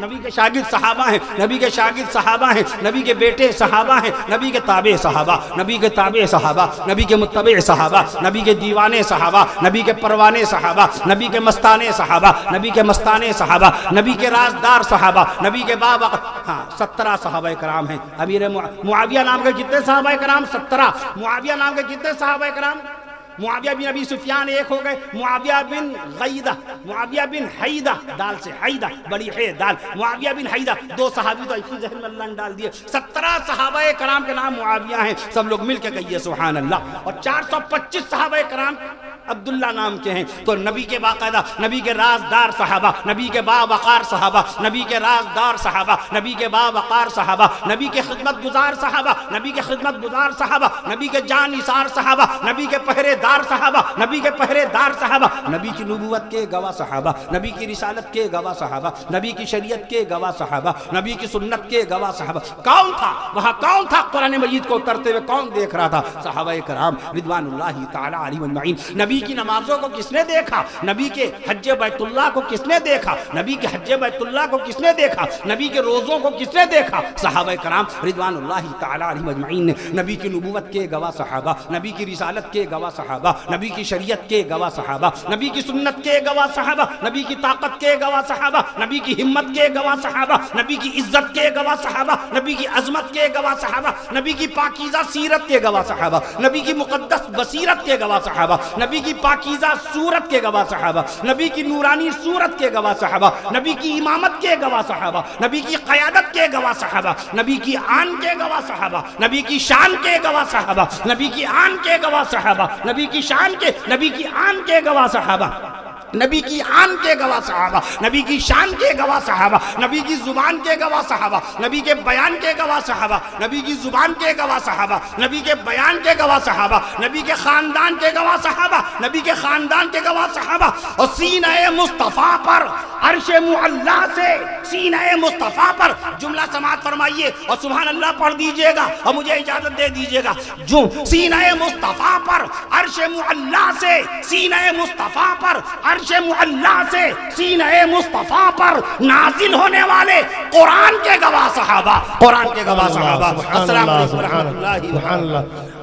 نبی کے شاگرد صحابہ ہیں، نبی کے شاگرد صحابہ ہیں، نبی کے بیٹے صحابہ ہیں، نبی کے تابع صحابہ، نبی کے تابع صحابہ، نبی کے متبع صحابہ، نبی کے دیوانے صحابہ، نبی کے پروانے صحابہ، نبی کے مستانے صحابہ، نبی کے مستانے صحابہ، نبی کے رازدار صحابہ، نبی کے باب 17 صحابہ کرام ہیں. امیر معاویہ نام کے کتنے صحابہ کرام؟ 17. معاویہ نام کے کتنے صحابہ کرام؟ معاویہ بن ابی سفیان ایک ہو گئے، معاویہ بن غیدہ، معاویہ بن حیدہ، دال سے حیدہ، بڑی ہے دال، معاویہ بن حیدہ. 2 صحابی تو اسی ذہن میں اللہ نے ڈال دیے. 17 صحابہ کرام کے نام معاویہ ہیں. سب لوگ مل کے کہیے سبحان اللہ. اور 425 صحابہ کرام عبداللہ نام کے ہیں. تو نبی کے باقاعدہ نبی کے رازدار صحابہ، نبی کے باوقار صحابہ، نبی کے رازدار صحابہ، نبی کے باوقار صحابہ، نبی کے خدمت گزار صحابہ، نبی کے خدمت گزار صحابہ، نبی کے جان نثار صحابہ، نبی کے پہرے دار صحابہ، نبی کے پہرے دار صحابہ، نبی کی نبوت کے گواہ صحابہ، نبی کی رسالت کے گواہ صحابہ، نبی کی شریعت کے گواہ صحابہ، نبی کی سنت کے گواہ صحابہ. کون تھا وہاں؟ کون تھا قرآن مجید کو اترتے ہوئے؟ کون دیکھ رہا تھا؟ صحابہ کرام رضوان اللہ تعالی علیہم اجمعین. نبی کی نمازوں کو کس نے دیکھا؟ نبی کے حج بیت اللہ کو کس نے دیکھا؟ نبی کے حج بیت اللہ کو کس نے دیکھا؟ نبی کے روزوں کو کس نے دیکھا؟ صحابہ کرام رضوان اللہ تعالی علیہم اجمعین نے. نبی کی نبوت کے گواہ صحابہ، نبی کی رسالت کے گواہ صحابہ، نبی کی شریعت کے گواہ صحابہ، نبی کی سنت کے گواہ صحابہ، نبی کی طاقت کے گواہ صحابہ، نبی کی ہمت کے گواہ صحابہ، نبی کی عزت کے گواہ صحابہ، نبی کی عظمت کے گواہ صحابہ، نبی کی پاکیزہ سیرت کے گواہ صحابہ، نبی کی مقدس بصیرت کے گواہ صحابہ، نبی کی پاکیزہ صورت کے گواہ صحابہ، نبی کی نورانی صورت کے گواہ صحابہ، نبی کی امامت کے گواہ صحابہ، نبی کی قیادت کے گواہ صحابہ، نبی کی آن کے گواہ صحابہ، نبی کی شان کے گواہ صحابہ، نبی کی آن کے گواہ صحابہ، نبی کی شان کے، نبی کی آن کے گواہ صحابہ، نبی کی آن کے گواہ صحابہ، نبی کی شان کے گواہ صحابہ، نبی کی زبان کے گواہ صحابہ، نبی کے بیان کے گواہ صحابہ، نبی کی زبان کے گواہ صحابہ، نبی کے بیان کے گواہ صحابہ، نبی کے خاندان کے گواہ صحابہ، نبی کے خاندان کے گواہ صحابہ. اور سینہ مصطفیٰ پر عرش معلا سے، سینہ مصطفیٰ پر جملہ سماعت فرمائیے اور سبحان اللہ پڑھ دیجئے گا اور مجھے اجازت دے دیجئے گا. جو سینہ مصطفیٰ پر عرش معلا سے، سینہ مصطفیٰ پر عرش معلا سے، سینہ مصطفیٰ پر نازل ہونے والے قرآن کے گواہ صحابہ، قرآن کے گواہ صحابہ. السلام علیکم ورحمۃ اللہ وبرکاتہ.